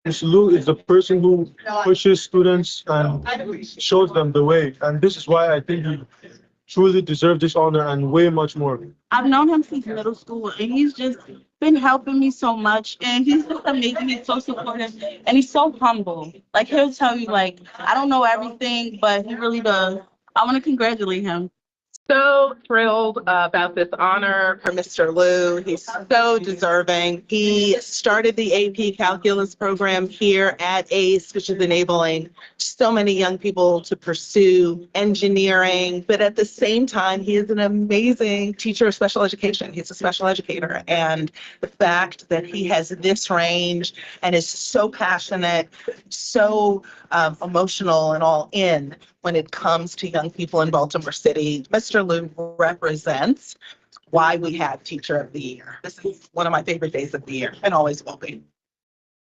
Ms. Lou is the person who pushes students and shows them the way. And this is why I think he truly deserves this honor and way much more. I've known him since middle school, and he's just been helping me so much. And he's just amazing. He's so supportive, and he's so humble. Like he'll tell you, like I don't know everything, but he really does. I want to congratulate him. So thrilled about this honor for Mr. Liu. He's so deserving. He started the AP Calculus program here at ACE, which is enabling so many young people to pursue engineering. But at the same time, he is an amazing teacher of special education. He's a special educator. And the fact that he has this range and is so passionate, so emotional and all in when it comes to young people in Baltimore City. Mr. Liu represents why we have Teacher of the Year. This is one of my favorite days of the year and always will be.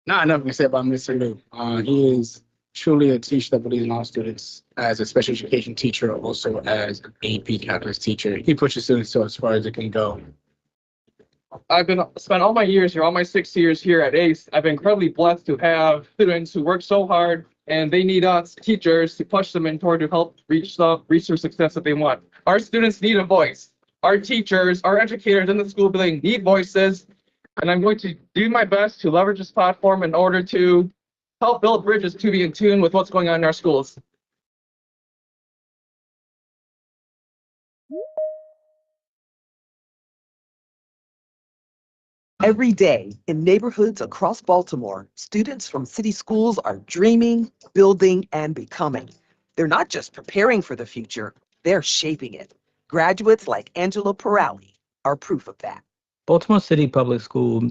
Not enough to say about Mr. Liu. He is truly a teacher that believes in all students. As a special education teacher, also as an AP calculus teacher, he pushes students to as far as it can go. I've been spent all my years here, all my 6 years here at ACE. I've been incredibly blessed to have students who work so hard, and they need us teachers to push them in toward to help reach their success that they want. Our students need a voice. Our teachers, our educators in the school building need voices, and I'm going to do my best to leverage this platform in order to help build bridges to be in tune with what's going on in our schools. Every day in neighborhoods across Baltimore, students from city schools are dreaming, building, and becoming. They're not just preparing for the future, they're shaping it. Graduates like Angela Pirali are proof of that. Baltimore City Public School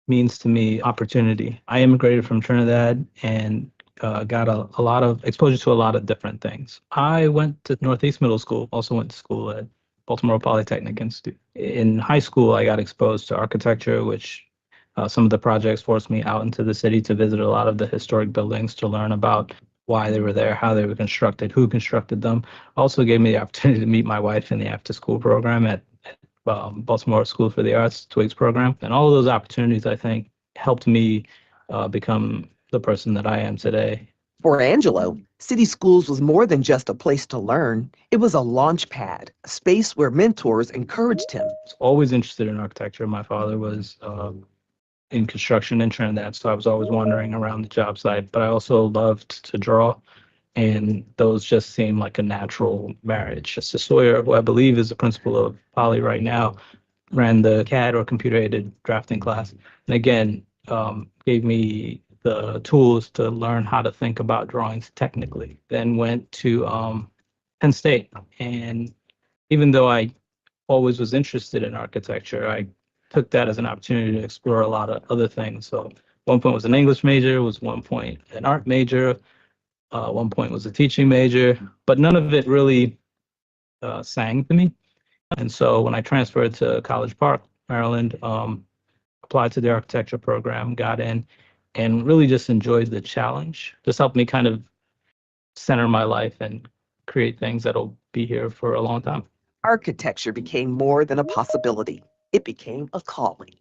means to me opportunity. I immigrated from Trinidad and got a lot of exposure to a lot of different things. I went to Northeast Middle School, also went to school at Baltimore Polytechnic Institute. In high school, I got exposed to architecture, which some of the projects forced me out into the city to visit a lot of the historic buildings to learn about why they were there, how they were constructed, who constructed them. Also gave me the opportunity to meet my wife in the after-school program at Baltimore School for the Arts, Twigs program. And all of those opportunities, I think, helped me become the person that I am today. For Angelo, city schools was more than just a place to learn. It was a launch pad, a space where mentors encouraged him. I was always interested in architecture. My father was in construction in Trinidad, so I was always wandering around the job site. But I also loved to draw, and those just seemed like a natural marriage. Mr. Sawyer, who I believe is the principal of Poly right now, ran the CAD or computer-aided drafting class, and again gave me the tools to learn how to think about drawings technically. Then went to Penn State, and even though I always was interested in architecture, I took that as an opportunity to explore a lot of other things. So one point was an English major, was one point an art major, one point was a teaching major, but none of it really sang to me. And so when I transferred to College Park, Maryland, applied to the architecture program, got in, and really just enjoyed the challenge. Just helped me kind of center my life and create things that'll be here for a long time. Architecture became more than a possibility. It became a calling.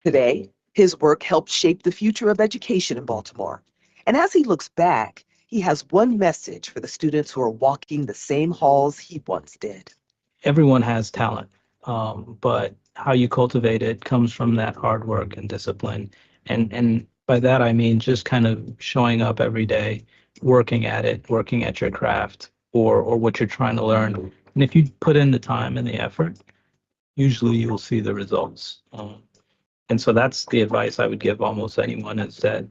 Today, his work helped shape the future of education in Baltimore. And as he looks back, he has one message for the students who are walking the same halls he once did. Everyone has talent, but how you cultivate it comes from that hard work and discipline. And by that, I mean just kind of showing up every day, working at it, working at your craft or what you're trying to learn. And if you put in the time and the effort, usually you will see the results. And so that's the advice I would give almost anyone is that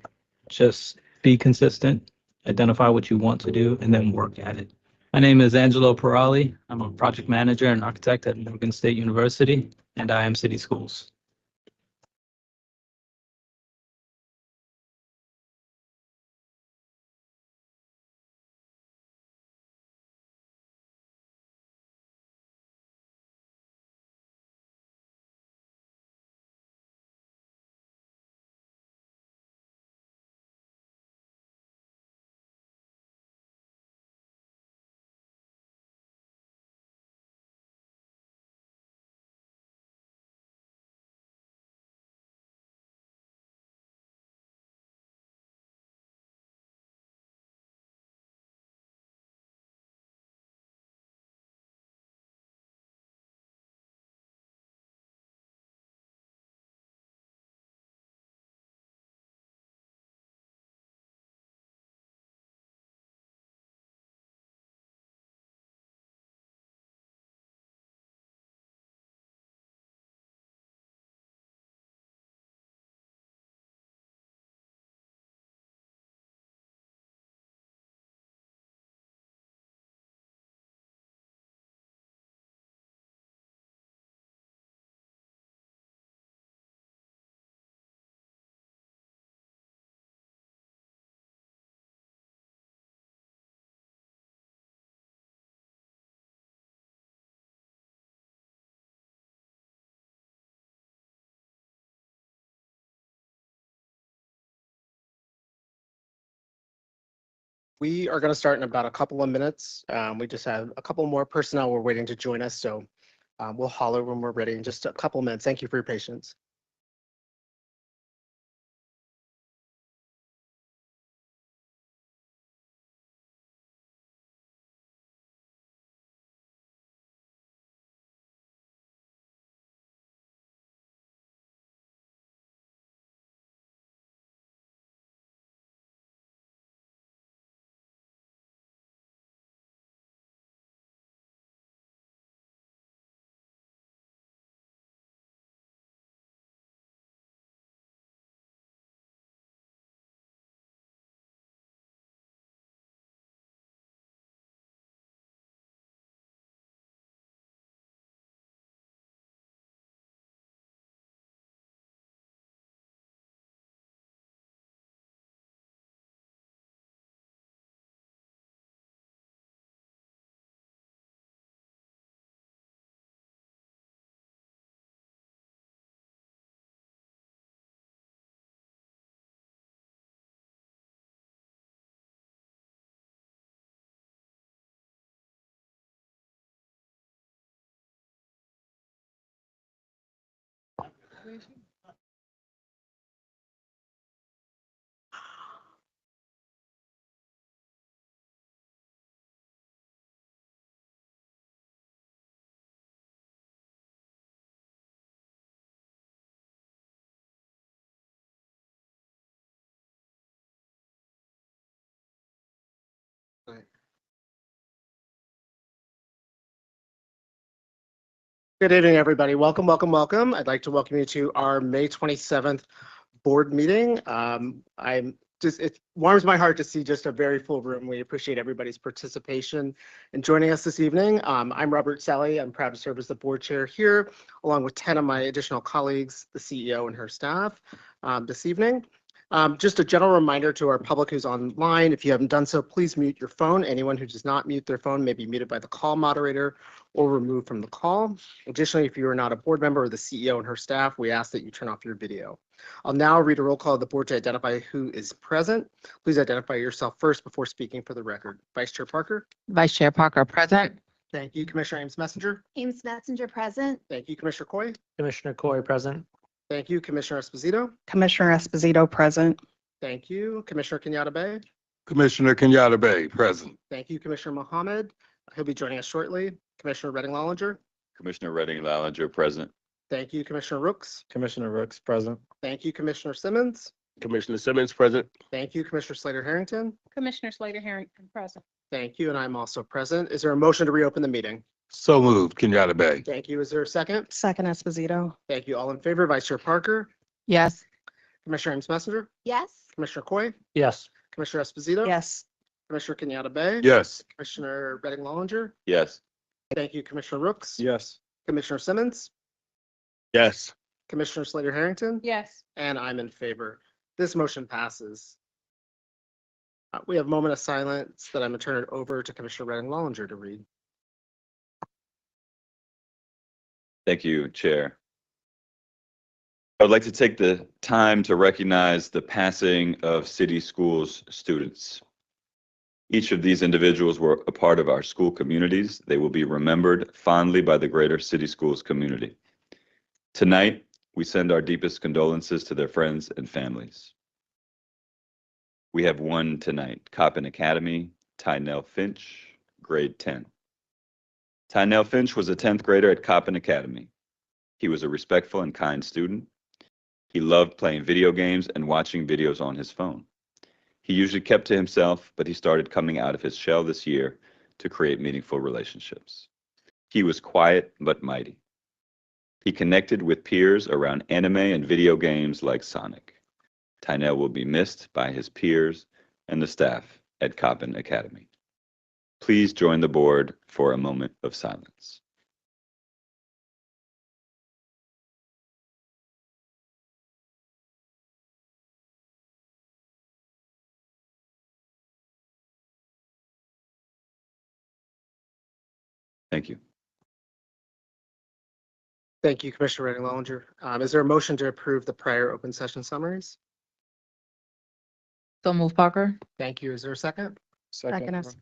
just be consistent, identify what you want to do, and then work at it. My name is Angelo Pirali. I'm a project manager and architect at Morgan State University, and I am City Schools. We are going to start in about a couple of minutes. We just have a couple more personnel we're waiting to join us, so we'll holler when we're ready in just a couple of minutes. Thank you for your patience. Good evening, everybody. Welcome, welcome, welcome. I'd like to welcome you to our May 27th board meeting. It warms my heart to see just a very full room. We appreciate everybody's participation in joining us this evening. I'm Robert Sally. I'm proud to serve as the board chair here, along with 10 of my additional colleagues, the CEO and her staff this evening. Just a general reminder to our public who's online, if you haven't done so, please mute your phone. Anyone who does not mute their phone may be muted by the call moderator or removed from the call. Additionally, if you are not a board member or the CEO and her staff, we ask that you turn off your video. I'll now read a roll call of the board to identify who is present. Please identify yourself first before speaking for the record. Vice Chair Parker. Vice Chair Parker, present. Thank you. Commissioner Ames Messenger. Ames Messenger present. Thank you. Commissioner Coy. Commissioner Coy, present. Thank you. Commissioner Esposito. Commissioner Esposito, present. Thank you. Commissioner Kenyatta Bay. Commissioner Kenyatta Bay, present. Thank you. Commissioner Mohammed. He'll be joining us shortly. Commissioner Redding Lollinger. Commissioner Redding Lallinger, present. Thank you. Commissioner Rooks. Commissioner Rooks, present. Thank you. Commissioner Simmons. Commissioner Simmons, present. Thank you. Commissioner Slater Harrington. Commissioner Slater Harrington present. Thank you. And I'm also present. Is there a motion to reopen the meeting? So moved, Kenyatta Bay. Thank you. Is there a second? Second Esposito. Thank you. All in favor, Vice Chair Parker. Yes. Commissioner Ames Messenger. Yes. Commissioner Coy. Yes. Commissioner Esposito. Yes. Commissioner Kenyatta Bay. Yes. Commissioner Redding Lollinger. Yes. Thank you. Commissioner Rooks. Yes. Commissioner Simmons. Yes. Commissioner Slater Harrington. Yes. And I'm in favor. This motion passes. We have a moment of silence that I'm going to turn it over to Commissioner Redding Lollinger to read. Thank you, Chair. I would like to take the time to recognize the passing of City Schools students. Each of these individuals were a part of our school communities. They will be remembered fondly by the greater City Schools community. Tonight, we send our deepest condolences to their friends and families. We have one tonight, Coppin Academy, Tynell Finch, grade 10. Tynell Finch was a 10th grader at Coppin Academy. He was a respectful and kind student. He loved playing video games and watching videos on his phone. He usually kept to himself, but he started coming out of his shell this year to create meaningful relationships. He was quiet but mighty. He connected with peers around anime and video games like Sonic. Tynell will be missed by his peers and the staff at Coppin Academy. Please join the board for a moment of silence. Thank you. Thank you, Commissioner Redding Lollinger. Is there a motion to approve the prior open session summaries? So move Parker. Thank you. Is there a second? Second. Brooks.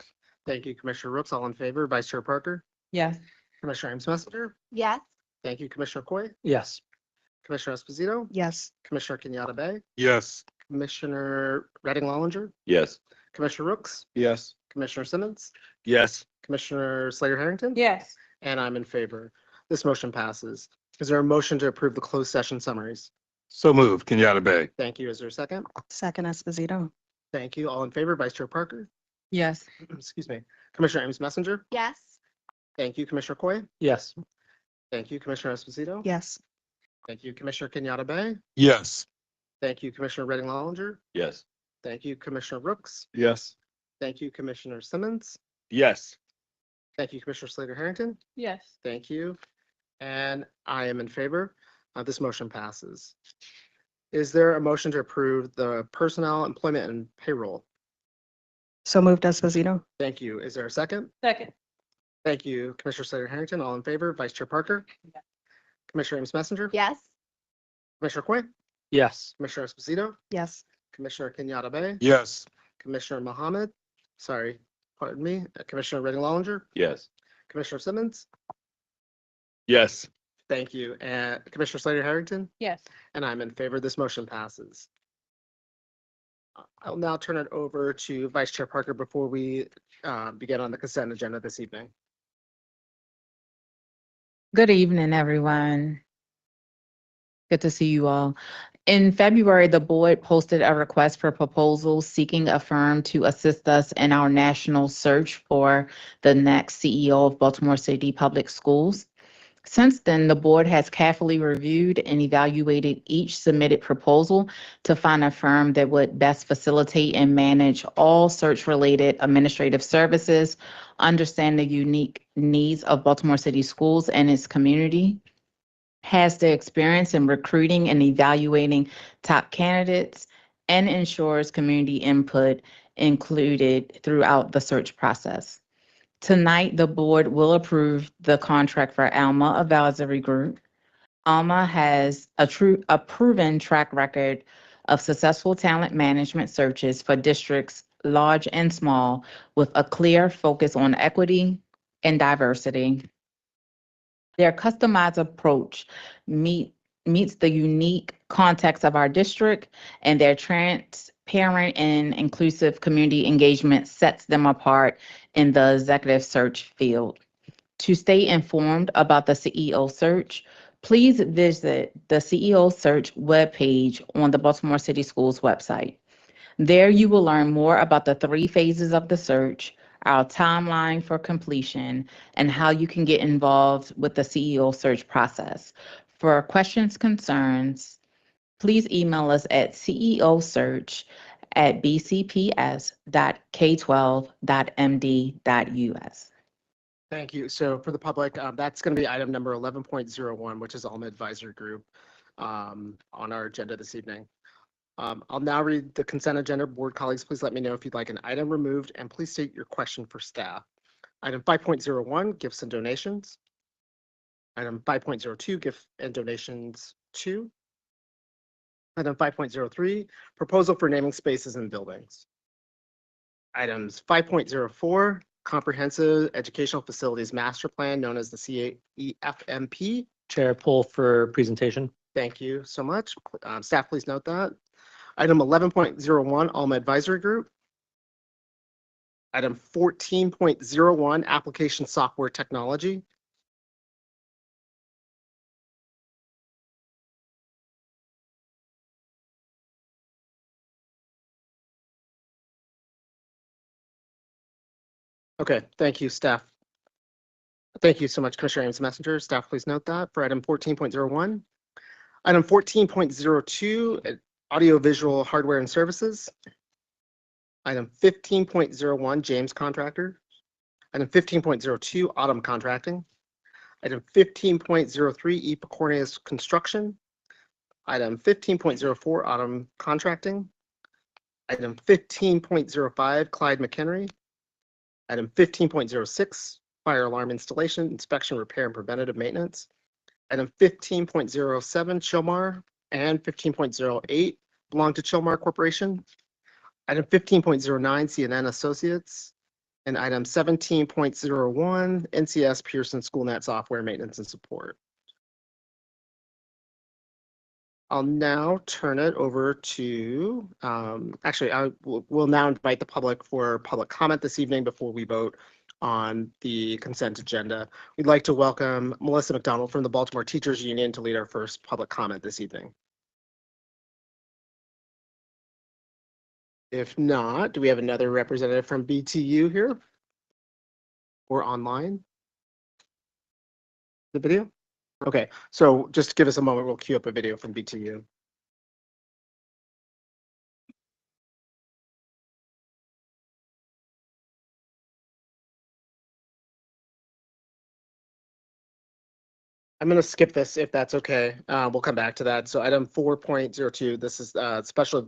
Thank you, Commissioner Rooks. All in favor, Vice Chair Parker, Yes. Commissioner Ames Messenger. Yes. Thank you, Commissioner Coy, Yes. Commissioner Esposito, Yes. Commissioner Kenyatta Bay, Yes. Commissioner Redding Rollinger, Yes. Commissioner Rooks, Yes. Commissioner Simmons, Yes. Commissioner Slater Harrington. Yes. And I'm in favor. This motion passes. Is there a motion to approve the closed session summaries? So moved, Kenyatta Bay. Thank you. Is there a second? Second Esposito. Thank you. All in favor, Vice Chair Parker, Yes. excuse me, Commissioner Ames Messenger. Yes. Thank you, Commissioner Coy. Yes. Thank you, Commissioner Esposito. Yes. Thank you, Commissioner Kenyatta Bay. Yes. Thank you, Commissioner Redding Rollinger. Yes. Thank you, Commissioner Rooks. Yes. Thank you, Commissioner Simmons. Yes. Thank you, Commissioner Slater Harrington. Yes. Thank you. And I am in favor. This motion passes. Is there a motion to approve the personnel, employment, and payroll? So moved Esposito. Thank you. Is there a second? Second. Thank you, Commissioner Slater Harrington. All in favor, Vice Chair Parker. Commissioner Ames Messenger. Yes. Commissioner Coy. Yes. Commissioner Esposito. Yes. Commissioner Kenyatta Bay. Yes. Commissioner Mohammed. Sorry, pardon me. Commissioner Redding Rollinger. Yes. Commissioner Simmons. Yes. Thank you. And Commissioner Slater Harrington. Yes. And I'm in favor. This motion passes. I'll now turn it over to Vice Chair Parker before we begin on the consent agenda this evening. Good evening, everyone. Good to see you all. In February, the board posted a request for proposals seeking a firm to assist us in our national search for the next CEO of Baltimore City Public Schools. Since then, the board has carefully reviewed and evaluated each submitted proposal to find a firm that would best facilitate and manage all search-related administrative services, understand the unique needs of Baltimore City Schools and its community, has the experience in recruiting and evaluating top candidates, and ensures community input included throughout the search process. Tonight, the board will approve the contract for Alma Advisory Group. Alma has a proven track record of successful talent management searches for districts large and small, with a clear focus on equity and diversity. Their customized approach meets the unique context of our district, and their transparent and inclusive community engagement sets them apart in the executive search field. To stay informed about the CEO search, please visit the CEO search webpage on the Baltimore City Schools website. There you will learn more about the 3 phases of the search, our timeline for completion, and how you can get involved with the CEO search process. For questions, concerns, please email us at ceosearch@bcps.k12.md.us. Thank you. So for the public, that's going to be item number 11.01, which is Alma Advisory Group on our agenda this evening. I'll now read the consent agenda. Board colleagues, please let me know if you'd like an item removed, and please state your question for staff. Item 5.01, gifts and donations. Item 5.02, gift and donations 2. Item 5.03, proposal for naming spaces and buildings. Items 5.04, comprehensive educational facilities master plan, known as the CEFMP. Chair, pull for presentation. Thank you so much. Staff, please note that. Item 11.01, Alma Advisory Group. Item 14.01, application software technology. Okay, thank you, staff. Thank you so much, Commissioner Ames Messenger. Staff, please note that for item 14.01. Item 14.02, audiovisual hardware and services. Item 15.01, James Contractor. Item 15.02, Autumn Contracting. Item 15.03, E. Picornius Construction. Item 15.04, Autumn Contracting. Item 15.05, Clyde McHenry. Item 15.06, fire alarm installation, inspection, repair, and preventative maintenance. Item 15.07, Chilmar, and 15.08 belong to Chilmar Corporation. Item 15.09, CNN Associates. And item 17.01, NCS Pearson SchoolNet Software Maintenance and Support. I'll now turn it over to, we'll now invite the public for public comment this evening before we vote on the consent agenda. We'd like to welcome Melissa McDonald from the Baltimore Teachers Union to lead our first public comment this evening. If not, do we have another representative from BTU here or online? The video? Okay, so just give us a moment, we'll queue up a video from BTU. I'm going to skip this if that's okay. We'll come back to that. So item 4.02, this is Special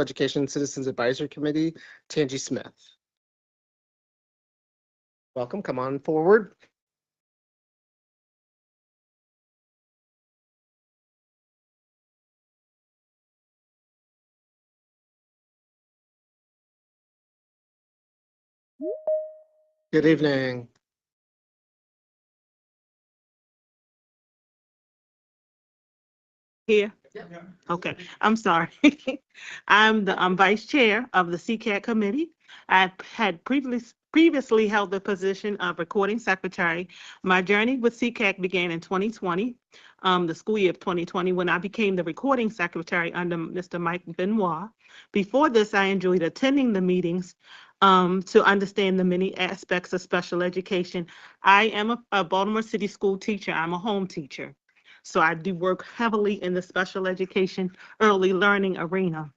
Education Citizens Advisory Committee, Tangi Smith. Welcome, come on forward. Good evening. Here? Okay, I'm sorry. I'm the vice chair of the CCAT committee. I had previously held the position of recording secretary. My journey with CCAT began in 2020, the school year of 2020, when I became the recording secretary under Mr. Mike Benoit. Before this, I enjoyed attending the meetings to understand the many aspects of special education. I am a Baltimore City school teacher. I'm a home teacher. So I do work heavily in the special education early learning arena.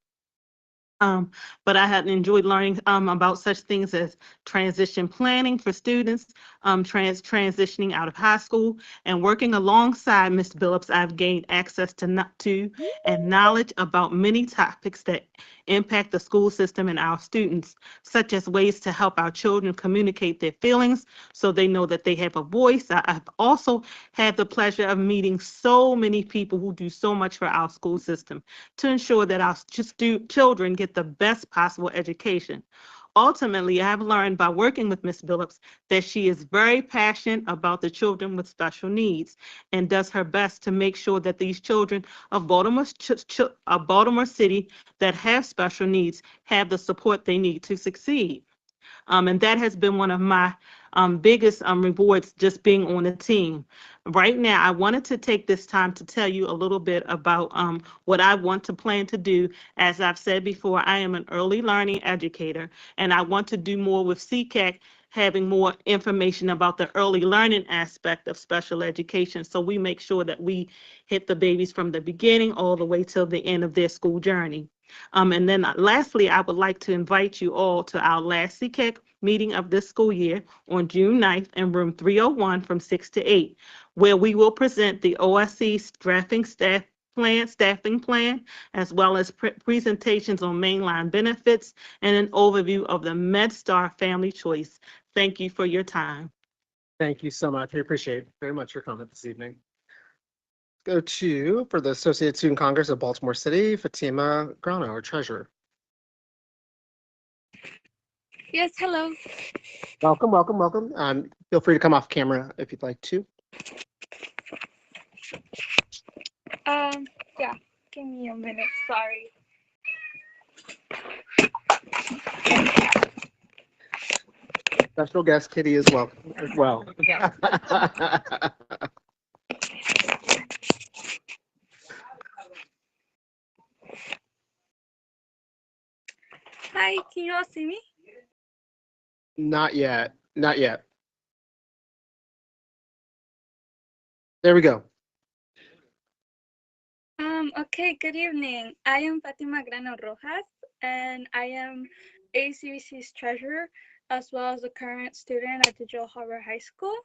But I had enjoyed learning about such things as transition planning for students, transitioning out of high school, and working alongside Ms. Billups, I've gained access to and knowledge about many topics that impact the school system and our students, such as ways to help our children communicate their feelings so they know that they have a voice. I've also had the pleasure of meeting so many people who do so much for our school system to ensure that our children get the best possible education. Ultimately, I have learned by working with Ms. Billups that she is very passionate about the children with special needs and does her best to make sure that these children of Baltimore City that have special needs have the support they need to succeed. And that has been one of my biggest rewards, just being on the team. Right now, I wanted to take this time to tell you a little bit about what I want to plan to do. As I've said before, I am an early learning educator, and I want to do more with CCAC, having more information about the early learning aspect of special education, so we make sure that we hit the babies from the beginning all the way till the end of their school journey. And then lastly, I would like to invite you all to our last CCAC meeting of this school year on June 9th in room 301 from 6 to 8, where we will present the OSC staffing plan, as well as presentations on mainline benefits and an overview of the MedStar Family Choice. Thank you for your time. Thank you so much. We appreciate very much your comment this evening. Go to, for the Associated Student Congress of Baltimore City, Fatima Grano, our treasurer. Yes, hello. Welcome, welcome, welcome. Feel free to come off camera if you'd like to. Yeah, give me a minute, sorry. Special guest Kitty is welcome as well. Hi, can you all see me? Not yet, not yet. There we go. Okay, good evening. I am Fatima Grano Rojas, and I am ACBC's treasurer, as well as a current student at Digital Harbor High School.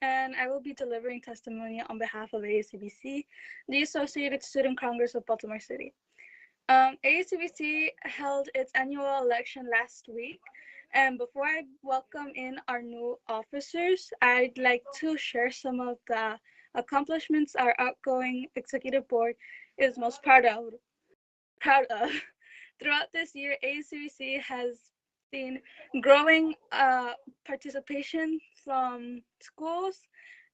And I will be delivering testimony on behalf of ACBC, the Associated Student Congress of Baltimore City. ACBC held its annual election last week, and before I welcome in our new officers, I'd like to share some of the accomplishments our outgoing executive board is most proud of. Throughout this year, ACBC has seen growing participation from schools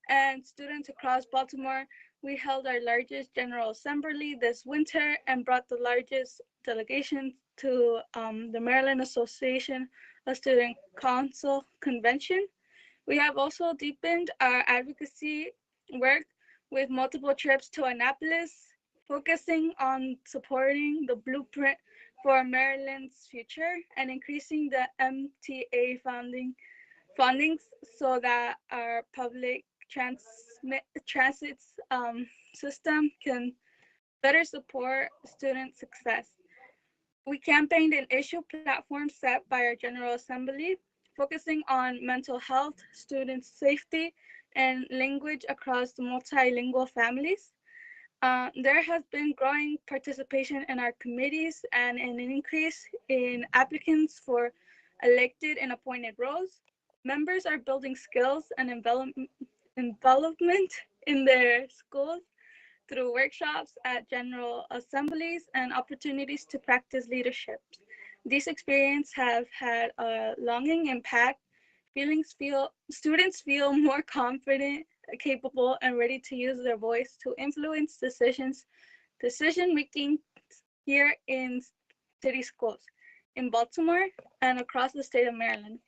and students across Baltimore. We held our largest General Assembly this winter and brought the largest delegation to the Maryland Association of Student Council Convention. We have also deepened our advocacy work with multiple trips to Annapolis, focusing on supporting the blueprint for Maryland's future and increasing the MTA fundings so that our public transit system can better support student success. We campaigned an issue platform set by our General Assembly, focusing on mental health, student safety, and language across the multilingual families. There has been growing participation in our committees and an increase in applicants for elected and appointed roles. Members are building skills and involvement in their schools through workshops at general assemblies and opportunities to practice leadership. These experiences have had a lasting impact. Students feel more confident, capable, and ready to use their voice to influence decision-making here in city schools, in Baltimore, and across the state of Maryland.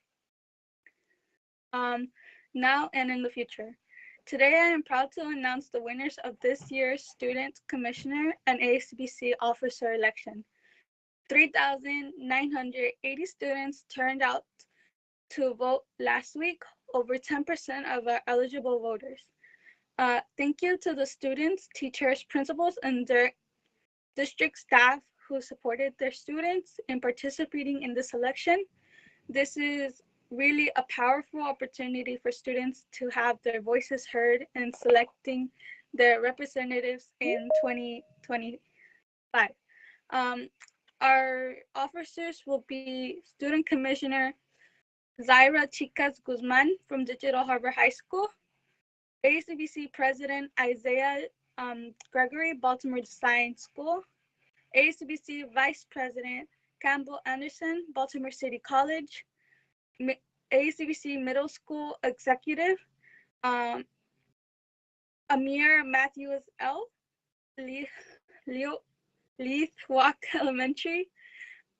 Now and in the future. Today, I am proud to announce the winners of this year's Student Commissioner and ACBC Officer election. 3,980 students turned out to vote last week, over 10% of our eligible voters. Thank you to the students, teachers, principals, and their district staff who supported their students in participating in this election. This is really a powerful opportunity for students to have their voices heard in selecting their representatives in 2025. Our officers will be Student Commissioner Zaira Chicas Guzman from Digital Harbor High School, ACBC President Isaiah Gregory, Baltimore Design School, ACBC Vice President Campbell Anderson, Baltimore City College, ACBC Middle School Executive, Amir Matthews L, Leith Walk Elementary,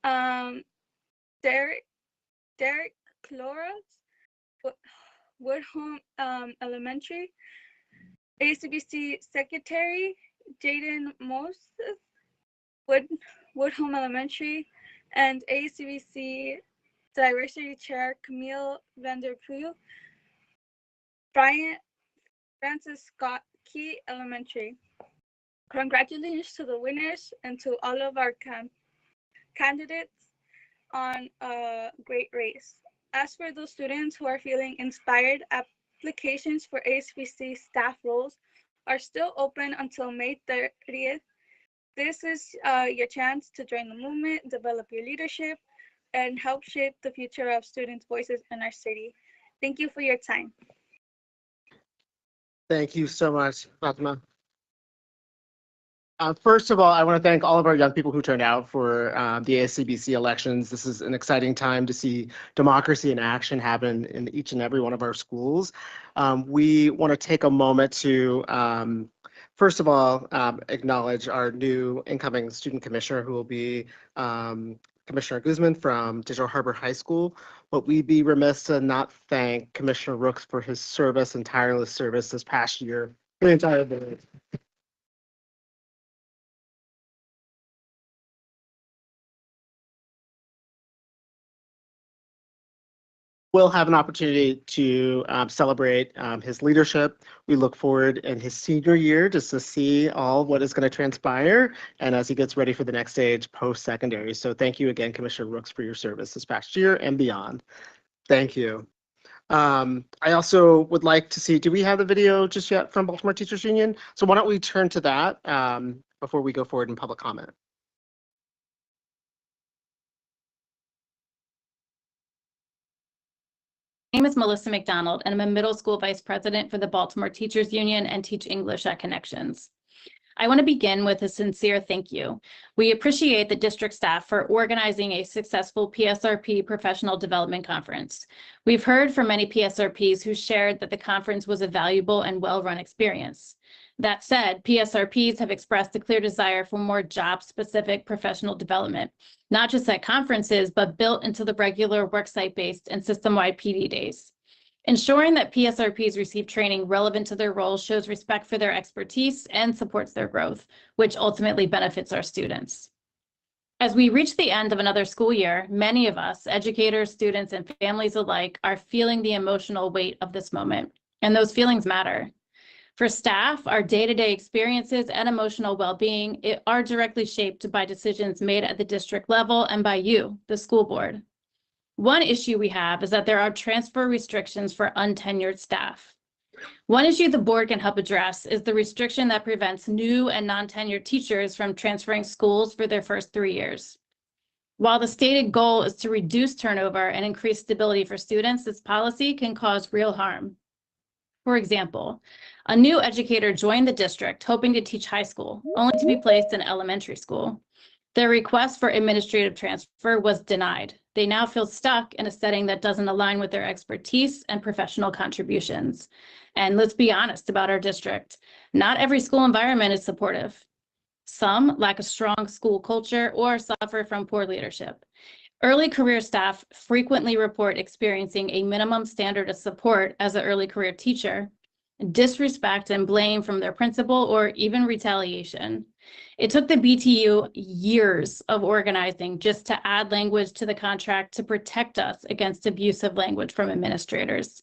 Derek Cloras, Woodhome Elementary, ACBC Secretary Jaden Moses, Woodhome Elementary, and ACBC Diversity Chair Camille Vanderpool, Bryant Francis Scott Key Elementary. Congratulations to the winners and to all of our candidates on a great race. As for those students who are feeling inspired, applications for ACBC staff roles are still open until May 30th. This is your chance to join the movement, develop your leadership, and help shape the future of students' voices in our city. Thank you for your time. Thank you so much, Fatima. First of all, I want to thank all of our young people who turned out for the ACBC elections. This is an exciting time to see democracy in action happen in each and every one of our schools. We want to take a moment to, first of all, acknowledge our new incoming student commissioner, who will be Commissioner Guzman from Digital Harbor High School. But we'd be remiss to not thank Commissioner Rooks for his service and tireless service this past year for the entire board. We'll have an opportunity to celebrate his leadership. We look forward in his senior year just to see all what is going to transpire and as he gets ready for the next stage post-secondary. So thank you again, Commissioner Rooks, for your service this past year and beyond. Thank you. I also would like to see, do we have the video just yet from Baltimore Teachers Union? So why don't we turn to that before we go forward in public comment. My name is Melissa McDonald, and I'm a middle school vice president for the Baltimore Teachers Union and teach English at Connections. I want to begin with a sincere thank you. We appreciate the district staff for organizing a successful PSRP Professional Development Conference. We've heard from many PSRPs who shared that the conference was a valuable and well-run experience. That said, PSRPs have expressed a clear desire for more job-specific professional development, not just at conferences, but built into the regular worksite-based and system-wide PD days. Ensuring that PSRPs receive training relevant to their roles shows respect for their expertise and supports their growth, which ultimately benefits our students. As we reach the end of another school year, many of us, educators, students, and families alike, are feeling the emotional weight of this moment, and those feelings matter. For staff, our day-to-day experiences and emotional well-being are directly shaped by decisions made at the district level and by you, the school board. One issue we have is that there are transfer restrictions for untenured staff. One issue the board can help address is the restriction that prevents new and non-tenured teachers from transferring schools for their first 3 years. While the stated goal is to reduce turnover and increase stability for students, this policy can cause real harm. For example, a new educator joined the district hoping to teach high school, only to be placed in elementary school. Their request for administrative transfer was denied. They now feel stuck in a setting that doesn't align with their expertise and professional contributions. And let's be honest about our district. Not every school environment is supportive. Some lack a strong school culture or suffer from poor leadership. Early career staff frequently report experiencing a minimum standard of support as an early career teacher, disrespect and blame from their principal, or even retaliation. It took the BTU years of organizing just to add language to the contract to protect us against abusive language from administrators.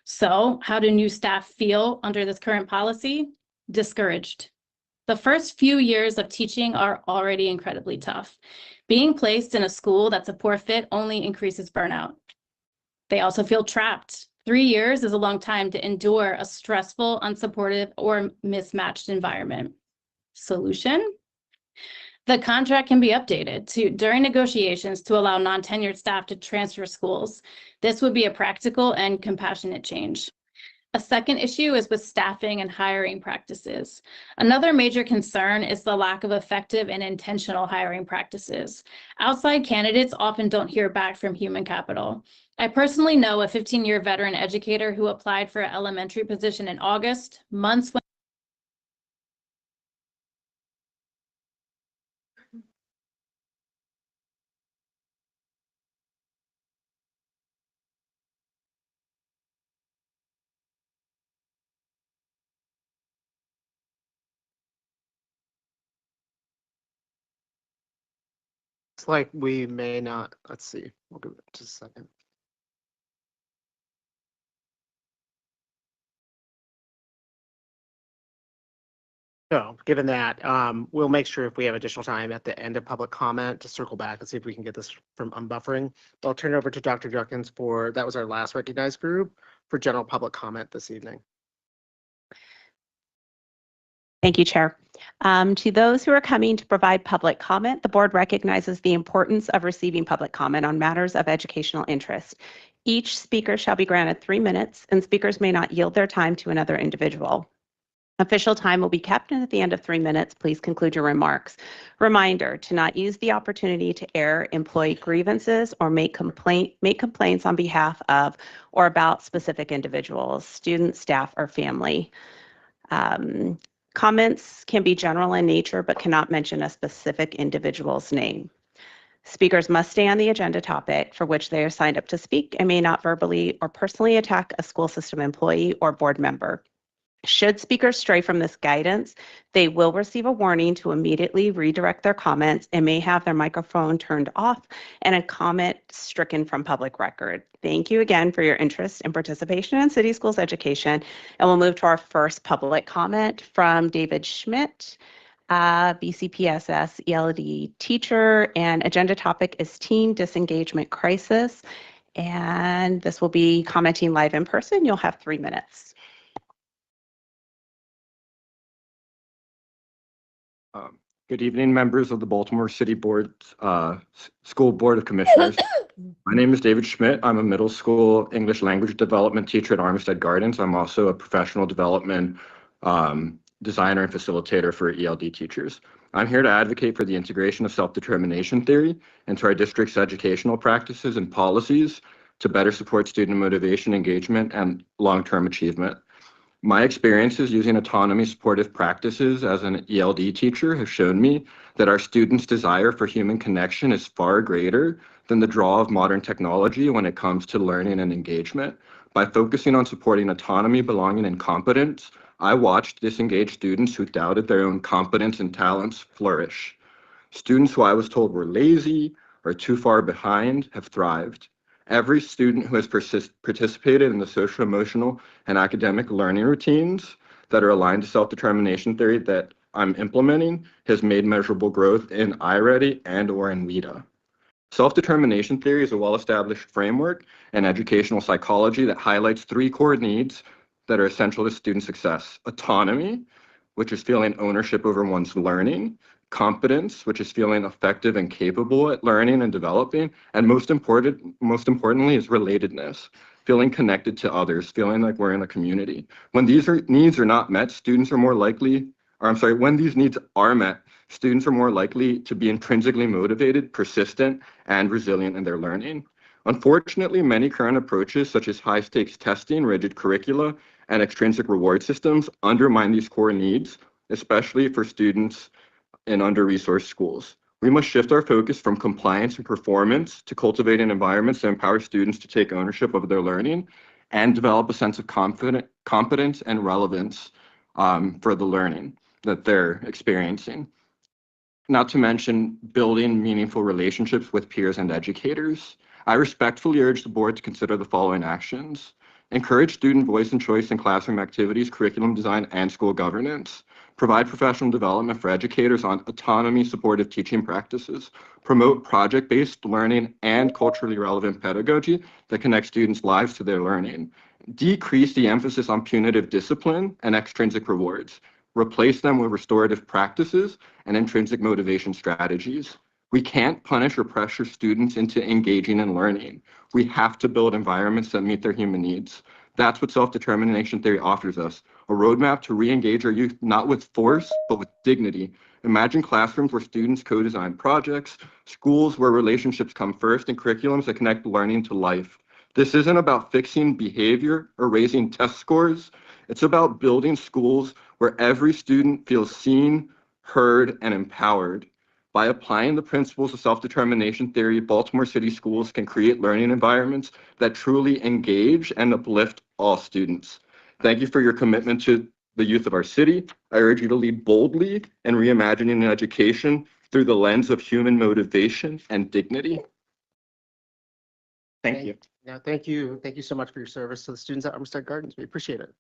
So how do new staff feel under this current policy? Discouraged. The first few years of teaching are already incredibly tough. Being placed in a school that's a poor fit only increases burnout. They also feel trapped. 3 years is a long time to endure a stressful, unsupportive, or mismatched environment. Solution? The contract can be updated during negotiations to allow non-tenured staff to transfer schools. This would be a practical and compassionate change. A second issue is with staffing and hiring practices. Another major concern is the lack of effective and intentional hiring practices. Outside candidates often don't hear back from human capital. I personally know a 15-year veteran educator who applied for an elementary position in August, months when It's like we may not, let's see, we'll give it just a second. So given that, we'll make sure if we have additional time at the end of public comment to circle back and see if we can get this from unbuffering. I'll turn it over to Dr. Judkins for, that was our last recognized group, for general public comment this evening. Thank you, Chair. To those who are coming to provide public comment, the board recognizes the importance of receiving public comment on matters of educational interest. Each speaker shall be granted 3 minutes, and speakers may not yield their time to another individual. Official time will be kept, and at the end of 3 minutes, please conclude your remarks. Reminder to not use the opportunity to air employee grievances or make complaints on behalf of or about specific individuals, students, staff, or family. Comments can be general in nature, but cannot mention a specific individual's name. Speakers must stay on the agenda topic for which they are signed up to speak and may not verbally or personally attack a school system employee or board member. Should speakers stray from this guidance, they will receive a warning to immediately redirect their comments and may have their microphone turned off and a comment stricken from public record. Thank you again for your interest and participation in City Schools education. And we'll move to our first public comment from David Schmidt, BCPSS ELD teacher, and agenda topic is Teen Disengagement Crisis. And this will be commenting live in person. You'll have 3 minutes. Good evening, members of the Baltimore City Board, School Board of Commissioners. My name is David Schmidt. I'm a middle school English language development teacher at Armistead Gardens. I'm also a professional development designer and facilitator for ELD teachers. I'm here to advocate for the integration of self-determination theory into our district's educational practices and policies to better support student motivation, engagement, and long-term achievement. My experiences using autonomy supportive practices as an ELD teacher have shown me that our students' desire for human connection is far greater than the draw of modern technology when it comes to learning and engagement. By focusing on supporting autonomy, belonging, and competence, I watched disengaged students who doubted their own competence and talents flourish. Students who I was told were lazy or too far behind have thrived. Every student who has participated in the social, emotional, and academic learning routines that are aligned to self-determination theory that I'm implementing has made measurable growth in iReady and/or in WIDA. Self-determination theory is a well-established framework in educational psychology that highlights 3 core needs that are essential to student success: autonomy, which is feeling ownership over one's learning; competence, which is feeling effective and capable at learning and developing; and most importantly is relatedness, feeling connected to others, feeling like we're in a community. When these needs are not met, when these needs are met, students are more likely to be intrinsically motivated, persistent, and resilient in their learning. Unfortunately, many current approaches, such as high-stakes testing, rigid curricula, and extrinsic reward systems, undermine these core needs, especially for students in under-resourced schools. We must shift our focus from compliance and performance to cultivating environments that empower students to take ownership of their learning and develop a sense of competence and relevance for the learning that they're experiencing. Not to mention building meaningful relationships with peers and educators. I respectfully urge the board to consider the following actions: encourage student voice and choice in classroom activities, curriculum design, and school governance; provide professional development for educators on autonomy supportive teaching practices; promote project-based learning and culturally relevant pedagogy that connects students' lives to their learning; decrease the emphasis on punitive discipline and extrinsic rewards; replace them with restorative practices and intrinsic motivation strategies. We can't punish or pressure students into engaging and learning. We have to build environments that meet their human needs. That's what self-determination theory offers us: a roadmap to re-engage our youth, not with force, but with dignity. Imagine classrooms where students co-design projects, schools where relationships come first, and curriculums that connect learning to life. This isn't about fixing behavior or raising test scores. It's about building schools where every student feels seen, heard, and empowered. By applying the principles of self-determination theory, Baltimore City schools can create learning environments that truly engage and uplift all students. Thank you for your commitment to the youth of our city. I urge you to lead boldly in reimagining education through the lens of human motivation and dignity. Thank you. Yeah, thank you. Thank you so much for your service to the students at Armistead Gardens. We appreciate it.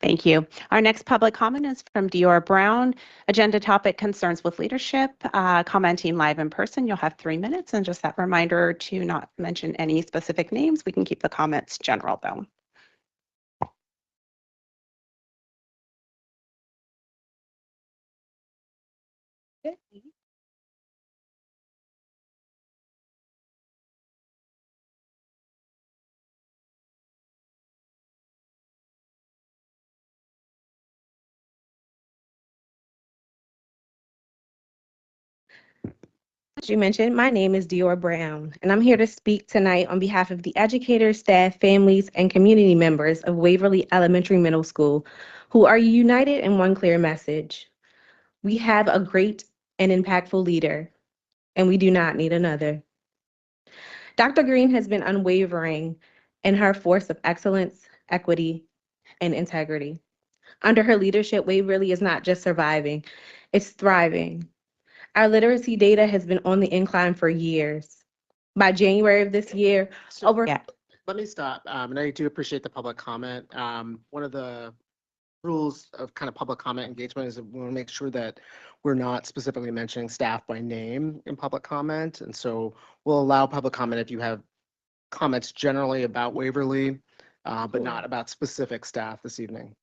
Thank you. Our next public comment is from Dior Brown. Agenda topic: concerns with leadership. Commenting live in person, you'll have 3 minutes. And just that reminder to not mention any specific names. We can keep the comments general though. As you mentioned, my name is Dior Brown, and I'm here to speak tonight on behalf of the educators, staff, families, and community members of Waverly Elementary Middle School who are united in one clear message. We have a great and impactful leader, and we do not need another. Dr. Green has been unwavering in her force of excellence, equity, and integrity. Under her leadership, Waverly is not just surviving, it's thriving. Our literacy data has been on the incline for years. By January of this year, Let me stop. And I do appreciate the public comment. One of the rules of kind of public comment engagement is that we want to make sure that we're not specifically mentioning staff by name in public comment. And so we'll allow public comment if you have comments generally about Waverly, but not about specific staff this evening.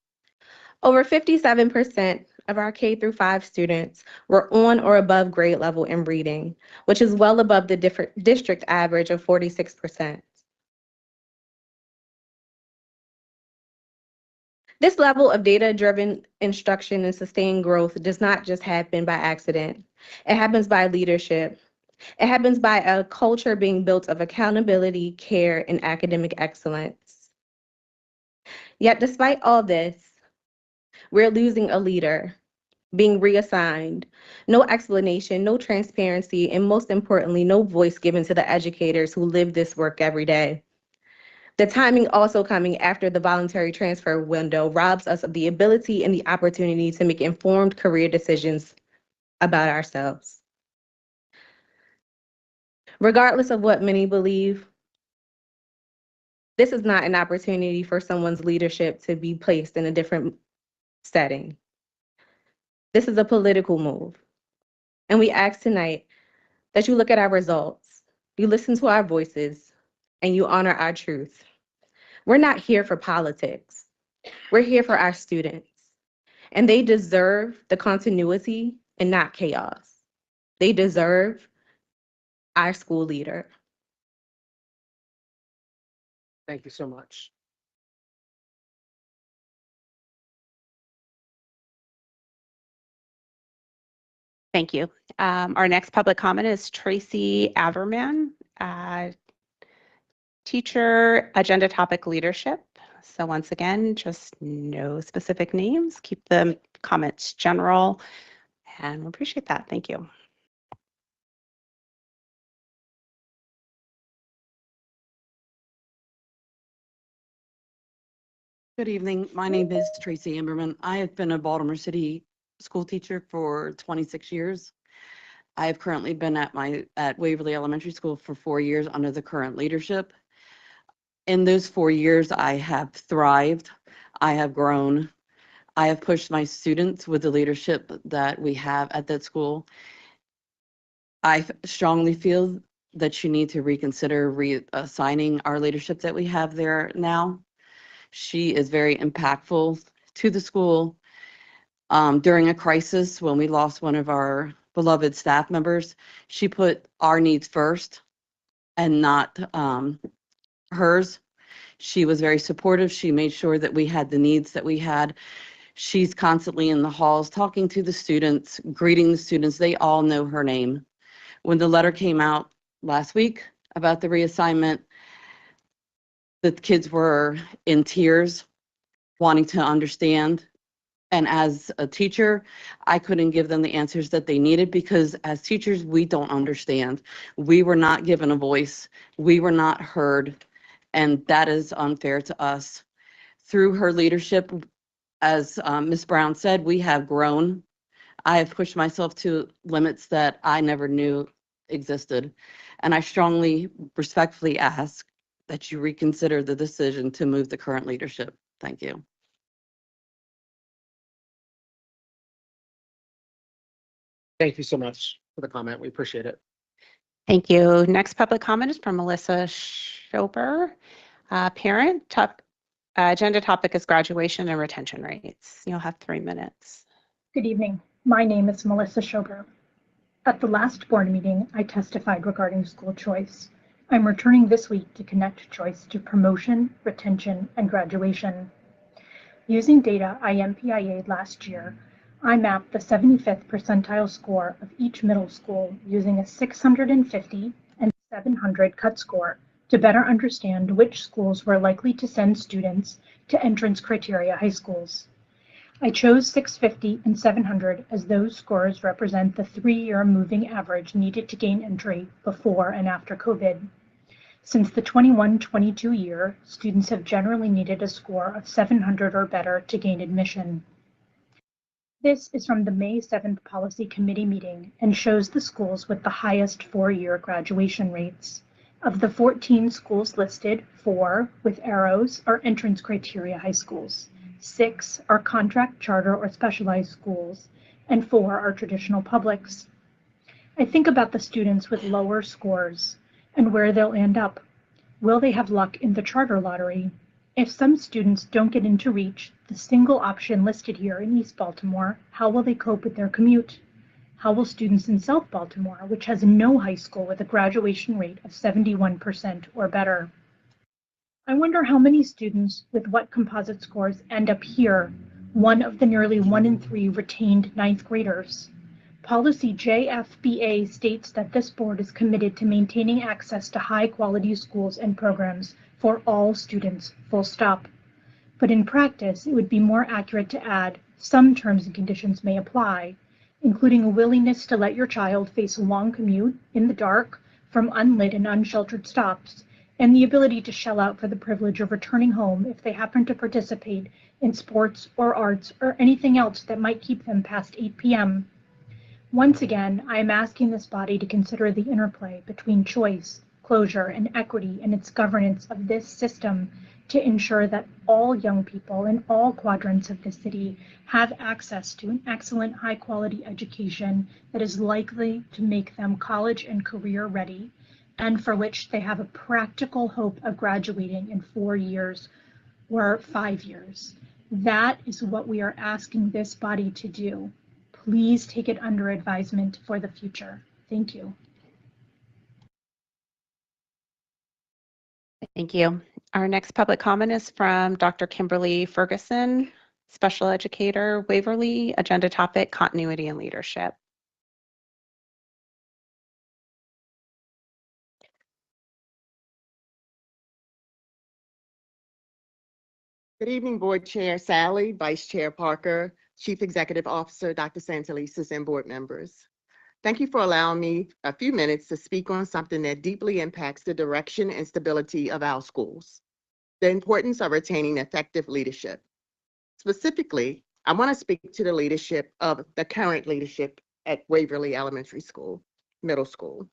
over 57% of our K through 5 students were on or above grade level in reading, which is well above the district average of 46%. This level of data-driven instruction and sustained growth does not just happen by accident. It happens by leadership. It happens by a culture being built of accountability, care, and academic excellence. Yet despite all this, we're losing a leader, being reassigned, no explanation, no transparency, and most importantly, no voice given to the educators who live this work every day. The timing also coming after the voluntary transfer window robs us of the ability and the opportunity to make informed career decisions about ourselves. Regardless of what many believe, this is not an opportunity for someone's leadership to be placed in a different setting. This is a political move. And we ask tonight that you look at our results, you listen to our voices, and you honor our truth. We're not here for politics. We're here for our students. And they deserve the continuity and not chaos. They deserve our school leader. Thank you so much. Thank you. Our next public comment is Tracy Averman, teacher, agenda topic leadership. So once again, just no specific names. Keep the comments general, and we appreciate that. Thank you. Good evening. My name is Tracy Amberman. I have been a Baltimore City school teacher for 26 years. I have currently been at Waverly Elementary School for 4 years under the current leadership. In those 4 years, I have thrived. I have grown. I have pushed my students with the leadership that we have at that school. I strongly feel that you need to reconsider reassigning our leadership that we have there now. She is very impactful to the school. During a crisis, when we lost one of our beloved staff members, she put our needs first and not hers. She was very supportive. She made sure that we had the needs that we had. She's constantly in the halls talking to the students, greeting the students. They all know her name. When the letter came out last week about the reassignment, the kids were in tears, wanting to understand. And as a teacher, I couldn't give them the answers that they needed because as teachers, we don't understand. We were not given a voice. We were not heard. And that is unfair to us. Through her leadership, as Ms. Brown said, we have grown. I have pushed myself to limits that I never knew existed. And I strongly, respectfully ask that you reconsider the decision to move the current leadership. Thank you. Thank you so much for the comment. We appreciate it. Thank you. Next public comment is from Melissa Schober, parent. Agenda topic is graduation and retention rates. You'll have 3 minutes. Good evening. My name is Melissa Schober. At the last board meeting, I testified regarding school choice. I'm returning this week to connect choice to promotion, retention, and graduation. Using data I MPIA'd last year, I mapped the 75th percentile score of each middle school using a 650 and 700 cut score to better understand which schools were likely to send students to entrance criteria high schools. I chose 650 and 700 as those scores represent the 3-year moving average needed to gain entry before and after COVID. Since the 21-22 year, students have generally needed a score of 700 or better to gain admission. This is from the May 7th Policy Committee meeting and shows the schools with the highest 4-year graduation rates. Of the 14 schools listed, 4 with arrows are entrance criteria high schools, 6 are contract, charter, or specialized schools, and 4 are traditional publics. I think about the students with lower scores and where they'll end up. Will they have luck in the charter lottery? If some students don't get into reach, the single option listed here in East Baltimore, how will they cope with their commute? How will students in South Baltimore, which has no high school with a graduation rate of 71% or better? I wonder how many students with what composite scores end up here, one of the nearly 1 in 3 retained ninth graders. Policy JFBA states that this board is committed to maintaining access to high-quality schools and programs for all students, full stop. But in practice, it would be more accurate to add some terms and conditions may apply, including a willingness to let your child face a long commute in the dark from unlit and unsheltered stops, and the ability to shell out for the privilege of returning home if they happen to participate in sports or arts or anything else that might keep them past 8 p.m. Once again, I am asking this body to consider the interplay between choice, closure, and equity in its governance of this system to ensure that all young people in all quadrants of the city have access to an excellent high-quality education that is likely to make them college and career ready, and for which they have a practical hope of graduating in 4 years or 5 years. That is what we are asking this body to do. Please take it under advisement for the future. Thank you. Thank you. Our next public comment is from Dr. Kimberly Ferguson, special educator, Waverly, agenda topic, continuity and leadership. Good evening, Board Chair Sally, Vice Chair Parker, Chief Executive Officer Dr. Santelises, and board members. Thank you for allowing me a few minutes to speak on something that deeply impacts the direction and stability of our schools, the importance of retaining effective leadership. Specifically, I want to speak to the leadership of the current leadership at Waverly Elementary School, Middle School.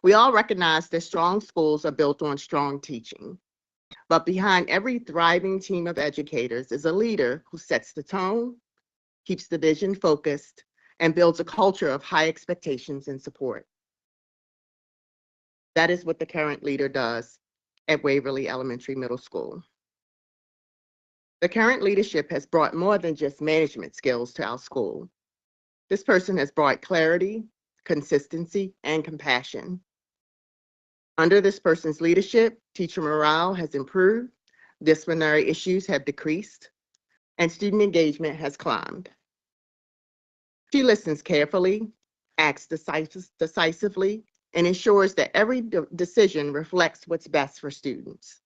We all recognize that strong schools are built on strong teaching. But behind every thriving team of educators is a leader who sets the tone, keeps the vision focused, and builds a culture of high expectations and support. That is what the current leader does at Waverly Elementary Middle School. The current leadership has brought more than just management skills to our school. This person has brought clarity, consistency, and compassion. Under this person's leadership, teacher morale has improved, disciplinary issues have decreased, and student engagement has climbed. She listens carefully, acts decisively, and ensures that every decision reflects what's best for students.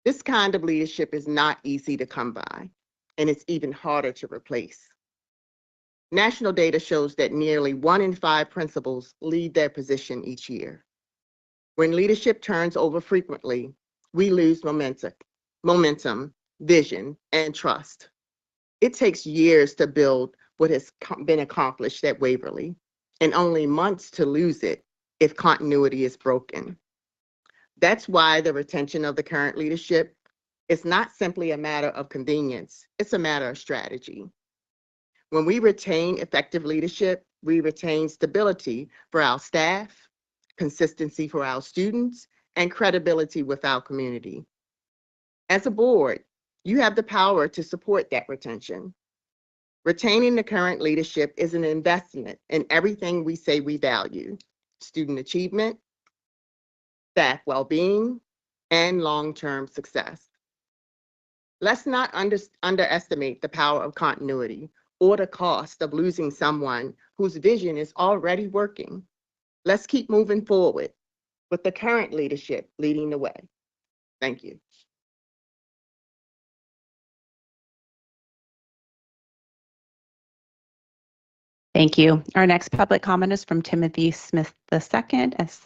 This kind of leadership is not easy to come by, and it's even harder to replace. National data shows that nearly 1 in 5 principals leave their position each year. When leadership turns over frequently, we lose momentum, vision, and trust. It takes years to build what has been accomplished at Waverly, and only months to lose it if continuity is broken. That's why the retention of the current leadership is not simply a matter of convenience, it's a matter of strategy. When we retain effective leadership, we retain stability for our staff, consistency for our students, and credibility with our community. As a board, you have the power to support that retention. Retaining the current leadership is an investment in everything we say we value: student achievement, staff well-being, and long-term success. Let's not underestimate the power of continuity or the cost of losing someone whose vision is already working. Let's keep moving forward with the current leadership leading the way. Thank you. Thank you. Our next public comment is from Timothy Smith II, as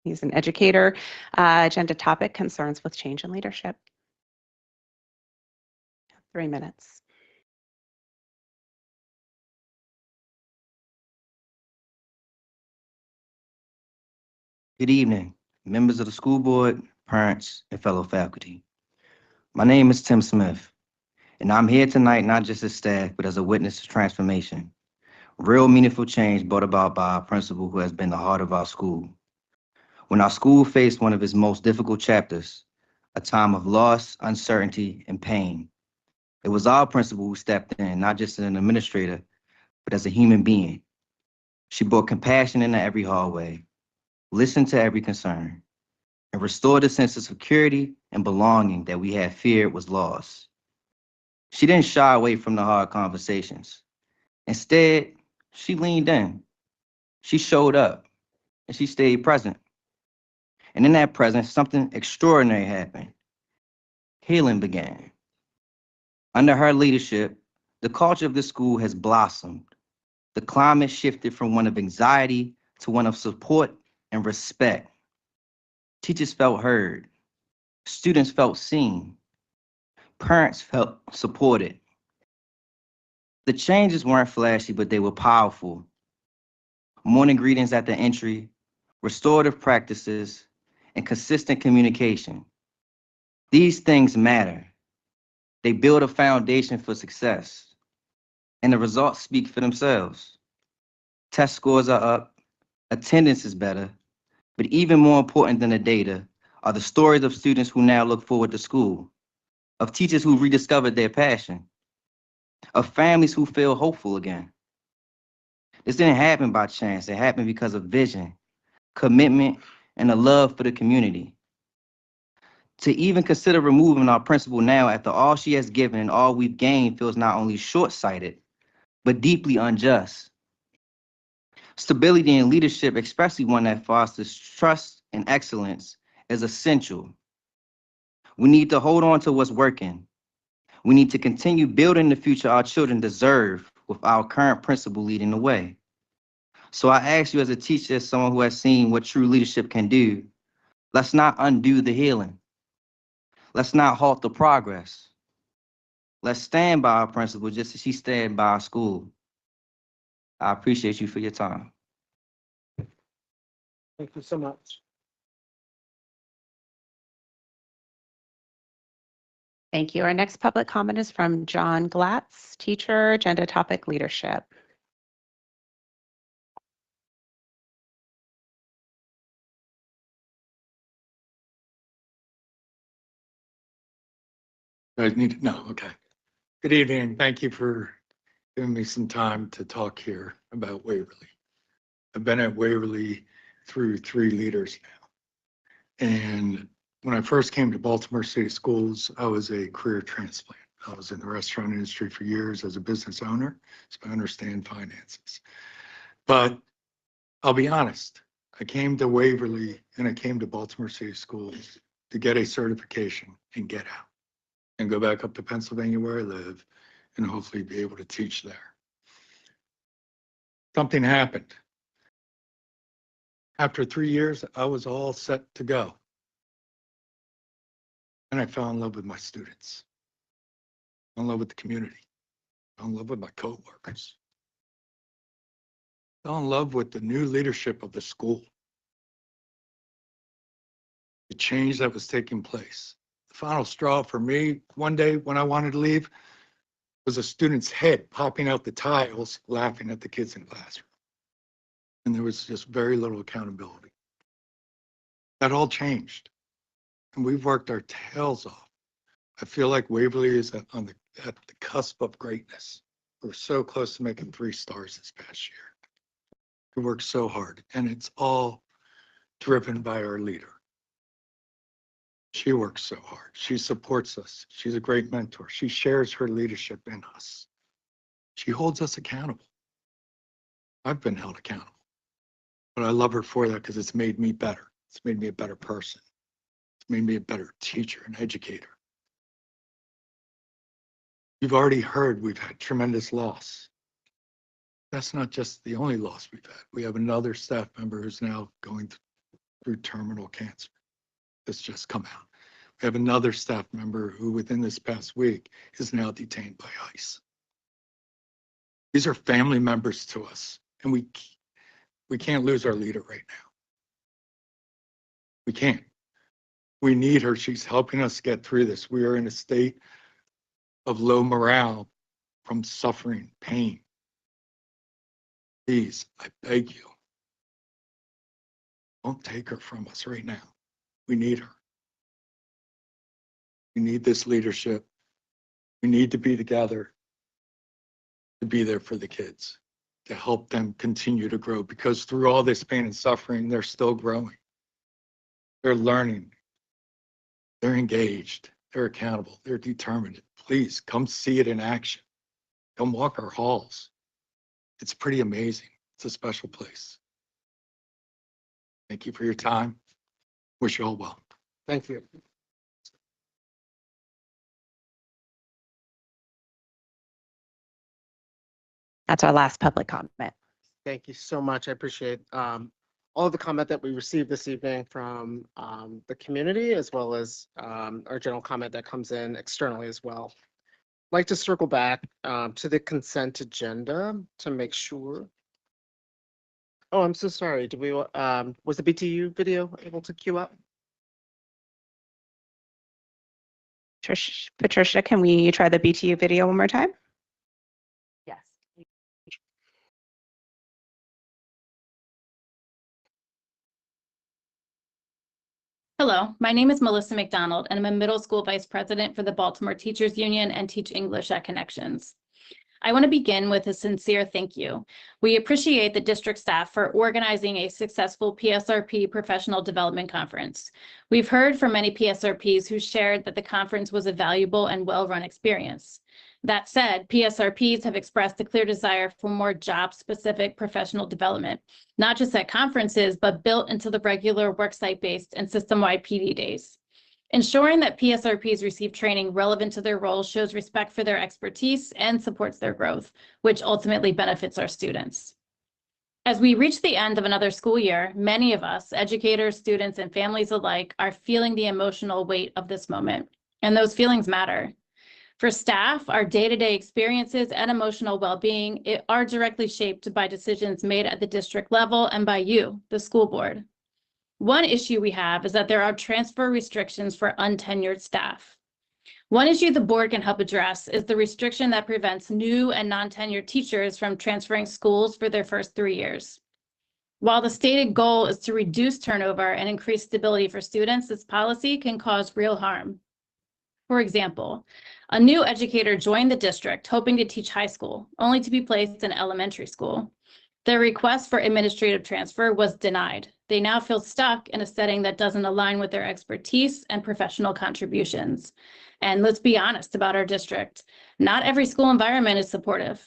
he's an educator. Agenda topic, concerns with change in leadership. 3 minutes. Good evening, members of the school board, parents, and fellow faculty. My name is Tim Smith, and I'm here tonight not just as staff, but as a witness to transformation. Real meaningful change brought about by our principal, who has been the heart of our school. When our school faced one of its most difficult chapters, a time of loss, uncertainty, and pain, it was our principal who stepped in, not just as an administrator, but as a human being. She brought compassion into every hallway, listened to every concern, and restore the sense of security and belonging that we had feared was lost. She didn't shy away from the hard conversations. Instead, she leaned in, she showed up, and she stayed present. And in that presence, something extraordinary happened. Healing began. Under her leadership, the culture of the school has blossomed. The climate shifted from one of anxiety to one of support and respect. Teachers felt heard. Students felt seen. Parents felt supported. The changes weren't flashy, but they were powerful. Morning greetings at the entry, restorative practices, and consistent communication. These things matter. They build a foundation for success, and the results speak for themselves. Test scores are up, attendance is better, but even more important than the data are the stories of students who now look forward to school, of teachers who rediscovered their passion, of families who feel hopeful again. This didn't happen by chance. It happened because of vision, commitment, and a love for the community. To even consider removing our principal now after all she has given and all we've gained feels not only short-sighted, but deeply unjust. Stability in leadership, especially one that fosters trust and excellence, is essential. We need to hold on to what's working. We need to continue building the future our children deserve with our current principal leading the way. So I ask you as a teacher, as someone who has seen what true leadership can do, let's not undo the healing. Let's not halt the progress. Let's stand by our principal just as she stand by our school. I appreciate you for your time. Thank you so much. Thank you. Our next public comment is from John Glatz, teacher, agenda topic leadership. Okay. Good evening. Thank you for giving me some time to talk here about Waverly. I've been at Waverly through 3 leaders now. And when I first came to Baltimore City Schools, I was a career transplant. I was in the restaurant industry for years as a business owner, so I understand finances. But I'll be honest, I came to Waverly and I came to Baltimore City Schools to get a certification and get out and go back up to Pennsylvania where I live and hopefully be able to teach there. Something happened. After 3 years, I was all set to go. And I fell in love with my students. Fell in love with the community. Fell in love with my coworkers. Fell in love with the new leadership of the school. The change that was taking place. The final straw for me one day when I wanted to leave was a student's head popping out the tiles, laughing at the kids in the classroom. And there was just very little accountability. That all changed. And we've worked our tails off. I feel like Waverly is at the cusp of greatness. We're so close to making 3 stars this past year. We worked so hard, and it's all driven by our leader. She works so hard. She supports us. She's a great mentor. She shares her leadership in us. She holds us accountable. I've been held accountable, but I love her for that because it's made me better. It's made me a better person. It's made me a better teacher and educator. You've already heard we've had tremendous loss. That's not just the only loss we've had. We have another staff member who's now going through terminal cancer. That's just come out. We have another staff member who within this past week is now detained by ICE. These are family members to us, and we can't lose our leader right now. We can't. We need her. She's helping us get through this. We are in a state of low morale from suffering, pain. Please, I beg you, don't take her from us right now. We need her. We need this leadership. We need to be together, to be there for the kids, to help them continue to grow, because through all this pain and suffering, they're still growing. They're learning. They're engaged. They're accountable. They're determined. Please come see it in action. Come walk our halls. It's pretty amazing. It's a special place. Thank you for your time. Wish you all well. Thank you. That's our last public comment. Thank you so much. I appreciate all of the comment that we received this evening from the community, as well as our general comment that comes in externally as well. I'd like to circle back to the consent agenda to make sure. Oh, I'm so sorry. Did we, was the BTU video able to queue up? Patricia, can we try the BTU video one more time? Yes. Hello, my name is Melissa McDonald, and I'm a middle school vice president for the Baltimore Teachers Union and Teach English at Connections. I want to begin with a sincere thank you. We appreciate the district staff for organizing a successful PSRP professional development conference. We've heard from many PSRPs who shared that the conference was a valuable and well-run experience. That said, PSRPs have expressed a clear desire for more job-specific professional development, not just at conferences, but built into the regular worksite-based and system-wide PD days. Ensuring that PSRPs receive training relevant to their roles shows respect for their expertise and supports their growth, which ultimately benefits our students. As we reach the end of another school year, many of us, educators, students, and families alike, are feeling the emotional weight of this moment, and those feelings matter. For staff, our day-to-day experiences and emotional well-being are directly shaped by decisions made at the district level and by you, the school board. One issue we have is that there are transfer restrictions for untenured staff. One issue the board can help address is the restriction that prevents new and non-tenured teachers from transferring schools for their first 3 years. While the stated goal is to reduce turnover and increase stability for students, this policy can cause real harm. For example, a new educator joined the district hoping to teach high school, only to be placed in elementary school. Their request for administrative transfer was denied. They now feel stuck in a setting that doesn't align with their expertise and professional contributions. And let's be honest about our district. Not every school environment is supportive.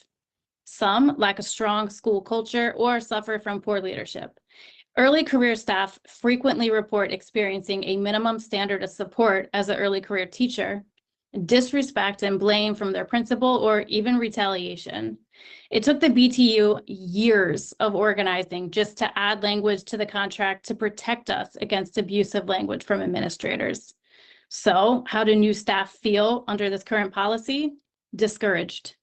Some lack a strong school culture or suffer from poor leadership. Early career staff frequently report experiencing a minimum standard of support as an early career teacher, disrespect and blame from their principal, or even retaliation. It took the BTU years of organizing just to add language to the contract to protect us against abusive language from administrators. So how do new staff feel under this current policy? Discouraged.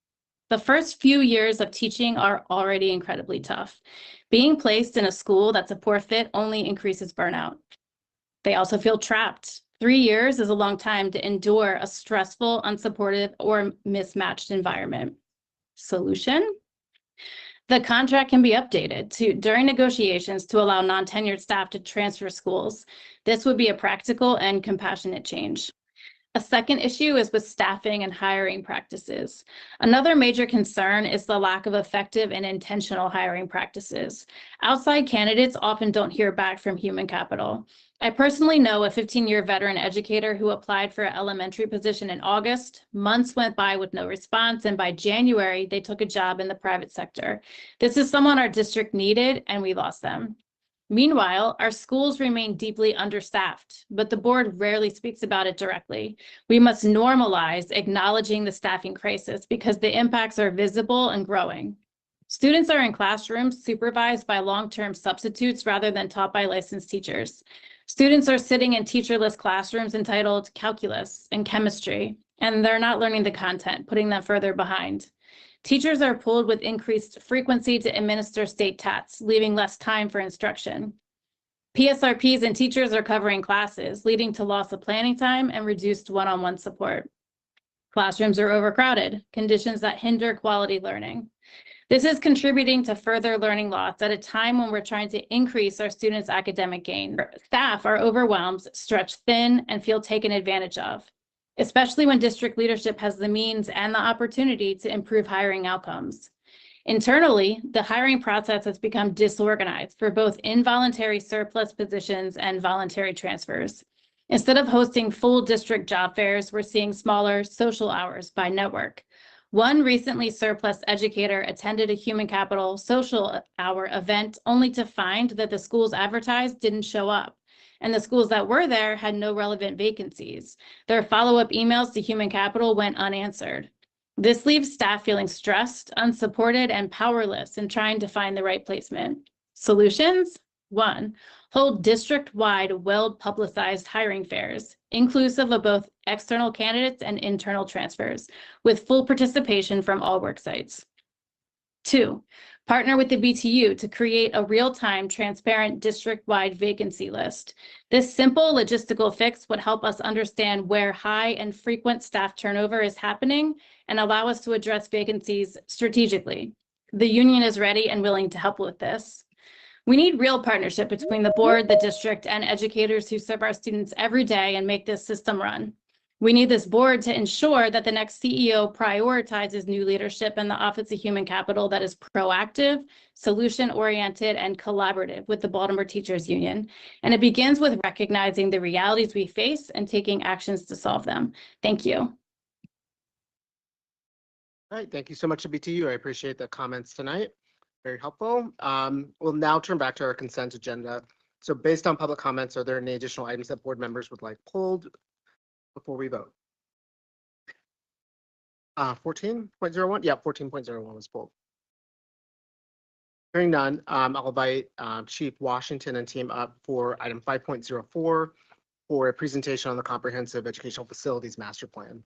The first few years of teaching are already incredibly tough. Being placed in a school that's a poor fit only increases burnout. They also feel trapped. 3 years is a long time to endure a stressful, unsupportive, or mismatched environment. Solution? The contract can be updated during negotiations to allow non-tenured staff to transfer schools. This would be a practical and compassionate change. A second issue is with staffing and hiring practices. Another major concern is the lack of effective and intentional hiring practices. Outside candidates often don't hear back from human capital. I personally know a 15-year veteran educator who applied for an elementary position in August. Months went by with no response, and by January, they took a job in the private sector. This is someone our district needed, and we lost them. Meanwhile, our schools remain deeply understaffed, but the board rarely speaks about it directly. We must normalize acknowledging the staffing crisis because the impacts are visible and growing. Students are in classrooms supervised by long-term substitutes rather than taught by licensed teachers. Students are sitting in teacherless classrooms entitled calculus and chemistry, and they're not learning the content, putting them further behind. Teachers are pulled with increased frequency to administer state TATs, leaving less time for instruction. PSRPs and teachers are covering classes, leading to loss of planning time and reduced one-on-one support. Classrooms are overcrowded, conditions that hinder quality learning. This is contributing to further learning loss at a time when we're trying to increase our students' academic gain. Staff are overwhelmed, stretched thin, and feel taken advantage of, especially when district leadership has the means and the opportunity to improve hiring outcomes. Internally, the hiring process has become disorganized for both involuntary surplus positions and voluntary transfers. Instead of hosting full district job fairs, we're seeing smaller social hours by network. One recently surplus educator attended a human capital social hour event only to find that the schools advertised didn't show up, and the schools that were there had no relevant vacancies. Their follow-up emails to human capital went unanswered. This leaves staff feeling stressed, unsupported, and powerless in trying to find the right placement. Solutions? 1, hold district-wide, well-publicized hiring fairs, inclusive of both external candidates and internal transfers, with full participation from all work sites. 2, partner with the BTU to create a real-time, transparent district-wide vacancy list. This simple logistical fix would help us understand where high and frequent staff turnover is happening and allow us to address vacancies strategically. The union is ready and willing to help with this. We need real partnership between the board, the district, and educators who serve our students every day and make this system run. We need this board to ensure that the next CEO prioritizes new leadership in the Office of Human Capital that is proactive, solution-oriented, and collaborative with the Baltimore Teachers Union. And it begins with recognizing the realities we face and taking actions to solve them. Thank you. All right, thank you so much to BTU. I appreciate the comments tonight. Very helpful. We'll now turn back to our consent agenda. So based on public comments, are there any additional items that board members would like pulled before we vote? 14.01? Yeah, 14.01 was pulled. Hearing none, I'll invite Chief Washington and team up for item 5.04 for a presentation on the Comprehensive Educational Facilities Master Plan.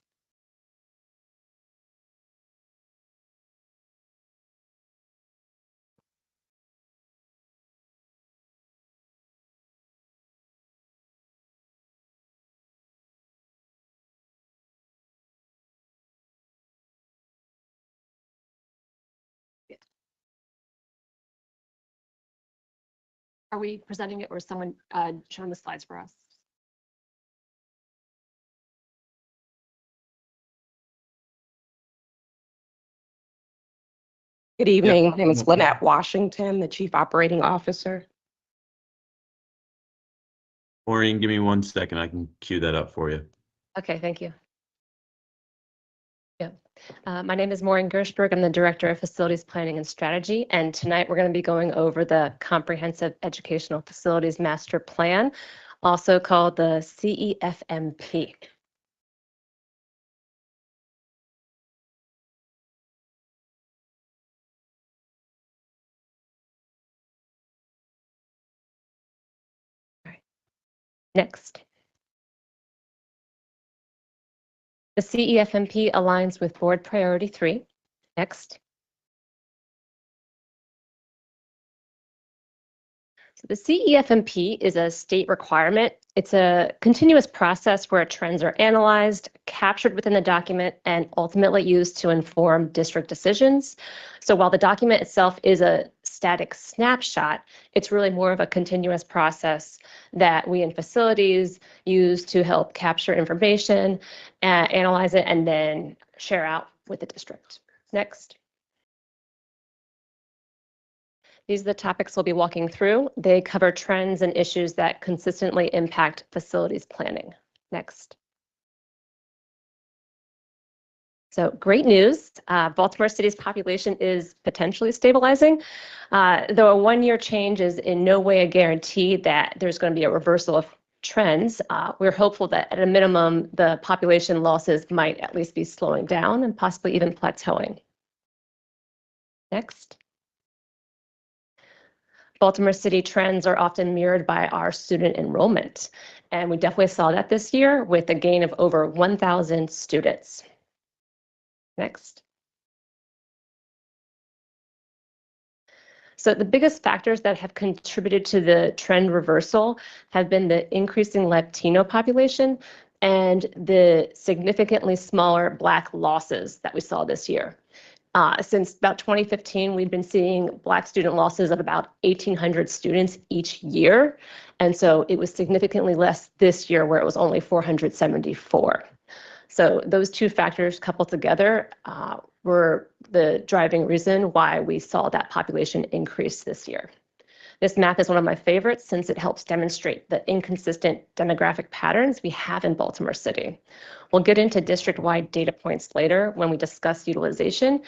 Are we presenting it or is someone showing the slides for us? Good evening. My name is Lynette Washington, the Chief Operating Officer. Maureen, give me 1 second. I can queue that up for you. Okay, thank you. Yeah. My name is Maureen Gershberg. I'm the Director of Facilities Planning and Strategy. And tonight we're going to be going over the Comprehensive Educational Facilities Master Plan, also called the CEFMP. Next. The CEFMP aligns with Board Priority 3. Next. So the CEFMP is a state requirement. It's a continuous process where trends are analyzed, captured within the document, and ultimately used to inform district decisions. So while the document itself is a static snapshot, it's really more of a continuous process that we in facilities use to help capture information, analyze it, and then share out with the district. Next. These are the topics we'll be walking through. They cover trends and issues that consistently impact facilities planning. Next. So great news, Baltimore City's population is potentially stabilizing. Though a one-year change is in no way a guarantee that there's going to be a reversal of trends, we're hopeful that at a minimum, the population losses might at least be slowing down and possibly even plateauing. Next. Baltimore City trends are often mirrored by our student enrollment, and we definitely saw that this year with a gain of over 1,000 students. Next. So the biggest factors that have contributed to the trend reversal have been the increasing Latino population and the significantly smaller Black losses that we saw this year. Since about 2015, we've been seeing Black student losses of about 1,800 students each year. And so it was significantly less this year where it was only 474. So those two factors coupled together were the driving reason why we saw that population increase this year. This map is one of my favorites since it helps demonstrate the inconsistent demographic patterns we have in Baltimore City. We'll get into district-wide data points later when we discuss utilization,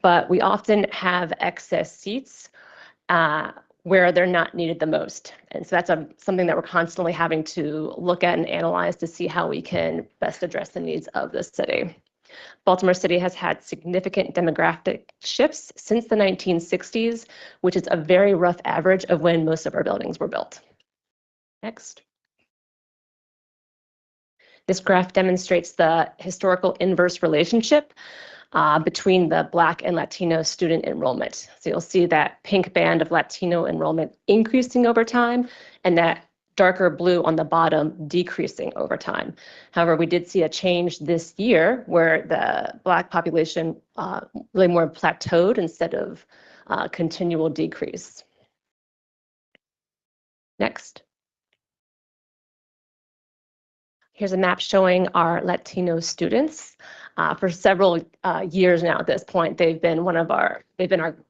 but we often have excess seats where they're not needed the most. And so that's something that we're constantly having to look at and analyze to see how we can best address the needs of the city. Baltimore City has had significant demographic shifts since the 1960s, which is a very rough average of when most of our buildings were built. Next. This graph demonstrates the historical inverse relationship between the Black and Latino student enrollment. So you'll see that pink band of Latino enrollment increasing over time, and that darker blue on the bottom decreasing over time. However, we did see a change this year where the Black population really more plateaued instead of continual decrease. Next. Here's a map showing our Latino students. For several years now at this point, they've been our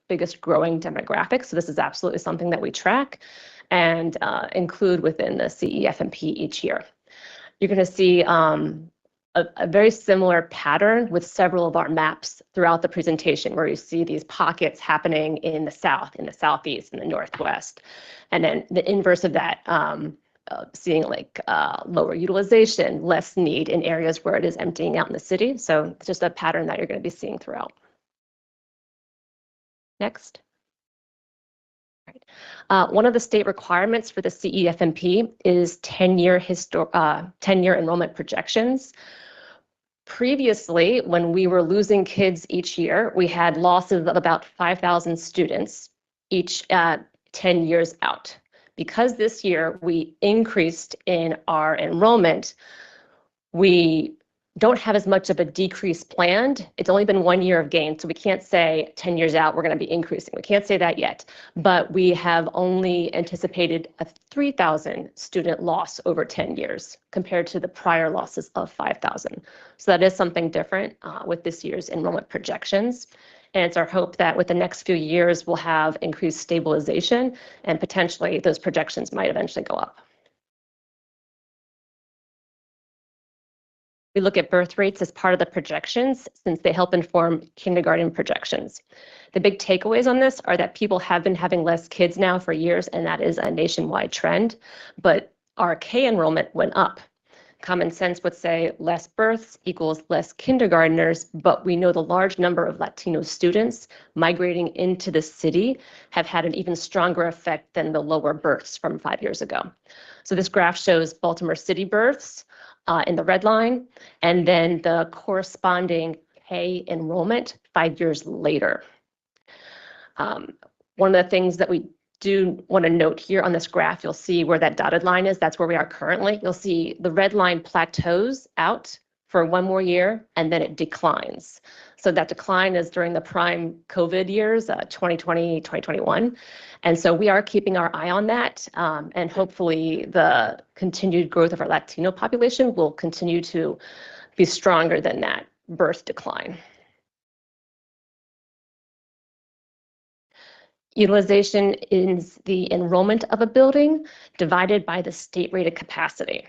biggest growing demographic. So this is absolutely something that we track and include within the CEFMP each year. You're going to see a very similar pattern with several of our maps throughout the presentation, where you see these pockets happening in the South, in the Southeast, in the Northwest. And then the inverse of that, seeing like lower utilization, less need in areas where it is emptying out in the city. So it's just a pattern that you're going to be seeing throughout. Next. One of the state requirements for the CEFMP is 10-year enrollment projections. Previously, when we were losing kids each year, we had losses of about 5,000 students each 10 years out. Because this year we increased in our enrollment, we don't have as much of a decrease planned. It's only been 1 year of gain, so we can't say 10 years out we're going to be increasing. We can't say that yet, but we have only anticipated a 3,000 student loss over 10 years compared to the prior losses of 5,000. So that is something different with this year's enrollment projections. And it's our hope that with the next few years, we'll have increased stabilization and potentially those projections might eventually go up. We look at birth rates as part of the projections since they help inform kindergarten projections. The big takeaways on this are that people have been having less kids now for years, and that is a nationwide trend, but our K enrollment went up. Common sense would say less births equals less kindergartners, but we know the large number of Latino students migrating into the city have had an even stronger effect than the lower births from 5 years ago. So this graph shows Baltimore City births in the red line, and then the corresponding K enrollment 5 years later. One of the things that we do want to note here on this graph, you'll see where that dotted line is. That's where we are currently. You'll see the red line plateaus out for 1 more year, and then it declines. So that decline is during the prime COVID years, 2020, 2021. And so we are keeping our eye on that. And hopefully the continued growth of our Latino population will continue to be stronger than that birth decline. Utilization is the enrollment of a building divided by the state rated capacity.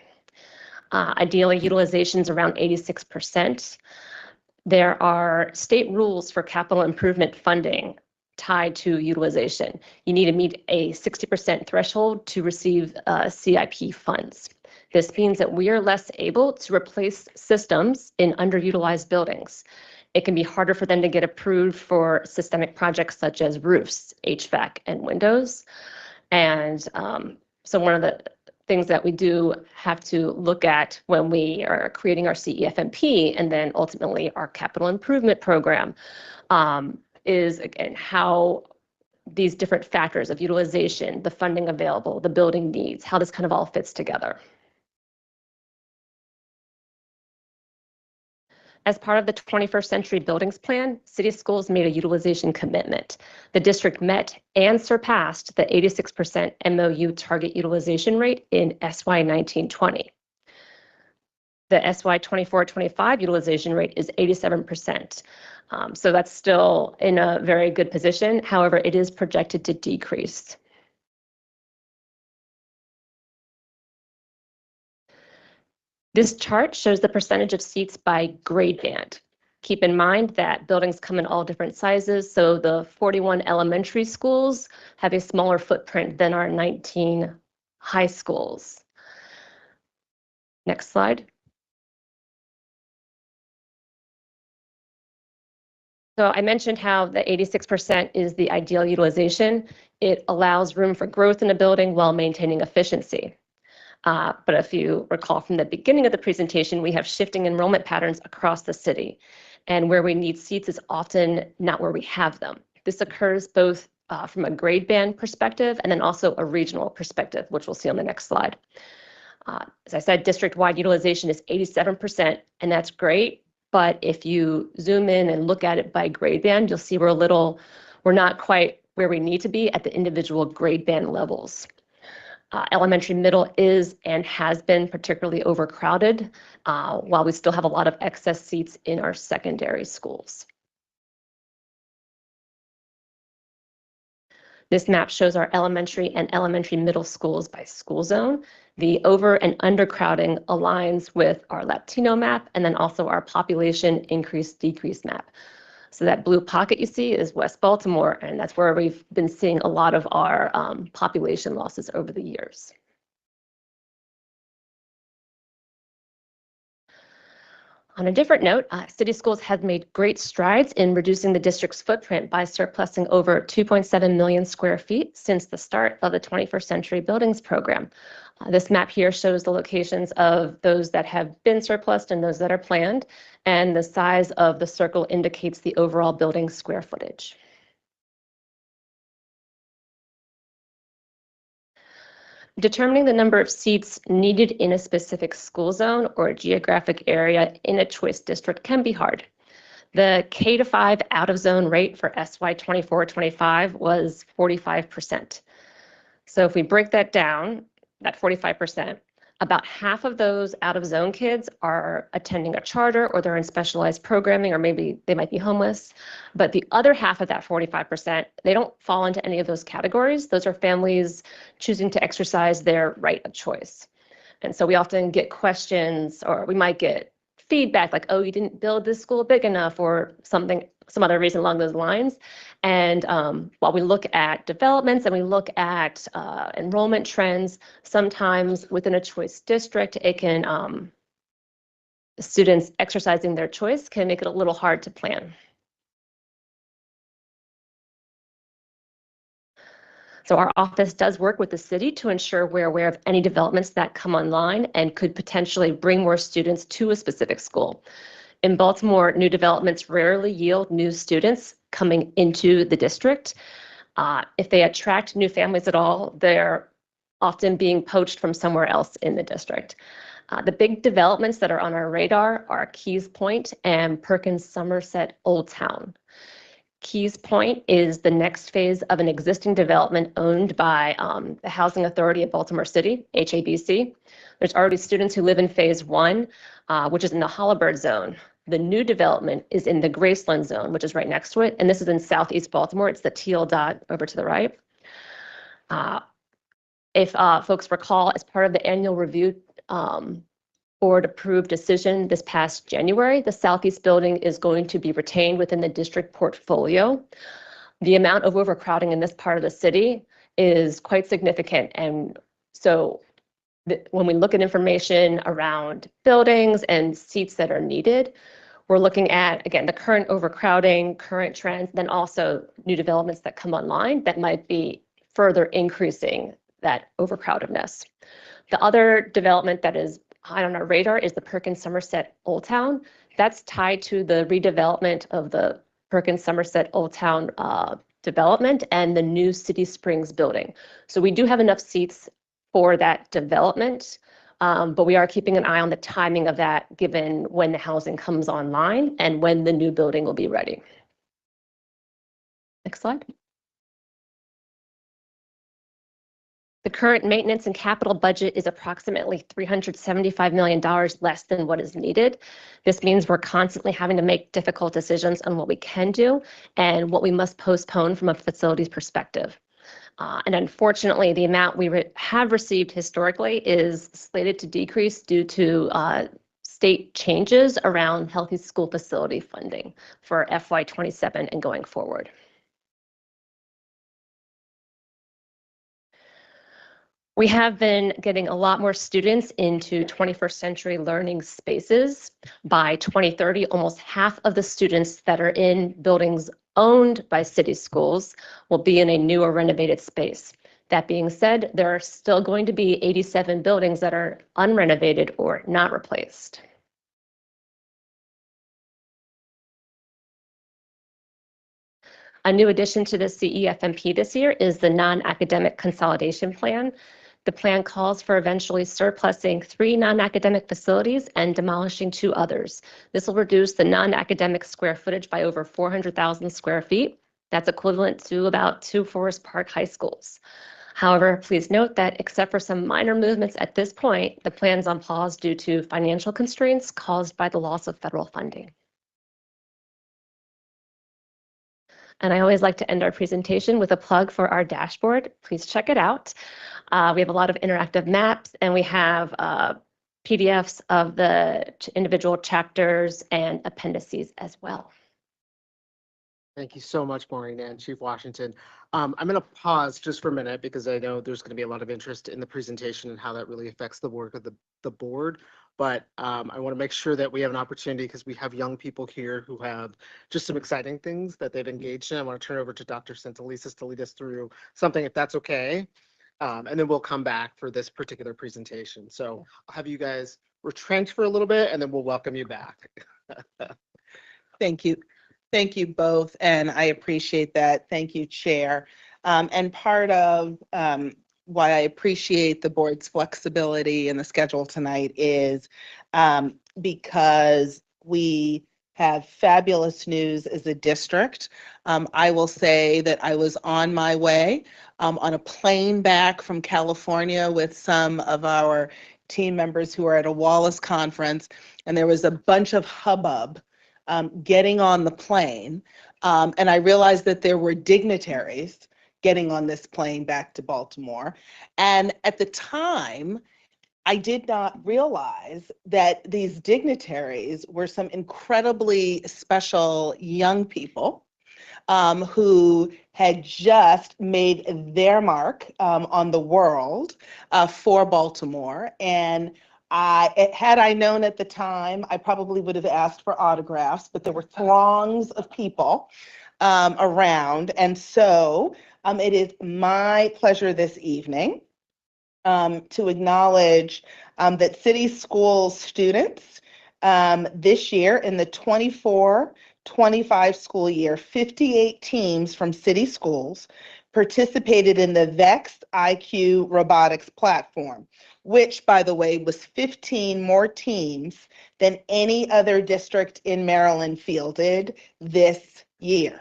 Ideally, utilization is around 86%. There are state rules for capital improvement funding tied to utilization. You need to meet a 60% threshold to receive CIP funds. This means that we are less able to replace systems in underutilized buildings. It can be harder for them to get approved for systemic projects such as roofs, HVAC, and windows. And so one of the things that we do have to look at when we are creating our CEFMP and then ultimately our capital improvement program is, again, how these different factors of utilization, the funding available, the building needs, how this kind of all fits together. As part of the 21st Century Buildings Plan, City Schools made a utilization commitment. The district met and surpassed the 86% MOU target utilization rate in SY 1920. The SY 24-25 utilization rate is 87%. So that's still in a very good position. However, it is projected to decrease. This chart shows the percentage of seats by grade band. Keep in mind that buildings come in all different sizes, so the 41 elementary schools have a smaller footprint than our 19 high schools. Next slide. So I mentioned how the 86% is the ideal utilization. It allows room for growth in a building while maintaining efficiency. But if you recall from the beginning of the presentation, we have shifting enrollment patterns across the city. And where we need seats is often not where we have them. This occurs both from a grade band perspective and then also a regional perspective, which we'll see on the next slide. As I said, district-wide utilization is 87%, and that's great. But if you zoom in and look at it by grade band, you'll see we're not quite where we need to be at the individual grade band levels. Elementary middle is and has been particularly overcrowded, while we still have a lot of excess seats in our secondary schools. This map shows our elementary and elementary middle schools by school zone. The over and undercrowding aligns with our Latino map and then also our population increase-decrease map. So that blue pocket you see is West Baltimore, and that's where we've been seeing a lot of our population losses over the years. On a different note, City Schools has made great strides in reducing the district's footprint by surplusing over 2.7 million square feet since the start of the 21st Century Buildings Program. This map here shows the locations of those that have been surplused and those that are planned, and the size of the circle indicates the overall building square footage. Determining the number of seats needed in a specific school zone or geographic area in a choice district can be hard. The K-5 out-of-zone rate for SY 24-25 was 45%. So if we break that down, that 45%, about half of those out-of-zone kids are attending a charter or they're in specialized programming, or maybe they might be homeless. But the other half of that 45%, they don't fall into any of those categories. Those are families choosing to exercise their right of choice. And so we often get questions, or we might get feedback like, oh, you didn't build this school big enough, or some other reason along those lines. And while we look at developments and we look at enrollment trends, sometimes within a choice district, it can, students exercising their choice can make it a little hard to plan. So our office does work with the city to ensure we're aware of any developments that come online and could potentially bring more students to a specific school. In Baltimore, new developments rarely yield new students coming into the district. If they attract new families at all, they're often being poached from somewhere else in the district. The big developments that are on our radar are Keys Point and Perkins Somerset Old Town. Keys Point is the next phase of an existing development owned by the Housing Authority of Baltimore City, HABC. There's already students who live in phase 1, which is in the Hollibird zone. The new development is in the Graceland zone, which is right next to it, and this is in Southeast Baltimore. It's the teal dot over to the right. If folks recall, as part of the annual review board approved decision this past January, the Southeast building is going to be retained within the district portfolio. The amount of overcrowding in this part of the city is quite significant. And so when we look at information around buildings and seats that are needed, we're looking at, again, the current overcrowding, current trends, then also new developments that come online that might be further increasing that overcrowdedness. The other development that is high on our radar is the Perkins Somerset Old Town. That's tied to the redevelopment of the Perkins Somerset Old Town development and the new City Springs building. So we do have enough seats for that development, but we are keeping an eye on the timing of that given when the housing comes online and when the new building will be ready. Next slide. The current maintenance and capital budget is approximately $375 million less than what is needed. This means we're constantly having to make difficult decisions on what we can do and what we must postpone from a facilities perspective. And unfortunately, the amount we have received historically is slated to decrease due to state changes around healthy school facility funding for FY27 and going forward. We have been getting a lot more students into 21st century learning spaces. By 2030, almost half of the students that are in buildings owned by city schools will be in a new or renovated space. That being said, there are still going to be 87 buildings that are unrenovated or not replaced. A new addition to the CEFMP this year is the non-academic consolidation plan. The plan calls for eventually surplusing 3 non-academic facilities and demolishing 2 others. This will reduce the non-academic square footage by over 400,000 square feet. That's equivalent to about 2 Forest Park high schools. However, please note that except for some minor movements at this point, the plan's on pause due to financial constraints caused by the loss of federal funding. And I always like to end our presentation with a plug for our dashboard. Please check it out. We have a lot of interactive maps, and we have PDFs of the individual chapters and appendices as well. Thank you so much, Maureen and Chief Washington. I'm going to pause just for a minute because I know there's going to be a lot of interest in the presentation and how that really affects the work of the board. But I want to make sure that we have an opportunity because we have young people here who have just some exciting things that they've engaged in. I want to turn over to Dr. Centellisas to lead us through something, if that's okay. And then we'll come back for this particular presentation. So I'll have you guys retrench for a little bit and then we'll welcome you back. Thank you. Thank you both, and I appreciate that. Thank you, Chair. And part of why I appreciate the board's flexibility in the schedule tonight is because we have fabulous news as a district. I will say that I was on my way on a plane back from California with some of our team members who are at a Wallace conference, and there was a bunch of hubbub getting on the plane. And I realized that there were dignitaries getting on this plane back to Baltimore. And at the time, I did not realize that these dignitaries were some incredibly special young people who had just made their mark on the world for Baltimore. And had I known at the time, I probably would have asked for autographs, but there were throngs of people around. And so it is my pleasure this evening to acknowledge that City School students this year in the 24-25 school year, 58 teams from City Schools participated in the VEX IQ robotics platform, which, by the way, was 15 more teams than any other district in Maryland fielded this year.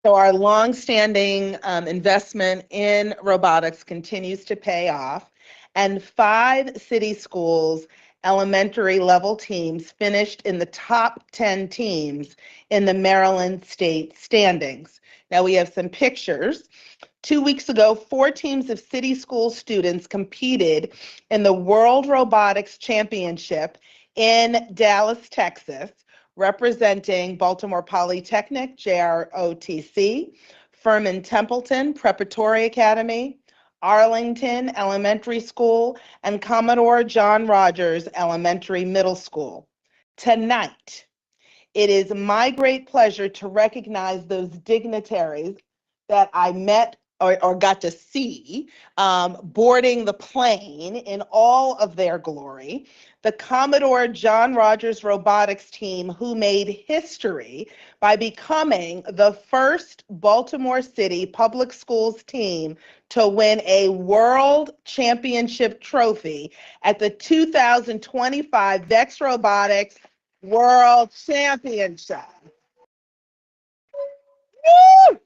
So our longstanding investment in robotics continues to pay off, and 5 City Schools elementary level teams finished in the top 10 teams in the Maryland state standings. Now we have some pictures. 2 weeks ago, 4 teams of City School students competed in the World Robotics Championship in Dallas, Texas, representing Baltimore Polytechnic, JROTC, Furman Templeton Preparatory Academy, Arlington Elementary School, and Commodore John Rogers Elementary Middle School. Tonight, it is my great pleasure to recognize those dignitaries that I met or got to see boarding the plane in all of their glory. The Commodore John Rogers Robotics team, who made history by becoming the first Baltimore City Public Schools team to win a World Championship trophy at the 2025 VEX Robotics World Championship. Woo!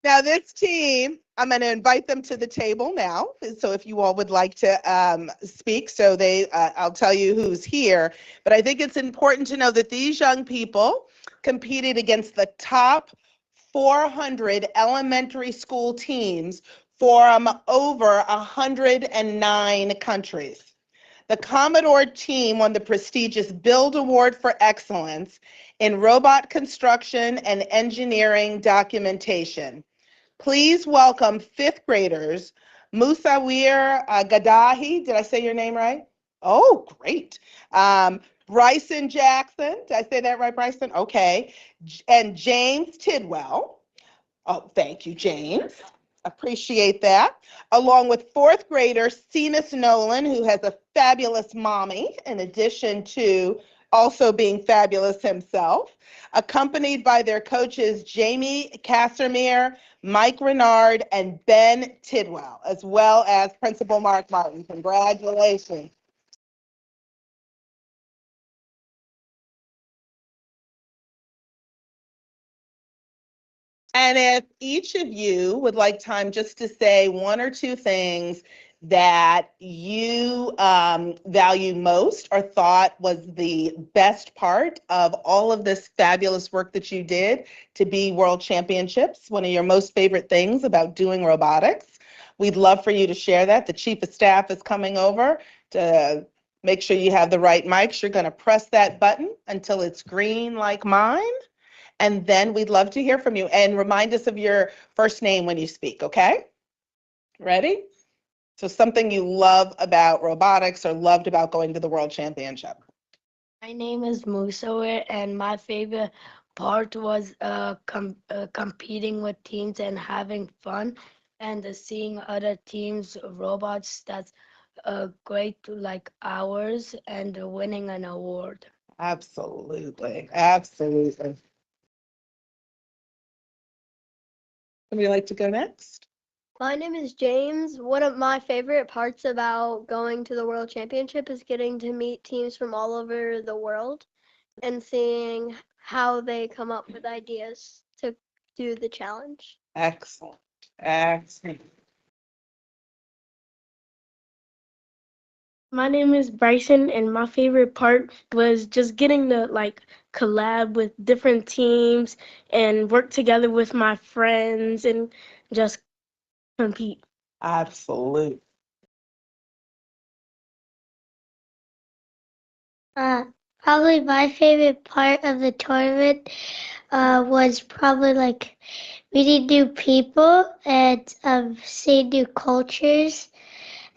Now this team, I'm going to invite them to the table now. So if you all would like to speak, so I'll tell you who's here. But I think it's important to know that these young people competed against the top 400 elementary school teams from over 109 countries. The Commodore team won the prestigious Build Award for Excellence in Robot Construction and Engineering Documentation. Please welcome fifth graders, Musawir Gadahi. Did I say your name right? Oh, great. Bryson Jackson. Did I say that right, Bryson? Okay. And James Tidwell. Oh, thank you, James. Appreciate that. Along with fourth grader, Cenas Nolan, who has a fabulous mommy, in addition to also being fabulous himself, accompanied by their coaches, Jamie Cassimere, Mike Renard, and Ben Tidwell, as well as Principal Mark Martin. Congratulations. And if each of you would like time just to say one or two things that you value most or thought was the best part of all of this fabulous work that you did to be World Championships, one of your most favorite things about doing robotics, we'd love for you to share that. The Chief of Staff is coming over to make sure you have the right mics. You're going to press that button until it's green like mine. And then we'd love to hear from you. And remind us of your first name when you speak, okay? Ready? So something you love about robotics or loved about going to the World Championship. My name is Musawir, and my favorite part was competing with teams and having fun, and seeing other teams' robots that's great like ours, and winning an award. Absolutely, absolutely. Would you like to go next? My name is James. One of my favorite parts about going to the World Championship is getting to meet teams from all over the world and seeing how they come up with ideas to do the challenge. Excellent, excellent. My name is Bryson, and my favorite part was just getting to collab with different teams and work together with my friends and just compete. Absolutely. Probably my favorite part of the tournament was probably meeting new people and seeing new cultures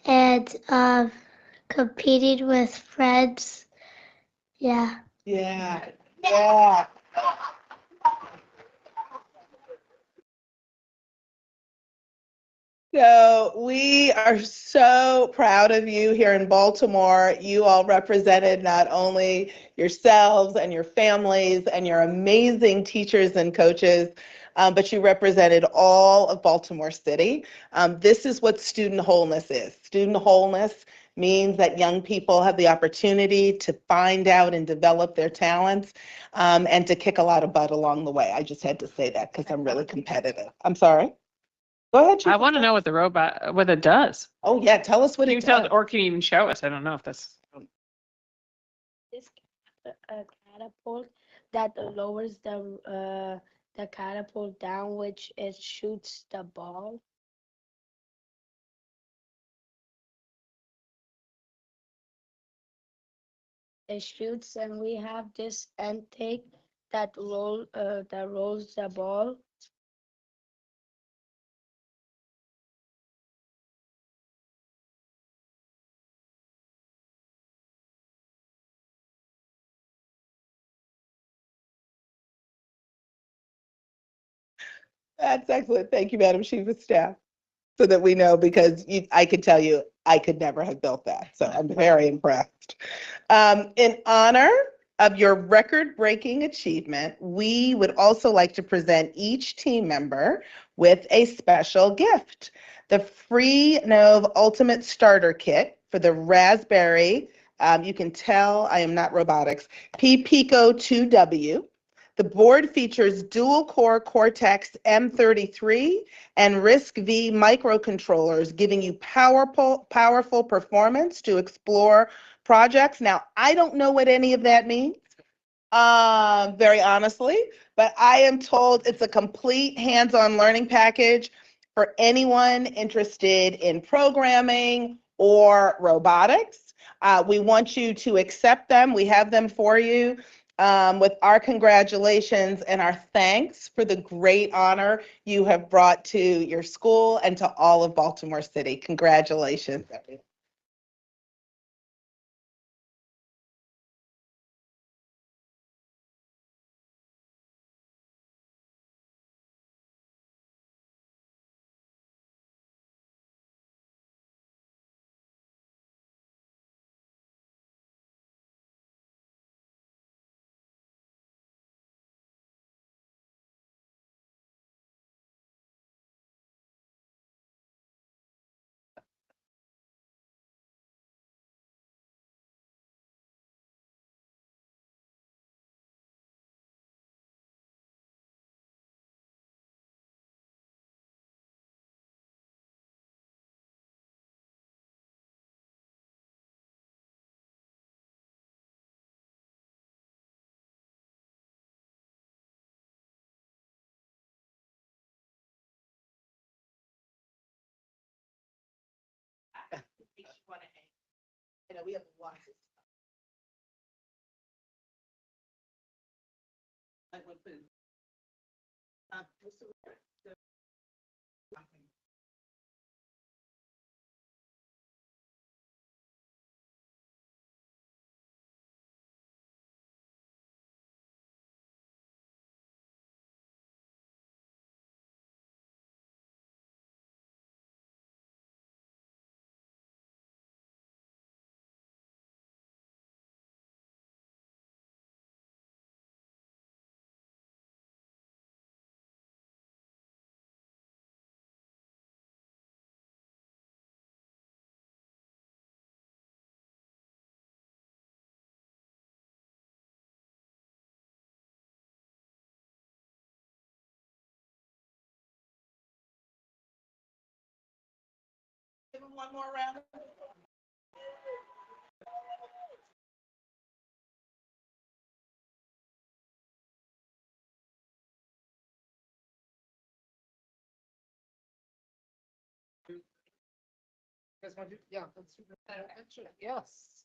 and competing with friends. Yeah. Yeah. Yeah. So we are so proud of you here in Baltimore. You all represented not only yourselves and your families and your amazing teachers and coaches, but you represented all of Baltimore City. This is what student wholeness is. Student wholeness means that young people have the opportunity to find out and develop their talents and to kick a lot of butt along the way. I just had to say that because I'm really competitive. I'm sorry. Go ahead, Chief. I want to know what the robot, what it does. Oh, yeah, tell us what Can it you tell, does. or can you even show us? I don't know if that's. This a catapult that lowers the catapult down, which it shoots the ball. It shoots, and we have this intake that rolls the ball. That's excellent. Thank you, Madam Chief of Staff. So that we know, because I could tell you, I could never have built that. So I'm very impressed. In honor of your record-breaking achievement, we would also like to present each team member with a special gift. The free Nove Ultimate Starter Kit for the Raspberry, you can tell I am not robotics, Pico 2W. The board features dual-core Cortex M33 and RISC-V microcontrollers, giving you powerful performance to explore projects. Now, I don't know what any of that means, very honestly, but I am told it's a complete hands-on learning package for anyone interested in programming or robotics. We want you to accept them. We have them for you. With our congratulations and our thanks for the great honor you have brought to your school and to all of Baltimore City. Congratulations, everyone. I know we have lots of Give them one more round. Yeah, let's do that. Yes.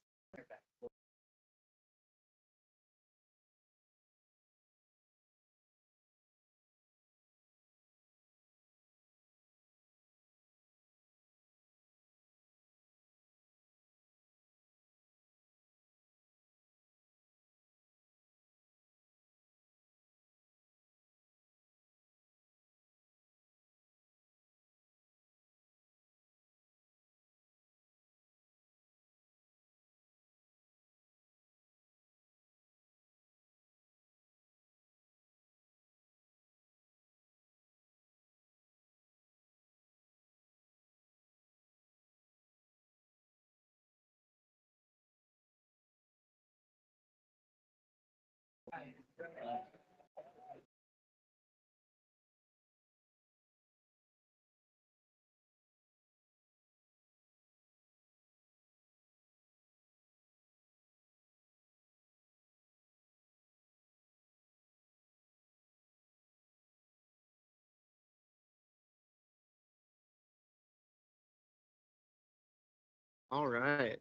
All right.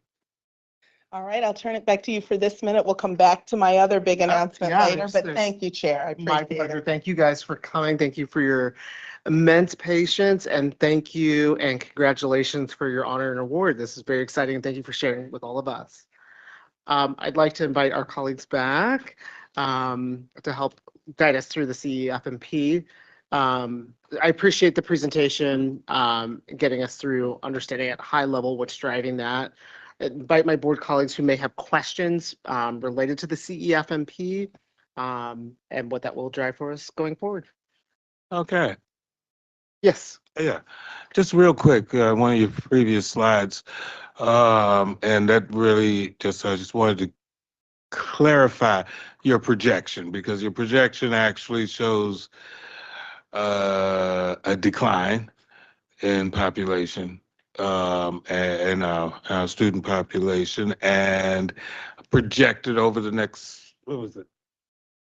All right, I'll turn it back to you for this minute. We'll come back to my other big announcement yeah, later, but there's- thank you, Chair. I My appreciate pleasure. it. Thank you guys for coming. Thank you for your immense patience, and thank you and congratulations for your honor and award. This is very exciting, and thank you for sharing it with all of us. I'd like to invite our colleagues back to help guide us through the CEFMP. I appreciate the presentation, getting us through understanding at a high level what's driving that. invite my board colleagues who may have questions related to the CEFMP and what that will drive for us going forward. Okay. Yes. Yeah, just real quick, one of your previous slides, and that really I just wanted to clarify your projection, because your projection actually shows a decline in population, and our student population, and projected over the next, what was it?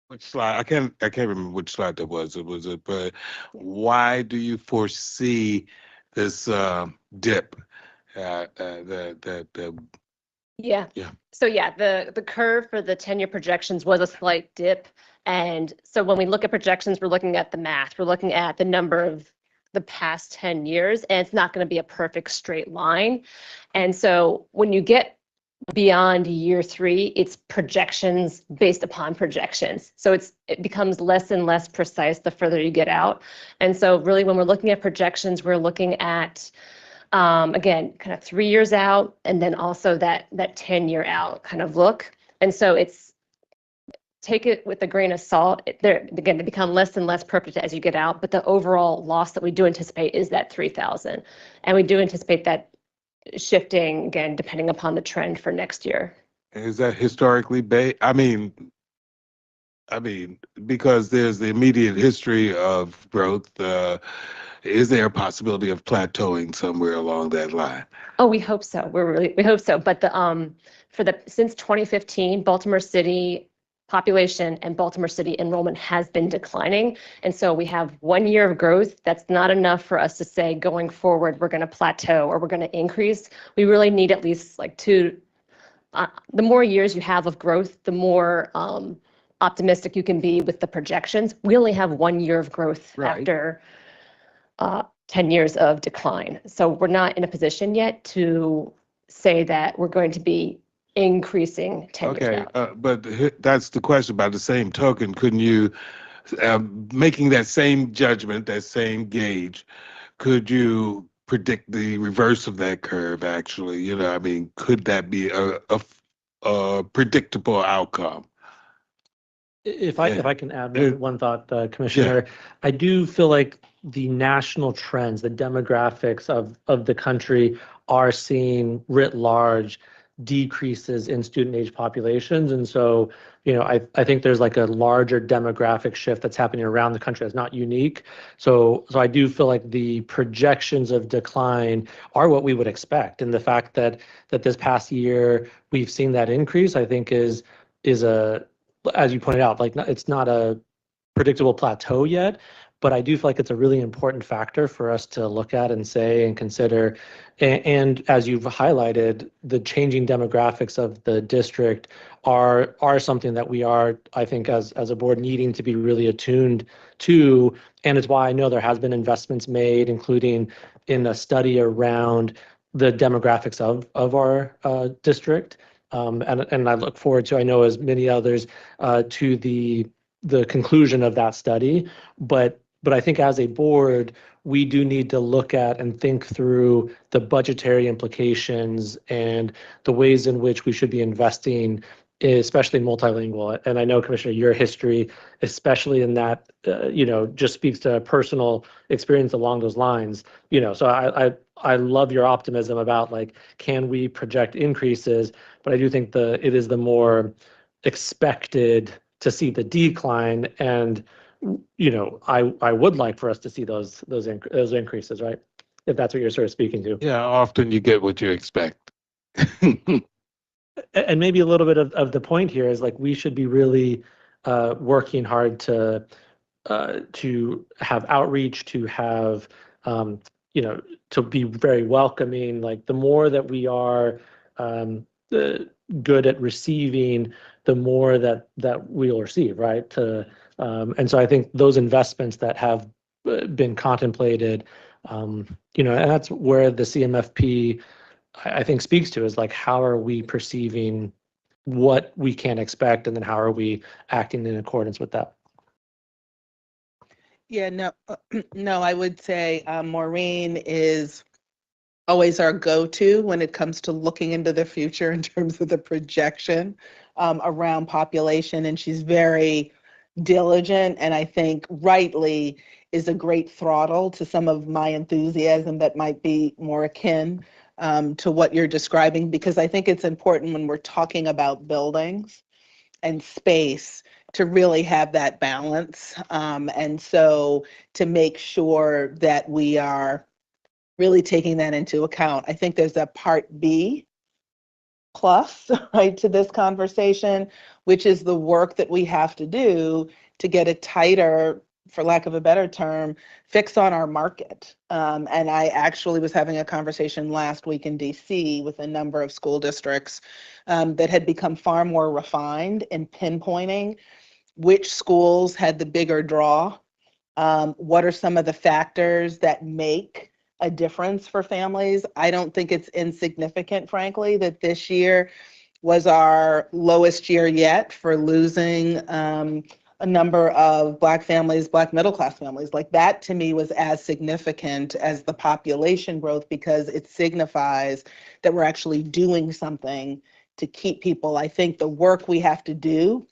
Which slide? I can't remember which slide that was. But why do you foresee this dip? Yeah. Yeah. So yeah, the curve for the 10-year projections was a slight dip. And so when we look at projections, we're looking at the math. We're looking at the number of the past 10 years, and it's not going to be a perfect straight line. And so when you get beyond year 3, it's projections based upon projections. So it becomes less and less precise the further you get out. And so really when we're looking at projections, we're looking at again, kind of 3 years out, and then also that 10-year out kind of look. And so take it with a grain of salt. They become less and less perfect as you get out, but the overall loss that we do anticipate is that 3,000. And we do anticipate that shifting again, depending upon the trend for next year. Is that historically based? I mean, because there's the immediate history of growth, is there a possibility of plateauing somewhere along that line? Oh, we hope so. We hope so. But since 2015, Baltimore City population and Baltimore City enrollment has been declining. And so we have 1 year of growth. That's not enough for us to say going forward, we're going to plateau or we're going to increase. We really need at least like the more years you have of growth, the more optimistic you can be with the projections. We only have 1 year of growth after 10 years of decline. So we're not in a position yet to say that we're going to be increasing 10 years out. But that's the question. By the same token, couldn't you, making that same judgment, that same gauge, could you predict the reverse of that curve, actually? You know, I mean, could that be a predictable outcome? If I can add one thought, Commissioner, I do feel like the national trends, the demographics of the country are seeing writ large decreases in student age populations. And so, you know, I think there's like a larger demographic shift that's happening around the country that's not unique. So I do feel like the projections of decline are what we would expect. And the fact that this past year we've seen that increase, I think is a, as you pointed out, like it's not a predictable plateau yet, but I do feel like it's a really important factor for us to look at and say and consider. And as you've highlighted, the changing demographics of the district are something that we are, I think, as a board needing to be really attuned to. And it's why I know there has been investments made, including in a study around the demographics of our district. And I look forward to, I know as many others, to the conclusion of that study. But I think as a board, we do need to look at and think through the budgetary implications and the ways in which we should be investing, especially multilingual. And I know, Commissioner, your history, especially in that, just speaks to personal experience along those lines. So I love your optimism about like, can we project increases? But I do think it is the more expected to see the decline, and I would like for us to see those increases, right? If that's what you're sort of speaking to. Yeah, often you get what you expect. And maybe a little bit of the point here is like we should be really working hard to have outreach, to have to be very welcoming. Like the more that we are good at receiving, the more that we'll receive, right? And so I think those investments that have been contemplated, and that's where the CMFP, I think, speaks to, is like, how are we perceiving what we can expect, and then how are we acting in accordance with that? Yeah, no, I would say Maureen is always our go-to when it comes to looking into the future in terms of the projection around population. And she's very diligent, and I think rightly is a great throttle to some of my enthusiasm that might be more akin to what you're describing, because I think it's important when we're talking about buildings and space to really have that balance. And so to make sure that we are really taking that into account. I think there's a part B plus, right, to this conversation, which is the work that we have to do to get a tighter, for lack of a better term, fix on our market. And I actually was having a conversation last week in DC with a number of school districts that had become far more refined in pinpointing which schools had the bigger draw. What are some of the factors that make a difference for families? I don't think it's insignificant, frankly, that this year was our lowest year yet for losing a number of Black families, Black middle-class families. Like that to me was as significant as the population growth, because it signifies that we're actually doing something to keep people. I think the work we have to do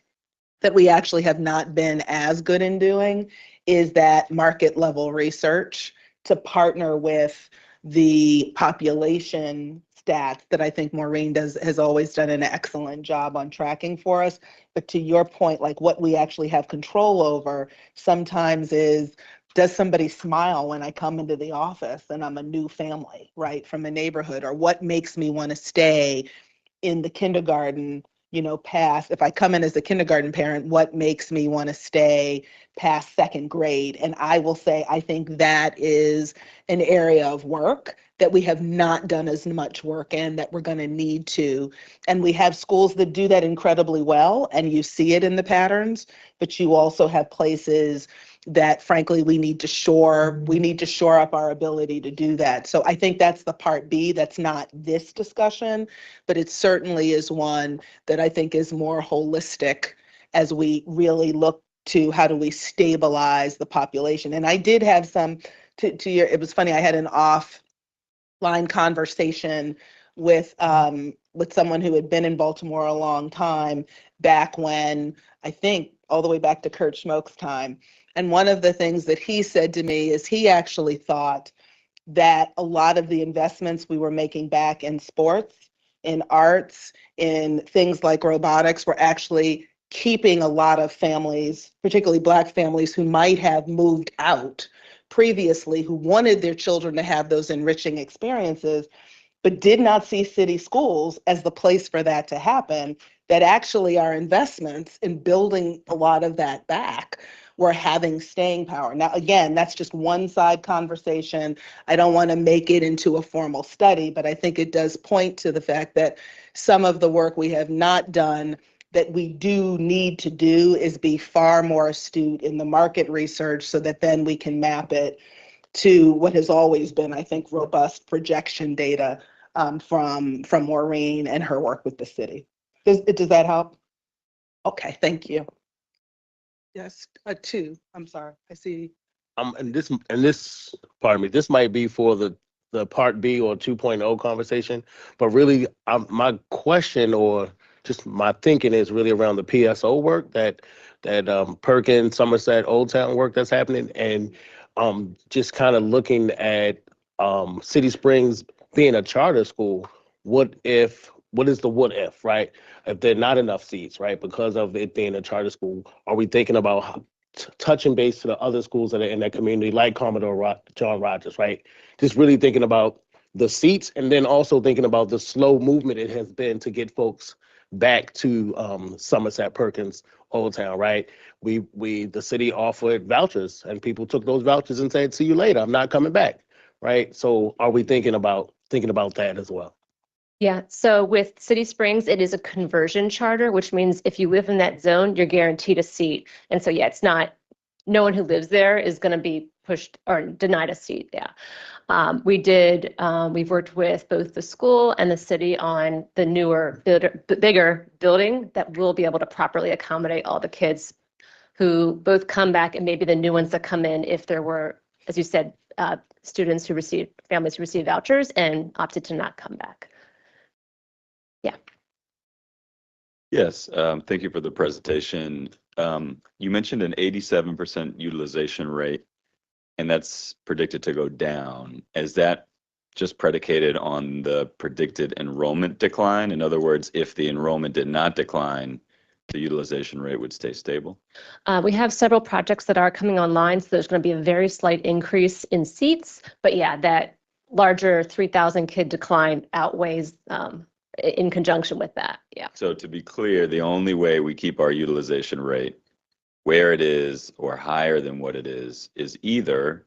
that we actually have not been as good in doing is that market level research to partner with the population stats that I think Maureen has always done an excellent job on tracking for us. But to your point, like what we actually have control over sometimes is, does somebody smile when I come into the office and I'm a new family, right, from a neighborhood? Or what makes me want to stay in the kindergarten, past, if I come in as a kindergarten parent, what makes me want to stay past second grade? And I will say, I think that is an area of work that we have not done as much work in, that we're going to need to. And we have schools that do that incredibly well, and you see it in the patterns, but you also have places that frankly we need to shore up our ability to do that. So I think that's the part B. That's not this discussion, but it certainly is one that I think is more holistic as we really look to how do we stabilize the population. And I did have some it was funny, I had an offline conversation with someone who had been in Baltimore a long time, back when, I think all the way back to Kurt Schmoke's time. And one of the things that he said to me is he actually thought that a lot of the investments we were making back in sports, in arts, in things like robotics, were actually keeping a lot of families, particularly Black families who might have moved out previously, who wanted their children to have those enriching experiences, but did not see city schools as the place for that to happen, that actually our investments in building a lot of that back were having staying power. Now, again, that's just one side conversation. I don't want to make it into a formal study, but I think it does point to the fact that some of the work we have not done that we do need to do is be far more astute in the market research, so that then we can map it to what has always been, I think, robust projection data from Maureen and her work with the city. Does that help? Okay, thank you. Yes, two. I'm sorry. I see. And this, pardon me, this might be for the part B or 2.0 conversation, but really, my question or just my thinking is really around the PSO work that Perkins, Somerset, Old Town work that's happening, and just kind of looking at City Springs being a charter school. What is the what if, right? If there are not enough seats, right, because of it being a charter school, are we thinking about touching base to the other schools that are in that community, like Commodore John Rogers, right? Just really thinking about the seats, and then also thinking about the slow movement it has been to get folks back to Somerset, Perkins, Old Town, right? The city offered vouchers, and people took those vouchers and said, "See you later. I'm not coming back," right? So are we thinking about that as well? Yeah, so with City Springs, it is a conversion charter, which means if you live in that zone, you're guaranteed a seat. And so, yeah, it's not, no one who lives there is going to be pushed or denied a seat. Yeah. We've worked with both the school and the city on the newer, bigger building that will be able to properly accommodate all the kids who both come back, and maybe the new ones that come in if there were, as you said, students who received, families who received vouchers and opted to not come back. Yeah. Yes, thank you for the presentation. You mentioned an 87% utilization rate, and that's predicted to go down. Is that just predicated on the predicted enrollment decline? In other words, if the enrollment did not decline, the utilization rate would stay stable? We have several projects that are coming online, so there's going to be a very slight increase in seats. But yeah, that larger 3,000 kid decline outweighs in conjunction with that. Yeah. So to be clear, the only way we keep our utilization rate where it is or higher than what it is either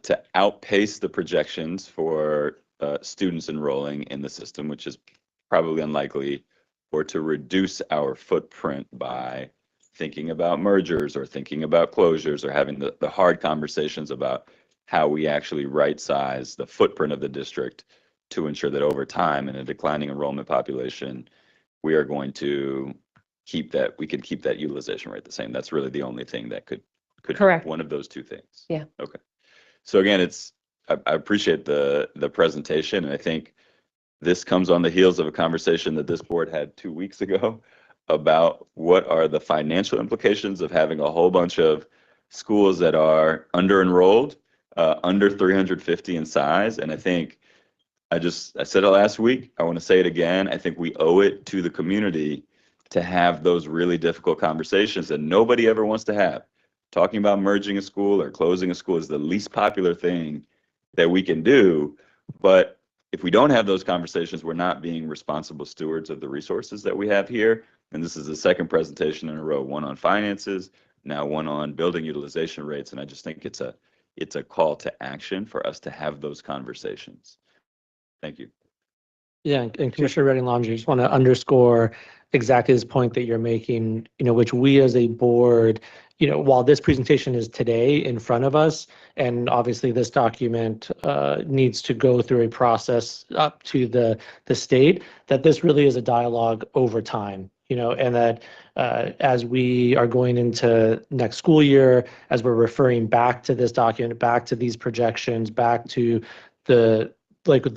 to outpace the projections for students enrolling in the system, which is probably unlikely, or to reduce our footprint by thinking about mergers or thinking about closures or having the hard conversations about how we actually right-size the footprint of the district to ensure that over time in a declining enrollment population, we are going to keep that, we can keep that utilization rate the same. That's really the only thing that could Correct. One of those two things. Yeah. Okay. So again, I appreciate the presentation, and I think this comes on the heels of a conversation that this board had 2 weeks ago about what are the financial implications of having a whole bunch of schools that are under-enrolled, under 350 in size. And I think I said it last week, I want to say it again. I think we owe it to the community to have those really difficult conversations that nobody ever wants to have. Talking about merging a school or closing a school is the least popular thing that we can do. But if we don't have those conversations, we're not being responsible stewards of the resources that we have here. And this is the second presentation in a row, one on finances, now one on building utilization rates. And I just think it's a call to action for us to have those conversations. Thank you. Yeah, and Commissioner Redding Laundrie, just want to underscore exactly this point that you're making, which we as a board, while this presentation is today in front of us, and obviously this document needs to go through a process up to the state, that this really is a dialogue over time, and that as we are going into next school year, as we're referring back to this document, back to these projections, back to the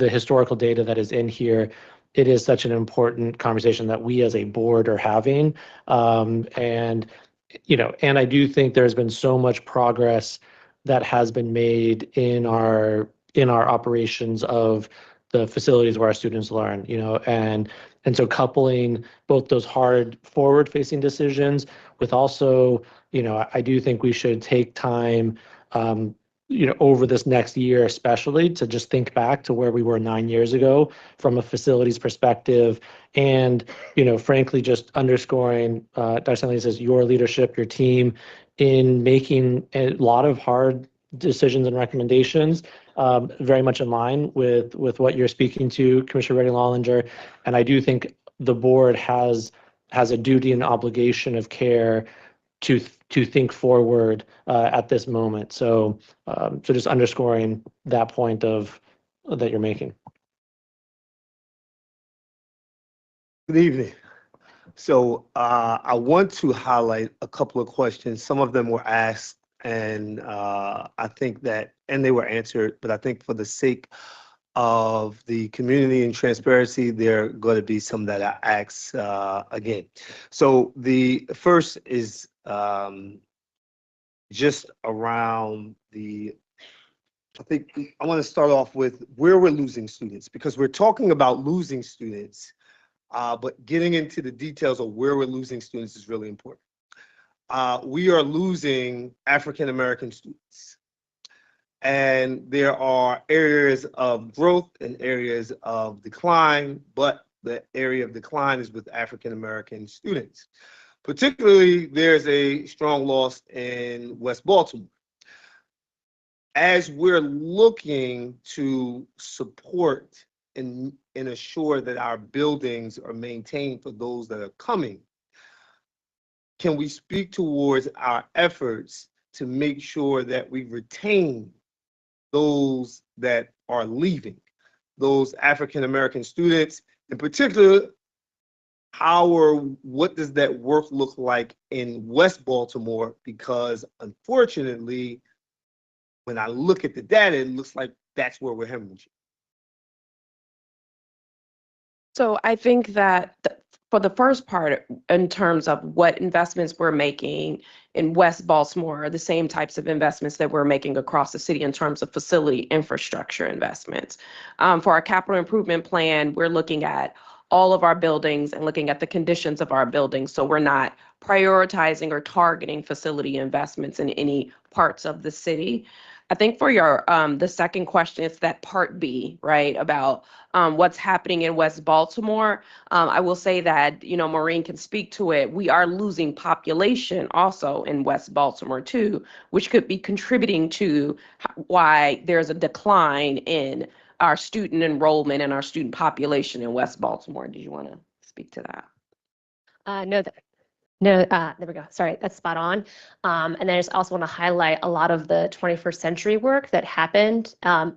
historical data that is in here, it is such an important conversation that we as a board are having. And I do think there's been so much progress that has been made in our operations of the facilities where our students learn, and so coupling both those hard forward-facing decisions with also, I do think we should take time, over this next year, especially to just think back to where we were 9 years ago from a facilities perspective. And, frankly, just underscoring, Dr. Stanley says, your leadership, your team in making a lot of hard decisions and recommendations, very much in line with what you're speaking to, Commissioner Redding Lollinger. And I do think the board has a duty and obligation of care to think forward at this moment. So just underscoring that point that you're making. Good evening. So I want to highlight a couple of questions. Some of them were asked, and I think and they were answered, but I think for the sake of the community and transparency, there are going to be some that I ask again. So the first is just around I think I want to start off with where we're losing students, because we're talking about losing students, but getting into the details of where we're losing students is really important. We are losing African-American students, and there are areas of growth and areas of decline, but the area of decline is with African-American students. Particularly, there's a strong loss in West Baltimore. As we're looking to support and assure that our buildings are maintained for those that are coming, can we speak towards our efforts to make sure that we retain those that are leaving, those African-American students, in particular, what does that work look like in West Baltimore? Because unfortunately, when I look at the data, it looks like that's where we're hemorrhaging. So I think that for the first part, in terms of what investments we're making in West Baltimore, are the same types of investments that we're making across the city in terms of facility infrastructure investments. For our capital improvement plan, we're looking at all of our buildings and looking at the conditions of our buildings. So we're not prioritizing or targeting facility investments in any parts of the city. I think for your the second question, it's that part B, right, about what's happening in West Baltimore. I will say that, you know, Maureen can speak to it. We are losing population also in West Baltimore too, which could be contributing to why there's a decline in our student enrollment and our student population in West Baltimore. Did you want to speak to that? No, there we go. Sorry, that's spot on. And then I just also want to highlight a lot of the 21st century work that happened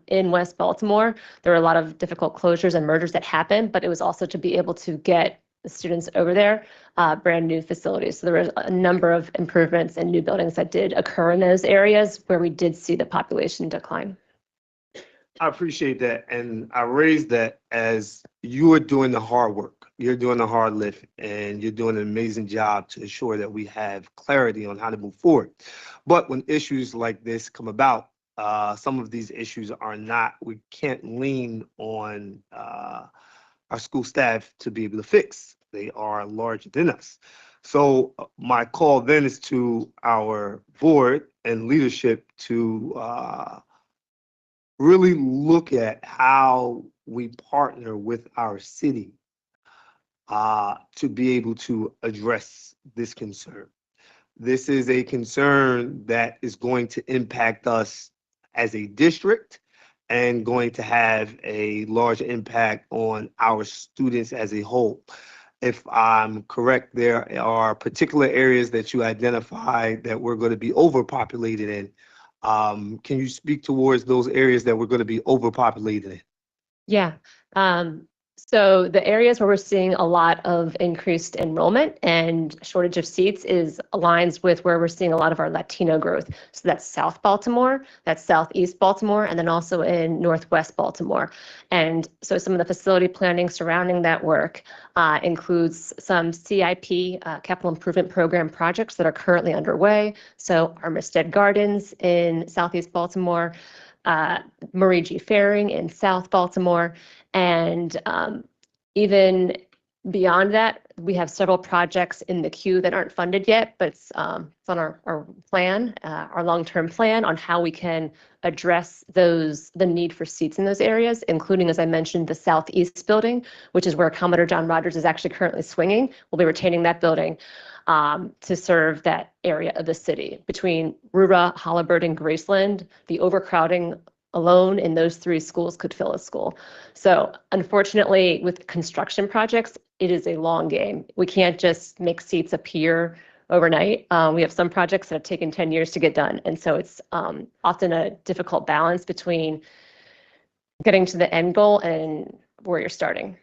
in West Baltimore. There were a lot of difficult closures and mergers that happened, but it was also to be able to get the students over there, brand new facilities. So there was a number of improvements and new buildings that did occur in those areas where we did see the population decline. I appreciate that. And I raised that as you are doing the hard work. You're doing the hard lift, and you're doing an amazing job to ensure that we have clarity on how to move forward. But when issues like this come about, some of these issues are not, we can't lean on our school staff to be able to fix. They are larger than us. So my call then is to our board and leadership to really look at how we partner with our city to be able to address this concern. This is a concern that is going to impact us as a district and going to have a large impact on our students as a whole. If I'm correct, there are particular areas that you identified that we're going to be overpopulated in. Can you speak towards those areas that we're going to be overpopulated in? Yeah. So the areas where we're seeing a lot of increased enrollment and shortage of seats is aligns with where we're seeing a lot of our Latino growth. So that's South Baltimore, that's Southeast Baltimore, and then also in Northwest Baltimore. And so some of the facility planning surrounding that work includes some CIP, capital improvement program projects that are currently underway. So Armistead Gardens in Southeast Baltimore, Marie G. Faring in South Baltimore, and even beyond that, we have several projects in the queue that aren't funded yet, but it's on our plan, our long-term plan on how we can address the need for seats in those areas, including, as I mentioned, the Southeast building, which is where Commodore John Rogers is actually currently swinging. We'll be retaining that building to serve that area of the city. Between Rura, Holabird, and Graceland, the overcrowding alone in those three schools could fill a school. So unfortunately, with construction projects, it is a long game. We can't just make seats appear overnight. We have some projects that have taken 10 years to get done. And so it's often a difficult balance between getting to the end goal and where you're starting.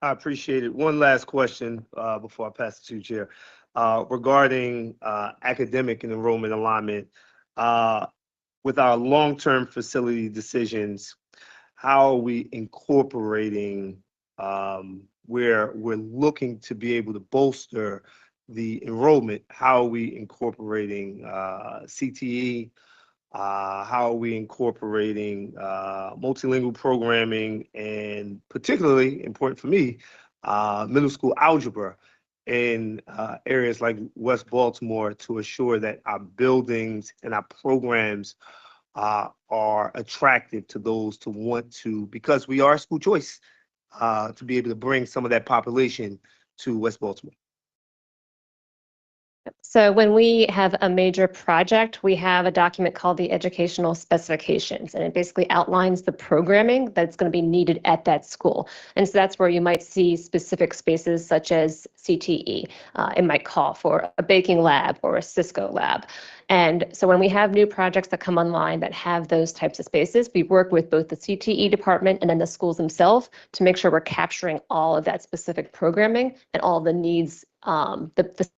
I appreciate it. One last question before I pass it to you, Chair. Regarding academic and enrollment alignment, with our long-term facility decisions, how are we incorporating where we're looking to be able to bolster the enrollment? How are we incorporating CTE? How are we incorporating multilingual programming, and particularly important for me, middle school algebra in areas like West Baltimore to assure that our buildings and our programs are attractive to those to want to, because we are school choice, to be able to bring some of that population to West Baltimore. So when we have a major project, we have a document called the Educational Specifications, and it basically outlines the programming that's going to be needed at that school. And so that's where you might see specific spaces such as CTE. It might call for a baking lab or a Cisco lab. And so when we have new projects that come online that have those types of spaces, we work with both the CTE department and then the schools themselves to make sure we're capturing all of that specific programming and all the needs, the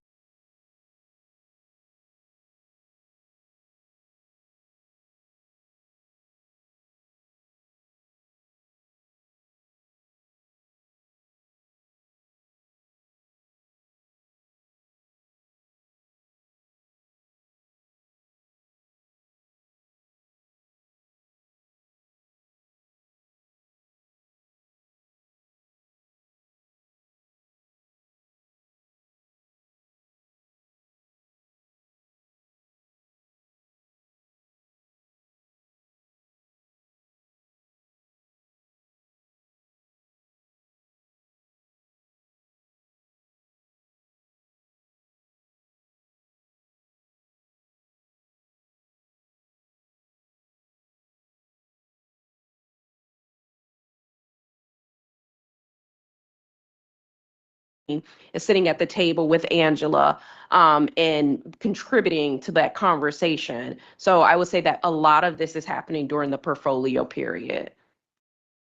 is sitting at the table with Angela and contributing to that conversation. So I would say that a lot of this is happening during the portfolio period.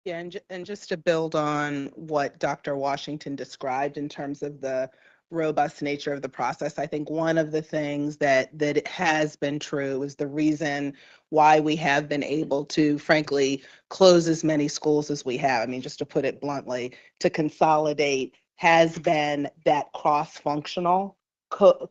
Yeah, and just to build on what Dr. Washington described in terms of the robust nature of the process, I think one of the things that it has been true is the reason why we have been able to, frankly, close as many schools as we have. I mean, just to put it bluntly, to consolidate has been that cross-functional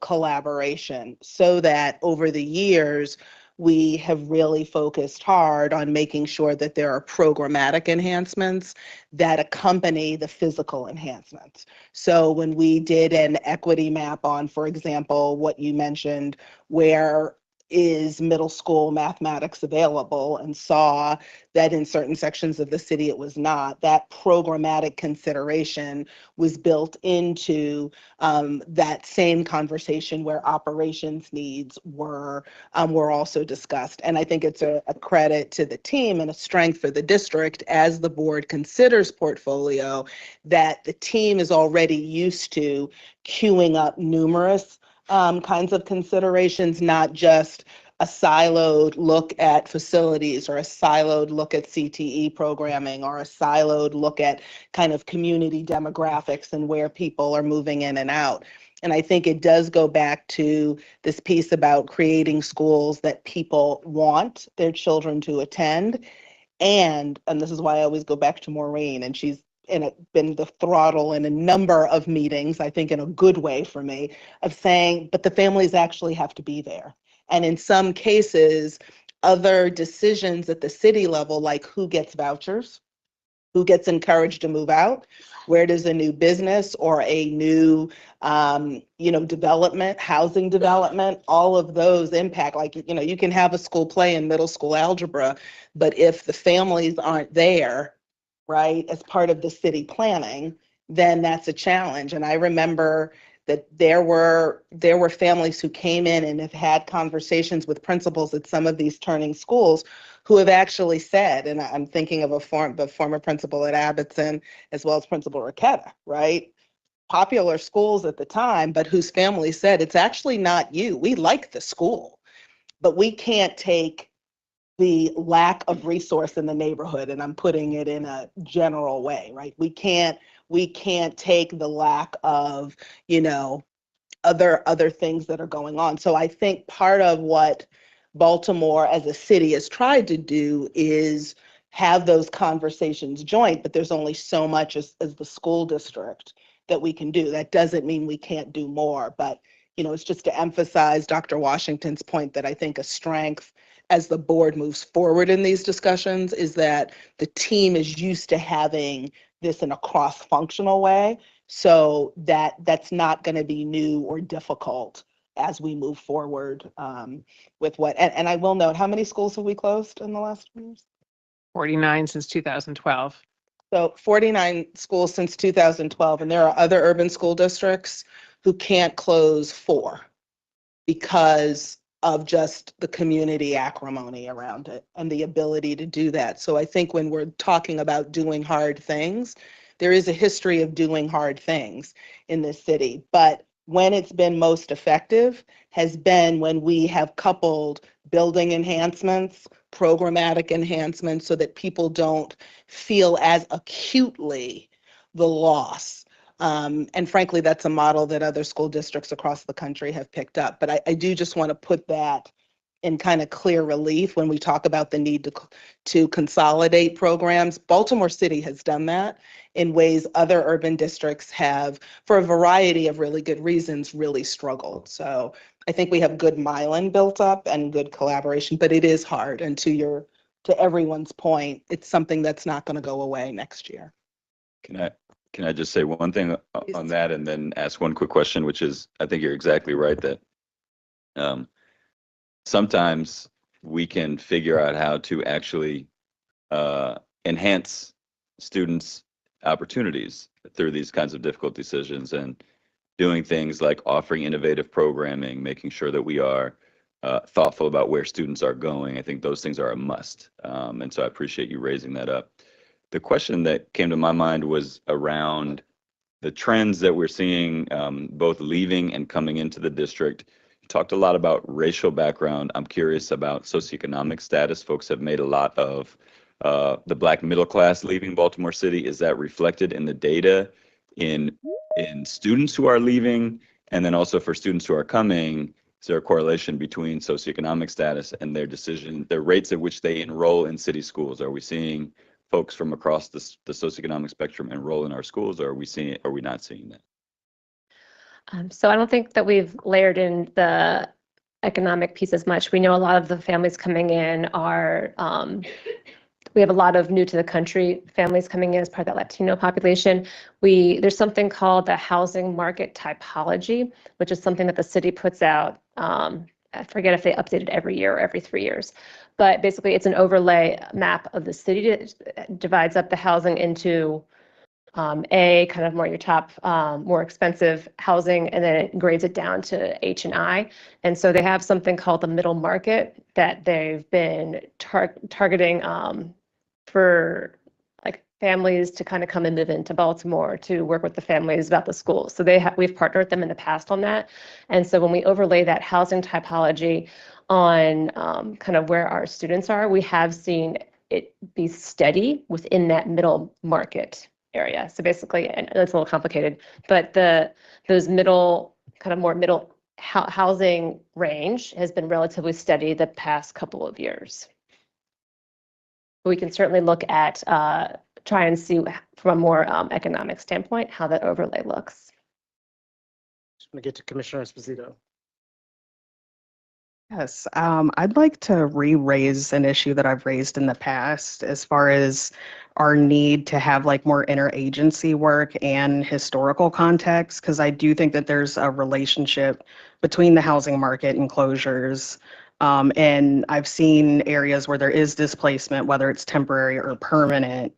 collaboration, so that over the years, we have really focused hard on making sure that there are programmatic enhancements that accompany the physical enhancements. So when we did an equity map on, for example, what you mentioned, where is middle school mathematics available, and saw that in certain sections of the city it was not, that programmatic consideration was built into that same conversation where operations needs were also discussed. And I think it's a credit to the team and a strength for the district as the board considers portfolio, that the team is already used to queuing up numerous kinds of considerations, not just a siloed look at facilities or a siloed look at CTE programming or a siloed look at kind of community demographics and where people are moving in and out. And I think it does go back to this piece about creating schools that people want their children to attend. And this is why I always go back to Maureen, and she's been the throttle in a number of meetings, I think in a good way for me, of saying, but the families actually have to be there. And in some cases, other decisions at the city level, like who gets vouchers, who gets encouraged to move out, where does a new business or a new development, housing development, all of those impact. Like, you can have a school play in middle school algebra, but if the families aren't there, right, as part of the city planning, then that's a challenge. And I remember that there were families who came in and have had conversations with principals at some of these turning schools who have actually said, and I'm thinking of the former principal at Abbottson, as well as Principal Raquetta, right? Popular schools at the time, but whose family said, it's actually not you. We like the school, but we can't take the lack of resource in the neighborhood, and I'm putting it in a general way, right? We can't take the lack of, other things that are going on. So I think part of what Baltimore as a city has tried to do is have those conversations joint, but there's only so much as the school district that we can do. That doesn't mean we can't do more, but it's just to emphasize Dr. Washington's point that I think a strength as the board moves forward in these discussions is that the team is used to having this in a cross-functional way, so that's not going to be new or difficult as we move forward with what, and I will note, how many schools have we closed in the last 2 years? 49 since 2012. So 49 schools since 2012, and there are other urban school districts who can't close 4 because of just the community acrimony around it and the ability to do that. So I think when we're talking about doing hard things, there is a history of doing hard things in this city, but when it's been most effective has been when we have coupled building enhancements, programmatic enhancements, so that people don't feel as acutely the loss. And frankly, that's a model that other school districts across the country have picked up. But I do just want to put that in kind of clear relief when we talk about the need to consolidate programs. Baltimore City has done that in ways other urban districts have, for a variety of really good reasons, really struggled. So I think we have good myelin built up and good collaboration, but it is hard. And to everyone's point, it's something that's not going to go away next year. Can I just say one thing on that and then ask one quick question, which is, I think you're exactly right that sometimes we can figure out how to actually enhance students' opportunities through these kinds of difficult decisions, and doing things like offering innovative programming, making sure that we are thoughtful about where students are going. I think those things are a must. And so I appreciate you raising that up. The question that came to my mind was around the trends that we're seeing, both leaving and coming into the district. You talked a lot about racial background. I'm curious about socioeconomic status. Folks have made a lot of the Black middle class leaving Baltimore City. Is that reflected in the data in students who are leaving? And then also for students who are coming, is there a correlation between socioeconomic status and their decision, the rates at which they enroll in city schools? Are we seeing folks from across the socioeconomic spectrum enroll in our schools, or are we not seeing that? So I don't think that we've layered in the economic piece as much. We know a lot of the families coming in are, we have a lot of new to the country families coming in as part of that Latino population. There's something called the housing market typology, which is something that the city puts out. I forget if they update it every year or every 3 years, but basically it's an overlay map of the city. It divides up the housing into A, kind of more your top, more expensive housing, and then it grades it down to H and I. And so they have something called the middle market that they've been targeting for like families to kind of come and move into Baltimore to work with the families about the schools. So we've partnered with them in the past on that. And so when we overlay that housing typology on kind of where our students are, we have seen it be steady within that middle market area. So basically, and it's a little complicated, but those middle, kind of more middle housing range has been relatively steady the past couple of years. We can certainly look at, try and see from a more economic standpoint how that overlay looks. Just want to get to Commissioner Esposito. Yes, I'd like to re-raise an issue that I've raised in the past as far as our need to have like more interagency work and historical context, because I do think that there's a relationship between the housing market and closures. And I've seen areas where there is displacement, whether it's temporary or permanent,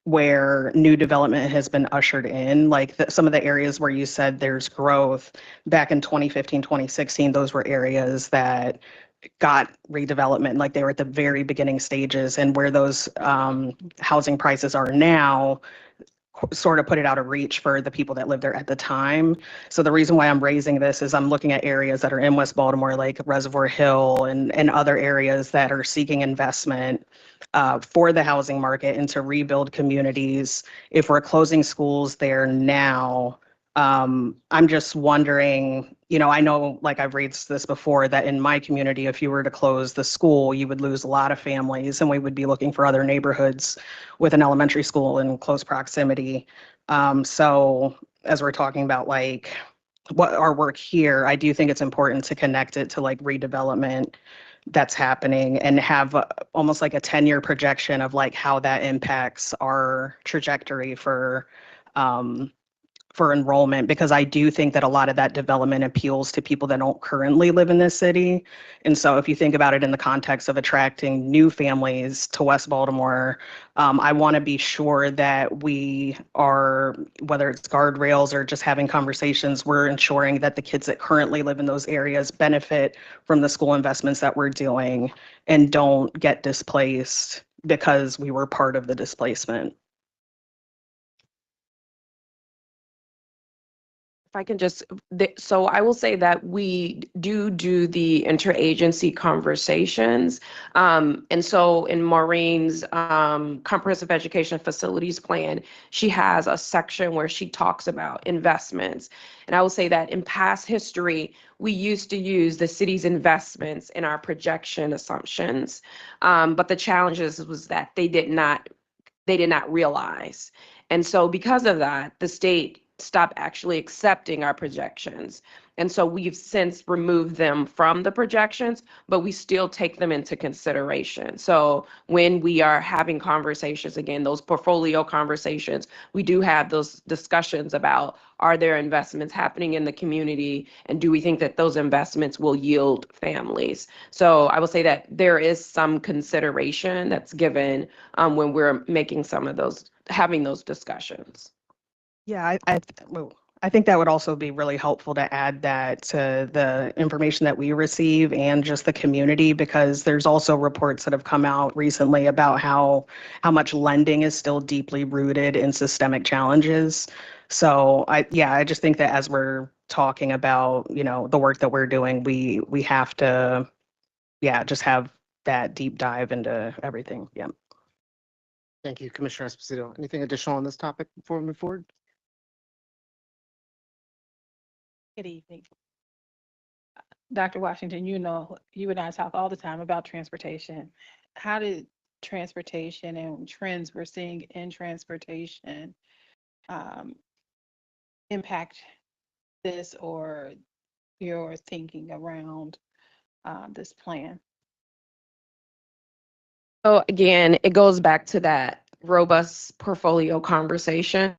where new development has been ushered in, like some of the areas where you said there's growth back in 2015, 2016, those were areas that got redevelopment, like they were at the very beginning stages, and where those housing prices are now sort of put it out of reach for the people that lived there at the time. So the reason why I'm raising this is I'm looking at areas that are in West Baltimore, like Reservoir Hill and other areas that are seeking investment for the housing market and to rebuild communities. If we're closing schools there now, I'm just wondering, I know, like I've raised this before, that in my community, if you were to close the school, you would lose a lot of families and we would be looking for other neighborhoods with an elementary school in close proximity. So as we're talking about like what our work here, I do think it's important to connect it to like redevelopment that's happening and have almost like a 10-year projection of like how that impacts our trajectory for enrollment, because I do think that a lot of that development appeals to people that don't currently live in this city. And so if you think about it in the context of attracting new families to West Baltimore, I want to be sure that we are, whether it's guardrails or just having conversations, we're ensuring that the kids that currently live in those areas benefit from the school investments that we're doing and don't get displaced because we were part of the displacement. If I can just, so I will say that we do the interagency conversations. And so in Maureen's comprehensive education facilities plan, she has a section where she talks about investments. And I will say that in past history, we used to use the city's investments in our projection assumptions. But the challenges was that they did not realize. And so because of that, the state stopped actually accepting our projections. And so we've since removed them from the projections, but we still take them into consideration. So when we are having conversations, again, those portfolio conversations, we do have those discussions about, are there investments happening in the community? And do we think that those investments will yield families? So I will say that there is some consideration that's given when we're making some of those, having those discussions. Yeah, I think that would also be really helpful to add that to the information that we receive and just the community, because there's also reports that have come out recently about how much lending is still deeply rooted in systemic challenges. So I just think that as we're talking about, the work that we're doing, we have to, just have that deep dive into everything. Yeah. Thank you, Commissioner Esposito. Anything additional on this topic before we move forward? Good evening. Dr. Washington, you and I talk all the time about transportation. How did transportation and trends we're seeing in transportation impact this or your thinking around this plan? So again, it goes back to that robust portfolio conversation.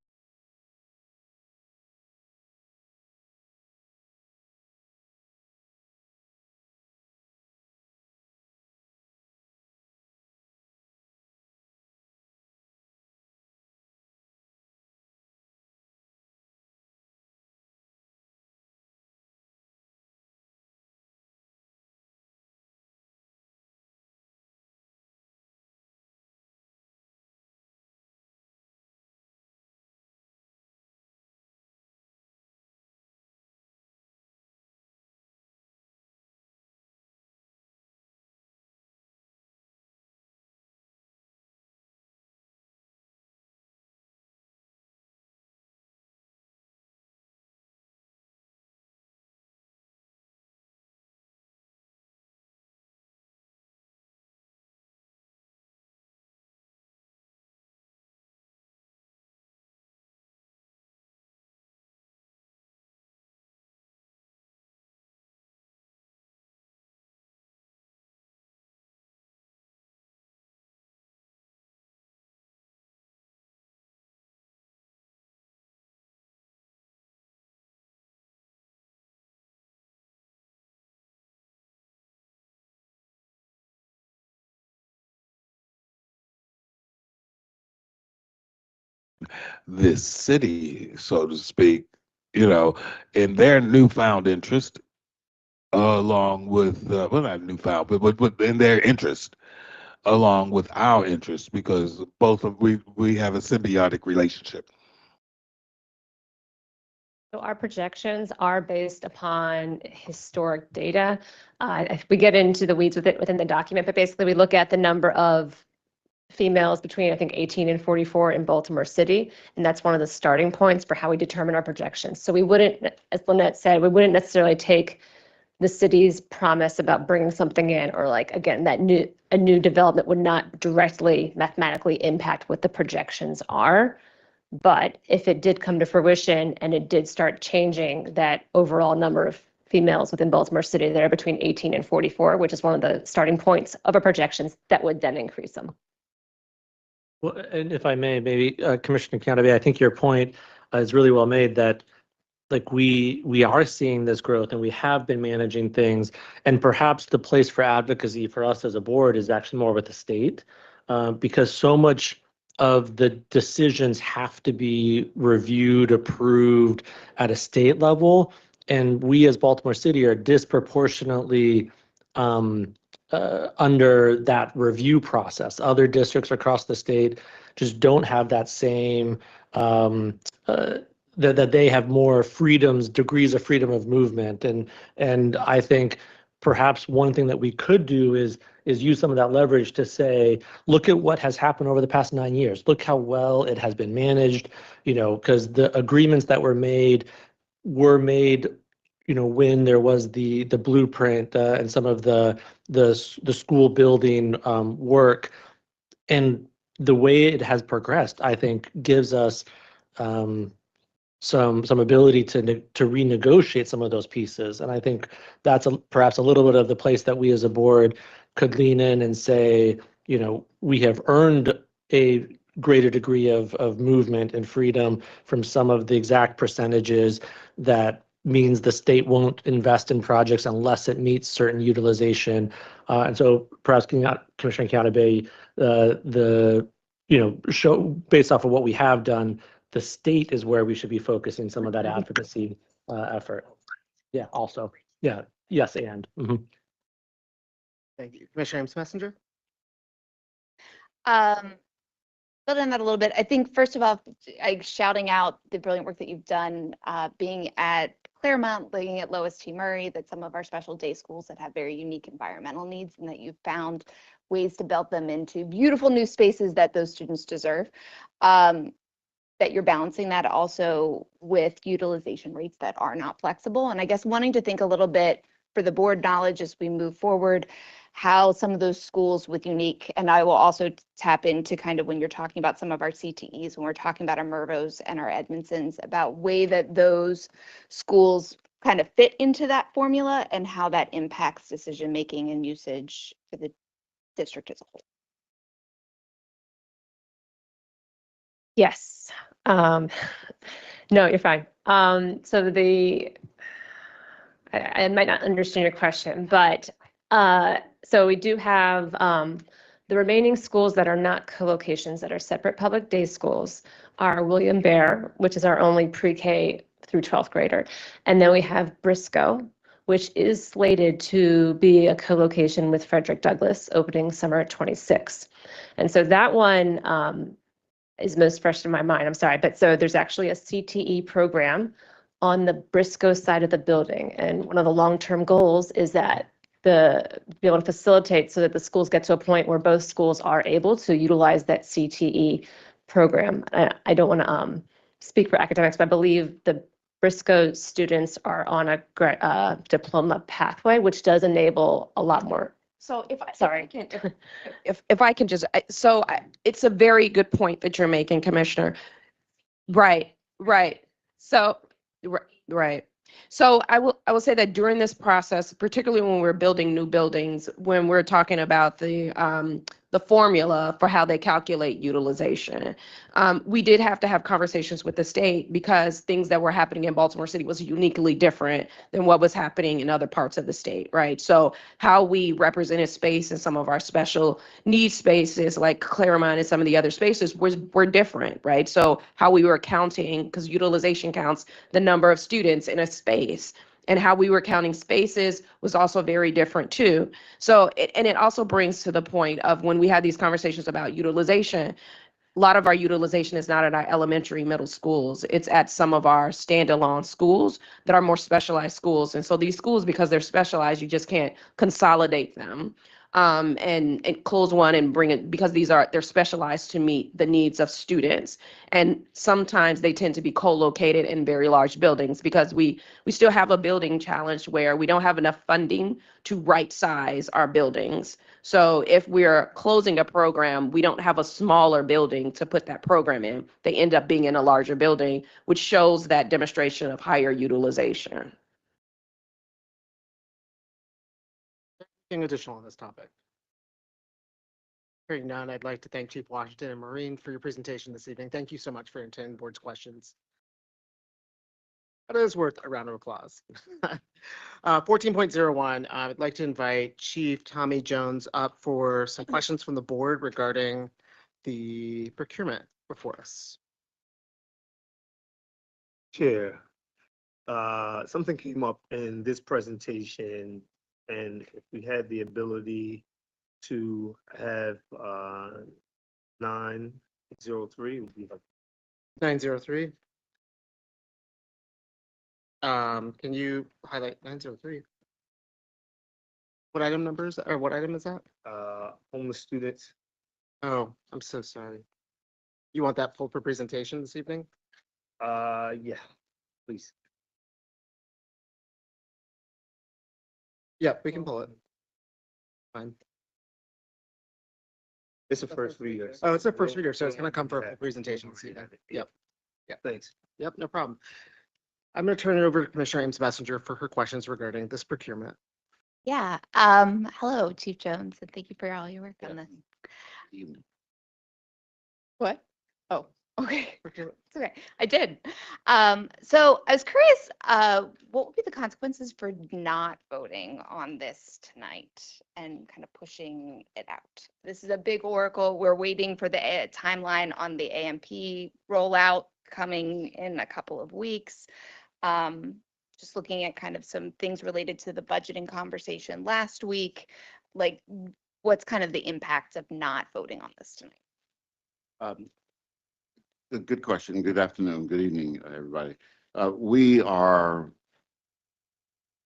This city, so to speak, you know, in their newfound interest, along with, well, not newfound, but in their interest, along with our interest, because both of we have a symbiotic relationship. So our projections are based upon historic data. We get into the weeds with it within the document, but basically we look at the number of females between, I think, 18 and 44 in Baltimore City, and that's one of the starting points for how we determine our projections. So we wouldn't, as Lynette said, we wouldn't necessarily take the city's promise about bringing something in, or like, again, a new development would not directly mathematically impact what the projections are. But if it did come to fruition and it did start changing that overall number of females within Baltimore City that are between 18 and 44, which is one of the starting points of our projections, that would then increase them. Well, and if I may, maybe Commissioner Canavay, I think your point is really well made, that like we are seeing this growth and we have been managing things, and perhaps the place for advocacy for us as a board is actually more with the state, because so much of the decisions have to be reviewed, approved at a state level, and we as Baltimore City are disproportionately under that review process. Other districts across the state just don't have that same, that they have more freedoms, degrees of freedom of movement. And I think perhaps one thing that we could do is use some of that leverage to say, look at what has happened over the past 9 years. Look how well it has been managed, because the agreements that were made, when there was the blueprint and some of the school building work, and the way it has progressed, I think gives us some ability to renegotiate some of those pieces. And I think that's perhaps a little bit of the place that we as a board could lean in and say, we have earned a greater degree of movement and freedom from some of the exact percentages. That means the state won't invest in projects unless it meets certain utilization. And so perhaps Commissioner Canavay, show based off of what we have done, the state is where we should be focusing some of that advocacy effort. Yeah, also. Yeah, yes, and. Thank you. Commissioner Ames Messenger? build on that a little bit. I think first of all, shouting out the brilliant work that you've done, being at Claremont, looking at Lois T. Murray, that some of our special day schools that have very unique environmental needs, and that you've found ways to build them into beautiful new spaces that those students deserve. That you're balancing that also with utilization rates that are not flexible. And I guess wanting to think a little bit for the board knowledge as we move forward, how some of those schools with unique, and I will also tap into kind of when you're talking about some of our CTEs, when we're talking about our Mervos and our Edmondsons, about way that those schools kind of fit into that formula and how that impacts decision-making and usage for the district as a whole. Yes. No, you're fine. So I might not understand your question, but so we do have the remaining schools that are not co-locations, that are separate public day schools, are William Bear, which is our only pre-K through 12th grader. And then we have Briscoe, which is slated to be a co-location with Frederick Douglass, opening summer 26. And so that one is most fresh in my mind. I'm sorry, but so there's actually a CTE program on the Briscoe side of the building. And one of the long-term goals is that be able to facilitate so that the schools get to a point where both schools are able to utilize that CTE program. I don't want to speak for academics, but I believe the Briscoe students are on a diploma pathway, which does enable a lot more. So if Sorry. if I can just, it's a very good point that you're making, Commissioner. Right. So, right. So I will say that during this process, particularly when we're building new buildings, when we're talking about the formula for how they calculate utilization, we did have to have conversations with the state because things that were happening in Baltimore City was uniquely different than what was happening in other parts of the state, right? So how we represented space in some of our special needs spaces like Claremont and some of the other spaces were different, right? So how we were counting, because utilization counts the number of students in a space, and how we were counting spaces was also very different too. So, it also brings to the point of when we had these conversations about utilization, a lot of our utilization is not at our elementary, middle schools. It's at some of our standalone schools that are more specialized schools. And so these schools, because they're specialized, you just can't consolidate them and close one and bring it, because they're specialized to meet the needs of students. And sometimes they tend to be co-located in very large buildings because we still have a building challenge where we don't have enough funding to right size our buildings. So if we're closing a program, we don't have a smaller building to put that program in. They end up being in a larger building, which shows that demonstration of higher utilization. Anything additional on this topic? Hearing none, I'd like to thank Chief Washington and Maureen for your presentation this evening. Thank you so much for answering the board's questions. That is worth a round of applause. 14.01, I'd like to invite Chief Tommy Jones up for some questions from the board regarding the procurement before us. Chair, something came up in this presentation, and if we had the ability to have 903 would be like 903. Can you highlight 903? What item number is that, or what item is that? homeless students. Oh, I'm so sorry. You want that pulled for presentation this evening? Yeah, please. Yep, we can pull it. Fine. It's a first reader. Oh, it's a first reader, so it's gonna come for a presentation this evening. Yep. Yeah. Thanks. Yep, no problem. I'm gonna turn it over to Commissioner Ames Messenger for her questions regarding this procurement. Yeah. Hello, Chief Jones, and thank you for all your work on this. What? Oh, okay. It's okay. I did. So I was curious, what would be the consequences for not voting on this tonight and kind of pushing it out? This is a big oracle. We're waiting for the timeline on the AMP rollout coming in a couple of weeks. Just looking at kind of some things related to the budgeting conversation last week, like what's kind of the impact of not voting on this tonight? Um, Good question. Good afternoon. Good evening, everybody. We are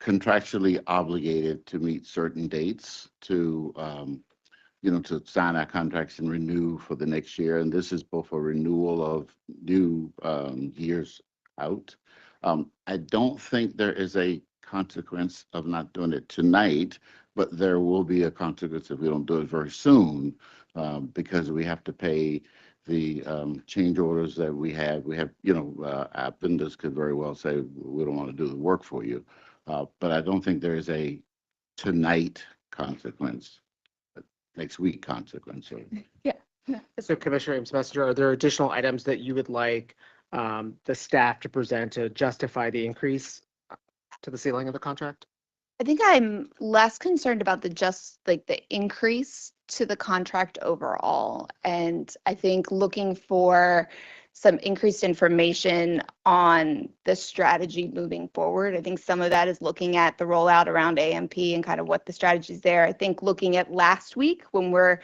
contractually obligated to meet certain dates to, to sign our contracts and renew for the next year. And this is both a renewal of new years out. I don't think there is a consequence of not doing it tonight, but there will be a consequence if we don't do it very soon, because we have to pay the change orders that we have. We have, our vendors could very well say, we don't want to do the work for you. But I don't think there is a tonight consequence, next week consequence. Yeah. So Commissioner Ames Messenger, are there additional items that you would like the staff to present to justify the increase to the ceiling of the contract? I think I'm less concerned about the increase to the contract overall. And I think looking for some increased information on the strategy moving forward. I think some of that is looking at the rollout around AMP and kind of what the strategy is there. I think looking at last week or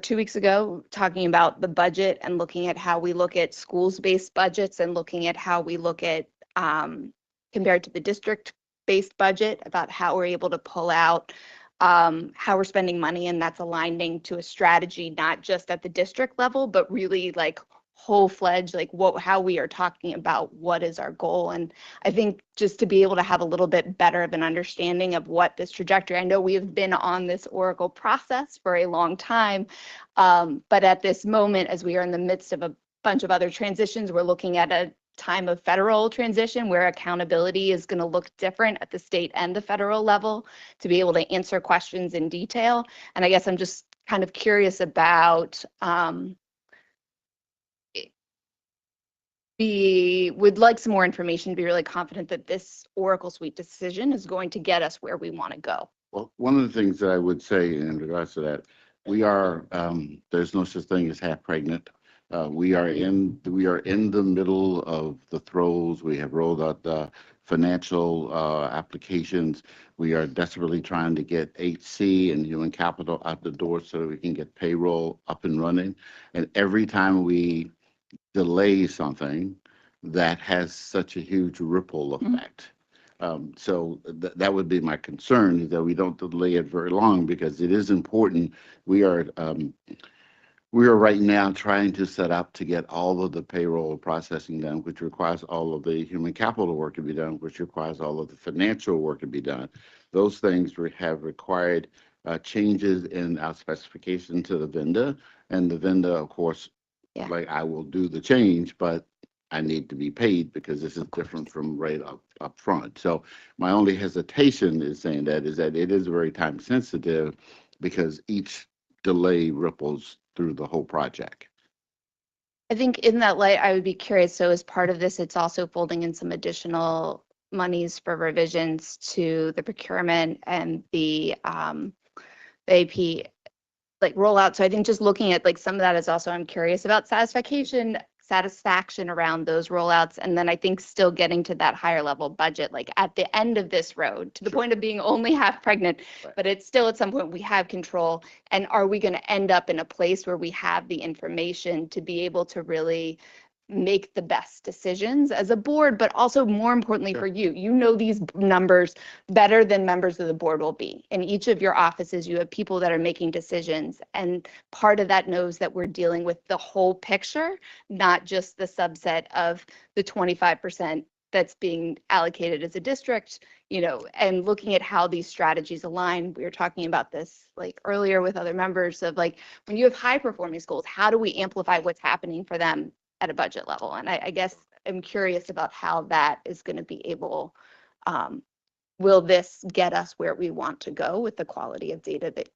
2 weeks ago, talking about the budget and looking at how we look at schools-based budgets and looking at how we look at compared to the district-based budget, about how we're able to pull out how we're spending money, and that's aligning to a strategy, not just at the district level, but really like whole-fledged, like how we are talking about what is our goal. And I think just to be able to have a little bit better of an understanding of what this trajectory, I know we have been on this Oracle process for a long time, but at this moment, as we are in the midst of a bunch of other transitions, we're looking at a time of federal transition where accountability is going to look different at the state and the federal level to be able to answer questions in detail. And I guess I'm just kind of curious about we would like some more information to be really confident that this Oracle Suite decision is going to get us where we want to go. Well, one of the things that I would say in regards to that, we are, there's no such thing as half pregnant. We are in the middle of the throes. We have rolled out the financial applications. We are desperately trying to get HC and human capital out the door so that we can get payroll up and running. And every time we delay something, that has such a huge ripple effect. So that would be my concern, is that we don't delay it very long, because it is important. We are right now trying to set up to get all of the payroll processing done, which requires all of the human capital work to be done, which requires all of the financial work to be done. Those things have required changes in our specification to the vendor, and the vendor, of course, like, I will do the change, but I need to be paid because this is different from right up front. So my only hesitation is saying that it is very time sensitive, because each delay ripples through the whole project. I think in that light, I would be curious. So as part of this, it's also folding in some additional monies for revisions to the procurement and the AP rollout. So I think just looking at some of that is also, I'm curious about satisfaction around those rollouts. And then I think still getting to that higher level budget, like at the end of this road, to the point of being only half pregnant, but it's still at some point we have control. And are we going to end up in a place where we have the information to be able to really make the best decisions as a board, but also more importantly for you, these numbers better than members of the board will be. In each of your offices, you have people that are making decisions, and part of that knows that we're dealing with the whole picture, not just the subset of the 25% that's being allocated as a district, and looking at how these strategies align. We were talking about this earlier with other members of when you have high performing schools, how do we amplify what's happening for them at a budget level? And I guess I'm curious about how that is going to be able, will this get us where we want to go with the quality of data that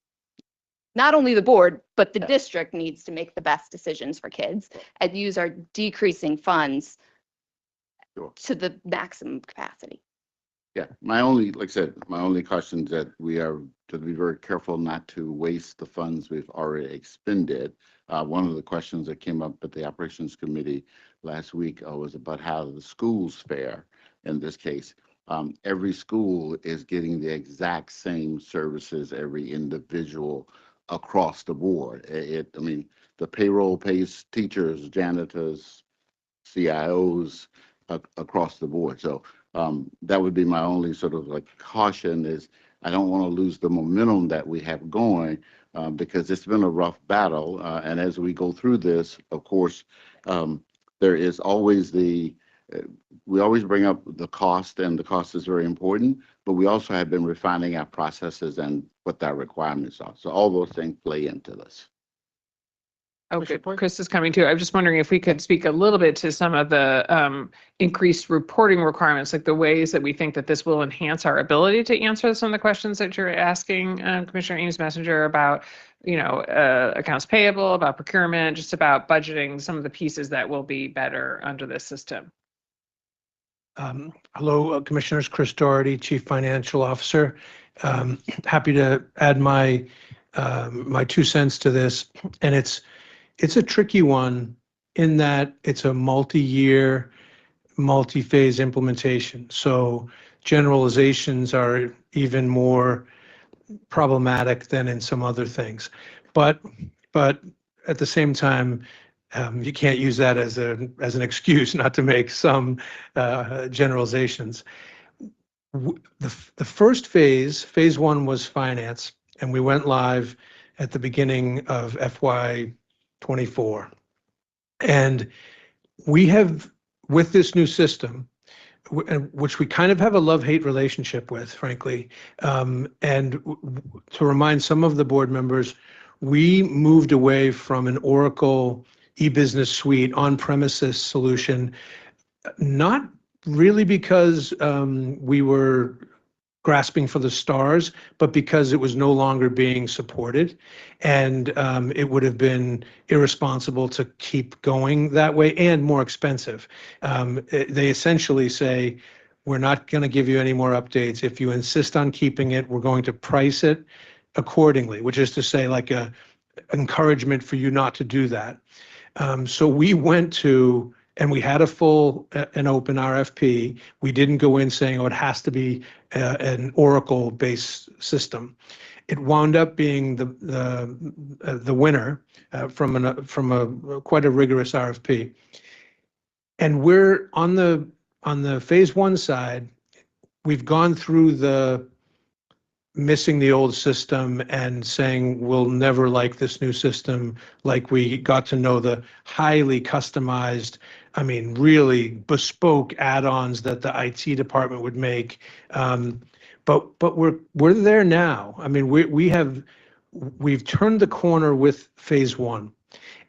not only the board, but the district needs to make the best decisions for kids and use our decreasing funds to the maximum capacity. Yeah, like I said, my only caution is that we are to be very careful not to waste the funds we've already expended. One of the questions that came up at the operations committee last week was about how the schools fare in this case. Every school is getting the exact same services, every individual across the board. I mean, the payroll pays teachers, janitors, CIOs across the board. So that would be my only sort of like caution is I don't want to lose the momentum that we have going because it's been a rough battle. And as we go through this, of course, there is always we always bring up the cost, and the cost is very important, but we also have been refining our processes and what our requirements are. So all those things play into this. Okay, Chris is coming too. I'm just wondering if we could speak a little bit to some of the increased reporting requirements, like the ways that we think that this will enhance our ability to answer some of the questions that you're asking, Commissioner Ames Messenger, about, accounts payable, about procurement, just about budgeting, some of the pieces that will be better under this system. Hello, Commissioners. Chris Doherty, Chief Financial Officer. Happy to add my 2 cents to this, and it's a tricky one in that it's a multi-year, multi-phase implementation. So generalizations are even more problematic than in some other things. But at the same time, you can't use that as an excuse not to make some generalizations. The first phase 1 was finance, and we went live at the beginning of FY24. And we have, with this new system, which we kind of have a love-hate relationship with, frankly, and to remind some of the board members, we moved away from an Oracle e-business suite on-premises solution, not really because we were grasping for the stars, but because it was no longer being supported. And it would have been irresponsible to keep going that way and more expensive. They essentially say, we're not going to give you any more updates. If you insist on keeping it, we're going to price it accordingly, which is to say like a encouragement for you not to do that. So we went to, and we had a full and open RFP. We didn't go in saying, oh, it has to be an Oracle-based system. It wound up being the winner from a quite a rigorous RFP. And we're on the phase 1 side. We've gone through the missing the old system and saying we'll never like this new system, like we got to know the highly customized, really bespoke add-ons that the IT department would make. But we're there now. We've turned the corner with phase 1.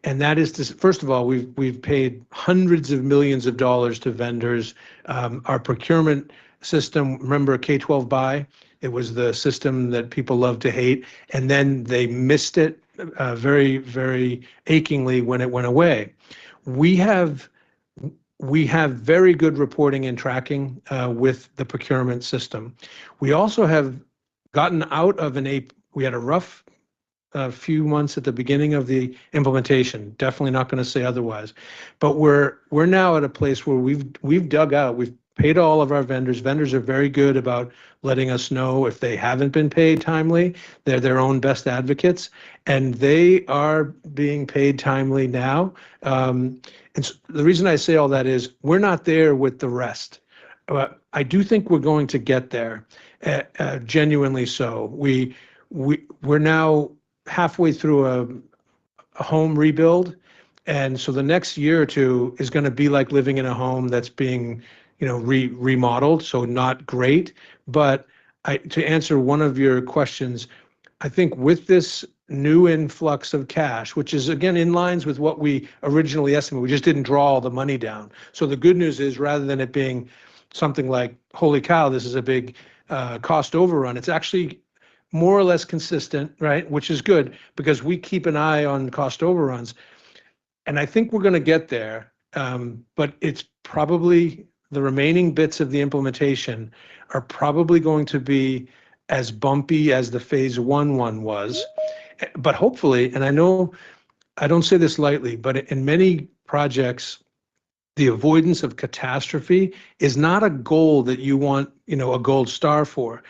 And that is to, first of all, we've paid hundreds of millions of dollars to vendors. Our procurement system, remember K-12 buy? It was the system that people love to hate. And then they missed it very, very achingly when it went away. We have very good reporting and tracking with the procurement system. We also have gotten out of we had a rough few months at the beginning of the implementation. Definitely not going to say otherwise. But we're now at a place where we've dug out. We've paid all of our vendors. Vendors are very good about letting us know if they haven't been paid timely. They're their own best advocates, and they are being paid timely now. And so the reason I say all that is we're not there with the rest. I do think we're going to get there, genuinely so. We're now halfway through a home rebuild, and so the next year or two is going to be like living in a home that's being remodeled, so not great. But to answer one of your questions, I think with this new influx of cash, which is again in lines with what we originally estimated, we just didn't draw all the money down. So the good news is rather than it being something like, holy cow, this is a big cost overrun, it's actually more or less consistent, right? Which is good because we keep an eye on cost overruns. And I think we're going to get there, but it's probably the remaining bits of the implementation are probably going to be as bumpy as the phase 1 was. But hopefully, and I know I don't say this lightly, but in many projects, the avoidance of catastrophe is not a goal that you want, a gold star for.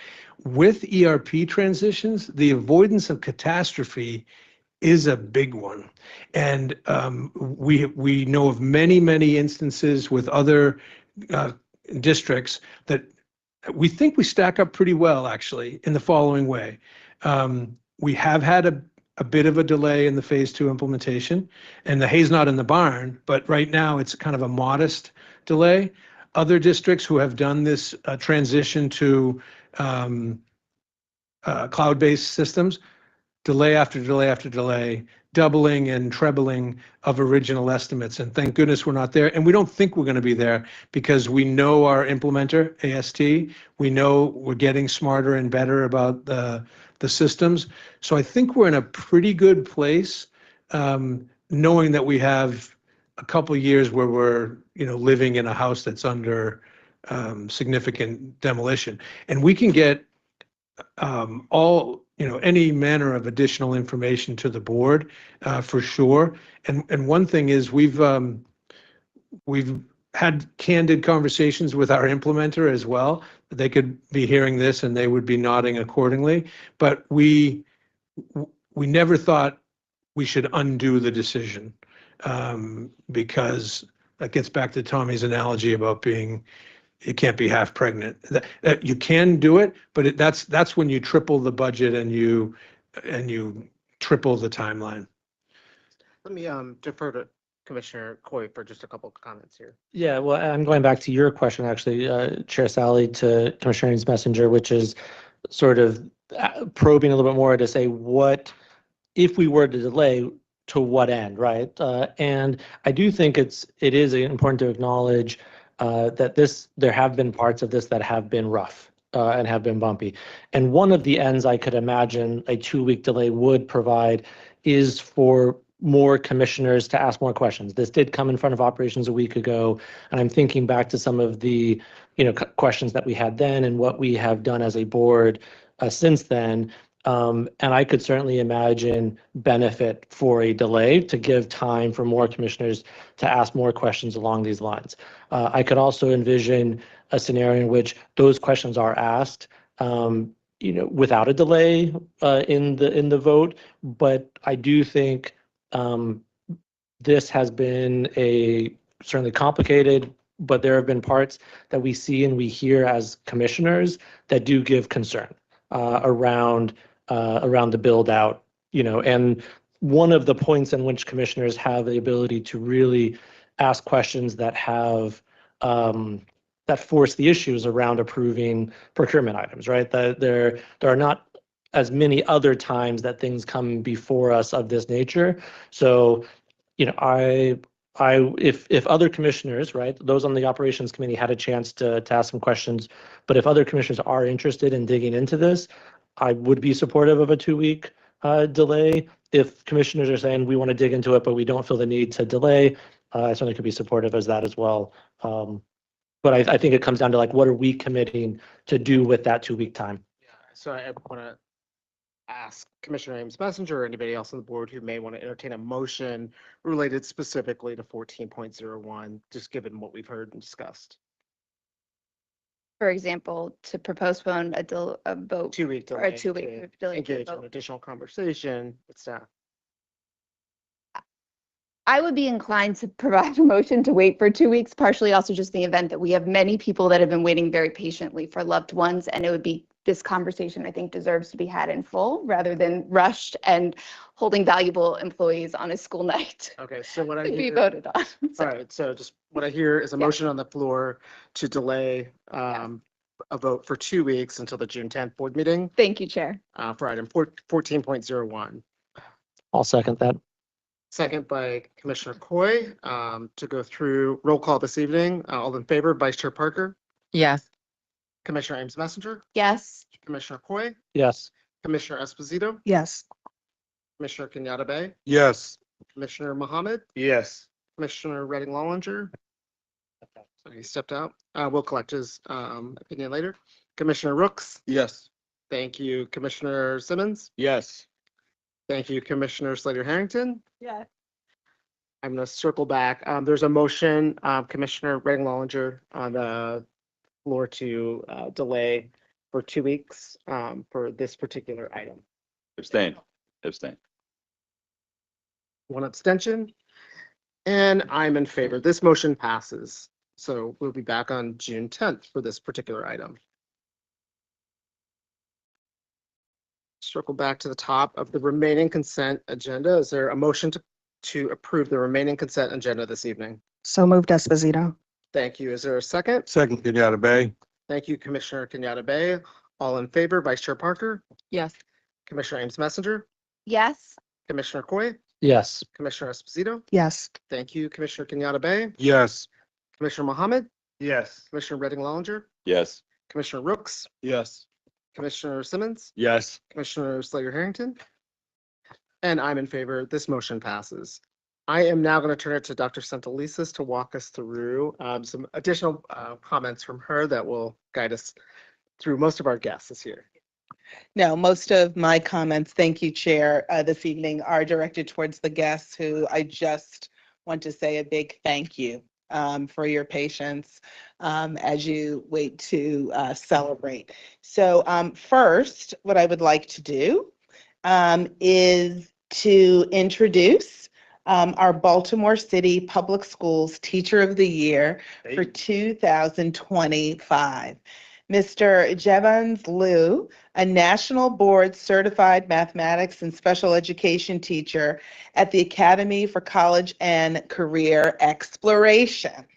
with ERP transitions, the avoidance of catastrophe is a big one. And we know of many instances with other districts that we think we stack up pretty well, actually, in the following way. We have had a bit of a delay in the phase 2 implementation, and the hay's not in the barn, but right now it's kind of a modest delay. Other districts who have done this transition to cloud-based systems, delay after delay after delay, doubling and trebling of original estimates. And thank goodness we're not there. And we don't think we're going to be there because we know our implementer, AST. We know we're getting smarter and better about the systems. So I think we're in a pretty good place, knowing that we have a couple of years where we're, living in a house that's under significant demolition. And we can get any manner of additional information to the board for sure. And one thing is we've had candid conversations with our implementer as well. They could be hearing this and they would be nodding accordingly. But we never thought we should undo the decision because that gets back to Tommy's analogy about you can't be half pregnant. That you can do it, but that's when you triple the budget and you triple the timeline. Let me defer to Commissioner Coy for just a couple of comments here. Yeah, well, I'm going back to your question, actually, Chair Sally, to Commissioner Ames Messenger, which is sort of probing a little bit more to say what, if we were to delay, to what end, right? And I do think it is important to acknowledge that there have been parts of this that have been rough and have been bumpy. And one of the ends I could imagine a 2-week delay would provide is for more commissioners to ask more questions. This did come in front of operations a week ago, and I'm thinking back to some of the questions that we had then and what we have done as a board since then. And I could certainly imagine benefit for a delay to give time for more commissioners to ask more questions along these lines. I could also envision a scenario in which those questions are asked, without a delay in the vote. But I do think this has been certainly complicated, but there have been parts that we see and we hear as commissioners that do give concern around the build out, and one of the points in which commissioners have the ability to really ask questions that have that force the issues around approving procurement items, right? That there are not as many other times that things come before us of this nature. So, if other commissioners, right, those on the operations committee had a chance to ask some questions, but if other commissioners are interested in digging into this, I would be supportive of a 2-week delay. If commissioners are saying we want to dig into it, but we don't feel the need to delay, I certainly could be supportive as that as well. But I think it comes down to what are we committing to do with that 2-week time? Yeah, so I want to ask Commissioner Ames Messenger or anybody else on the board who may want to entertain a motion related specifically to 14.01, just given what we've heard and discussed. For example, to postpone a vote 2-week or a delay 2-week delay. to engage in vote. additional conversation with staff. I would be inclined to provide a motion to wait for 2 weeks, partially also just the event that we have many people that have been waiting very patiently for loved ones. And it would be, this conversation, I think, deserves to be had in full rather than rushed and holding valuable employees on a school night. Okay, so what I To be hear, voted on. all right, so just what I hear is a motion on the floor to delay a vote for 2 weeks until the June 10th board meeting Thank you, Chair. for item 14.01. I'll second that. Second by Commissioner Coy to go through roll call this evening. All in favor, Vice Chair Parker, Yes. Commissioner Ames Messenger, Yes. Commissioner Coy, Yes. Commissioner Esposito, Yes. Commissioner Kenyatta Bay, Yes. Commissioner Mohammed, Yes. Commissioner Redding Lollinger. So he stepped out. We'll collect his opinion later. Commissioner Rooks. Yes. Thank you, Commissioner Simmons. Yes. Thank you, Commissioner Slater Harrington. Yes. I'm going to circle back. There's a motion, Commissioner Redding Lollinger, on the floor to delay for 2 weeks for this particular item. Abstain. Abstain. One abstention. And I'm in favor. This motion passes. So we'll be back on June 10th for this particular item. Circle back to the top of the remaining consent agenda. Is there a motion to approve the remaining consent agenda this evening? So moved, Esposito. Thank you. Is there a second? Second, Kenyatta Bay. Thank you, Commissioner Kenyatta Bay. All in favor, Vice Chair Parker, Yes. Commissioner Ames Messenger, Yes. Commissioner Coy, Yes. Commissioner Esposito. Yes. Thank you, Commissioner Kenyatta Bay, Yes. Commissioner Mohammed, Yes. Commissioner Redding Longer, Yes. Commissioner Rooks, Yes. Commissioner Simmons, Yes. Commissioner Slayer Harrington. And I'm in favor. This motion passes. I am now going to turn it to Dr. Santelises to walk us through some additional comments from her that will guide us through most of our guests this year. No, most of my comments, thank you, Chair, this evening are directed towards the guests who I just want to say a big thank you for your patience as you wait to celebrate. So first, what I would like to do is to introduce our Baltimore City Public Schools Teacher of the Year for 2025. Mr. Jevons Liu, a National Board Certified Mathematics and Special Education teacher at the Academy for College and Career Exploration.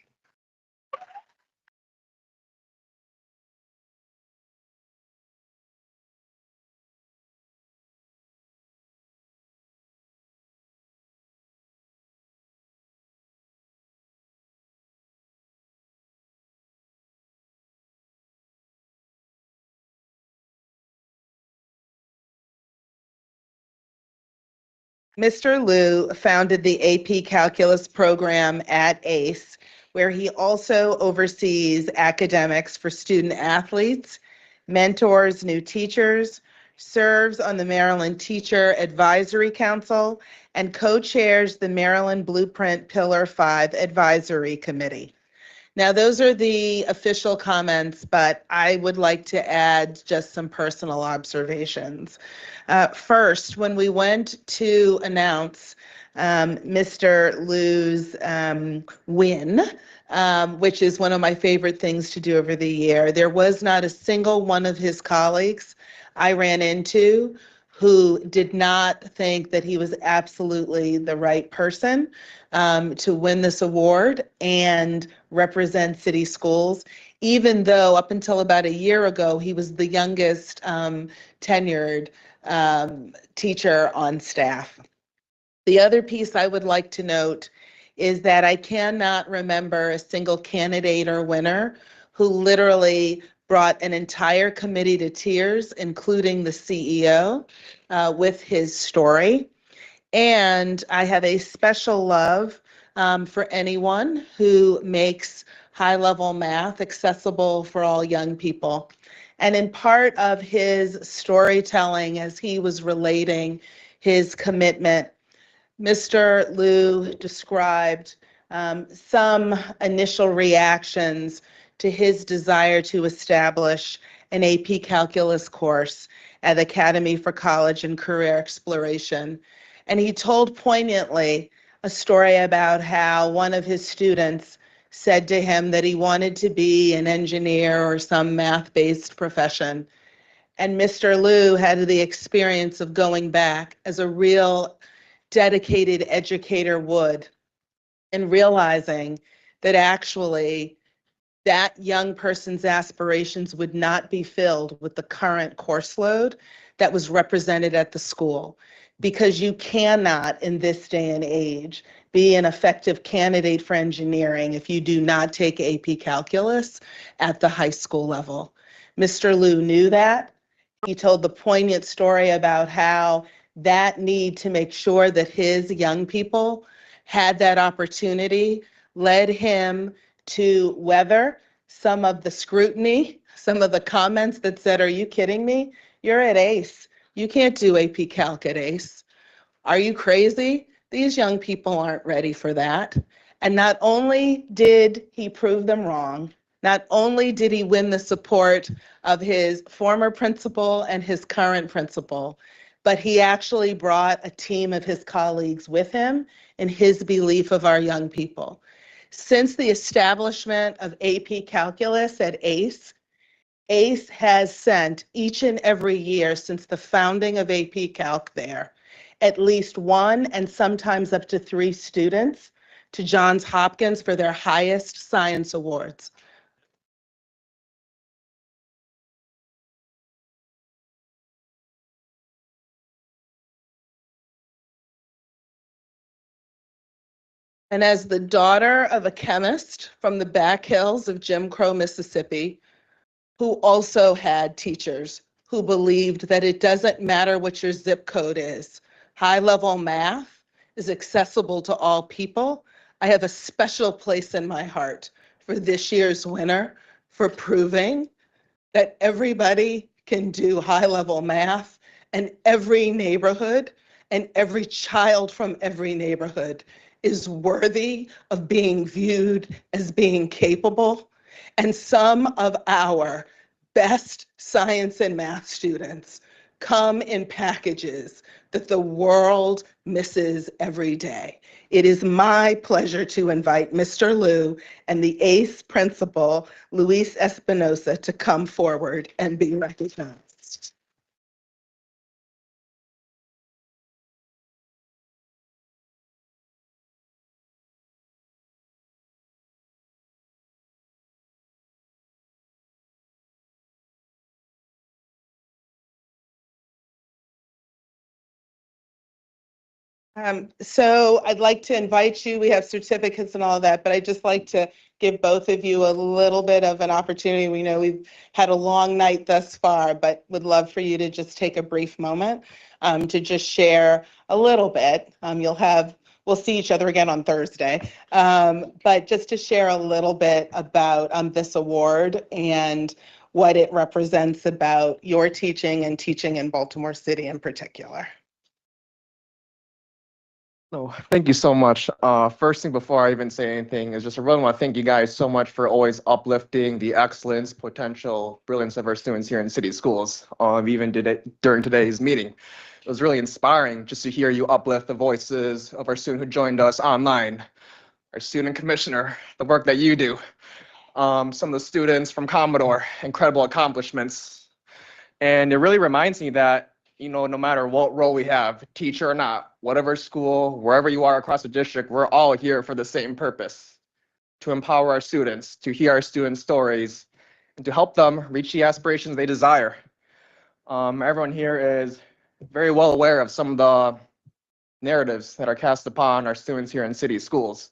Mr. Liu founded the AP Calculus program at ACE, where he also oversees academics for student athletes, mentors new teachers, serves on the Maryland Teacher Advisory Council, and co-chairs the Maryland Blueprint Pillar 5 Advisory Committee. Now, those are the official comments, but I would like to add just some personal observations. First, when we went to announce Mr. Liu's win, which is one of my favorite things to do over the year, there was not a single one of his colleagues I ran into who did not think that he was absolutely the right person to win this award and represent city schools, even though up until about a year ago, he was the youngest tenured teacher on staff. The other piece I would like to note is that I cannot remember a single candidate or winner who literally brought an entire committee to tears, including the CEO, with his story. And I have a special love for anyone who makes high-level math accessible for all young people. And in part of his storytelling, as he was relating his commitment, Mr. Liu described some initial reactions to his desire to establish an AP Calculus course at the Academy for College and Career Exploration. And he told poignantly a story about how one of his students said to him that he wanted to be an engineer or some math-based profession. And Mr. Liu had the experience of going back as a real dedicated educator would and realizing that actually that young person's aspirations would not be filled with the current course load that was represented at the school. Because you cannot, in this day and age, be an effective candidate for engineering if you do not take AP Calculus at the high school level. Mr. Liu knew that. He told the poignant story about how that need to make sure that his young people had that opportunity led him to weather some of the scrutiny, some of the comments that said, "Are you kidding me? You're at ACE. You can't do AP Calc at ACE. Are you crazy? These young people aren't ready for that." And not only did he prove them wrong, Not only did he win the support of his former principal and his current principal, but he actually brought a team of his colleagues with him in his belief of our young people. Since the establishment of AP Calculus at ACE, ACE has sent each and every year since the founding of AP Calc there, at least one and sometimes up to 3 students to Johns Hopkins for their highest science awards. And as the daughter of a chemist from the back hills of Jim Crow, Mississippi, who also had teachers who believed that it doesn't matter what your zip code is, high-level math is accessible to all people, I have a special place in my heart for this year's winner for proving that everybody can do high-level math, and every neighborhood and every child from every neighborhood is worthy of being viewed as being capable. And some of our best science and math students come in packages that the world misses every day. It is my pleasure to invite Mr. Liu and the ACE principal, Luis Espinosa, to come forward and be recognized. So I'd like to invite you, we have certificates and all that, but I'd just like to give both of you a little bit of an opportunity. We know we've had a long night thus far, but would love for you to just take a brief moment to just share a little bit. We'll see each other again on Thursday, but just to share a little bit about this award and what it represents about your teaching and teaching in Baltimore City in particular. No, thank you so much. First thing before I even say anything is just I really want to thank you guys so much for always uplifting the excellence, potential, brilliance of our students here in city schools. Even did it during today's meeting. It was really inspiring just to hear you uplift the voices of our student who joined us online, our student commissioner, the work that you do. Some of the students from Commodore, incredible accomplishments. And it really reminds me that no matter what role we have, teacher or not, whatever school, wherever you are across the district, we're all here for the same purpose, to empower our students, to hear our students' stories, and to help them reach the aspirations they desire. Everyone here is very well aware of some of the narratives that are cast upon our students here in city schools.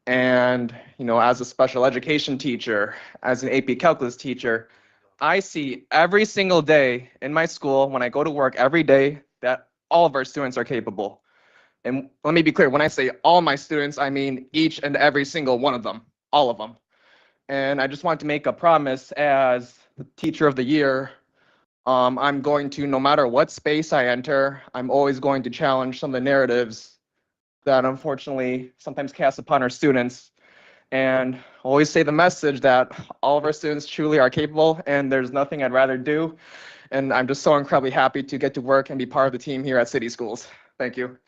And, as a special education teacher, as an AP Calculus teacher, I see every single day in my school, when I go to work every day, that all of our students are capable. And let me be clear, when I say all my students, I mean each and every single one of them, all of them. And I just want to make a promise as the teacher of the year, I'm going to, no matter what space I enter, I'm always going to challenge some of the narratives that unfortunately sometimes cast upon our students, and always say the message that all of our students truly are capable and there's nothing I'd rather do. And I'm just so incredibly happy to get to work and be part of the team here at City Schools. Thank you.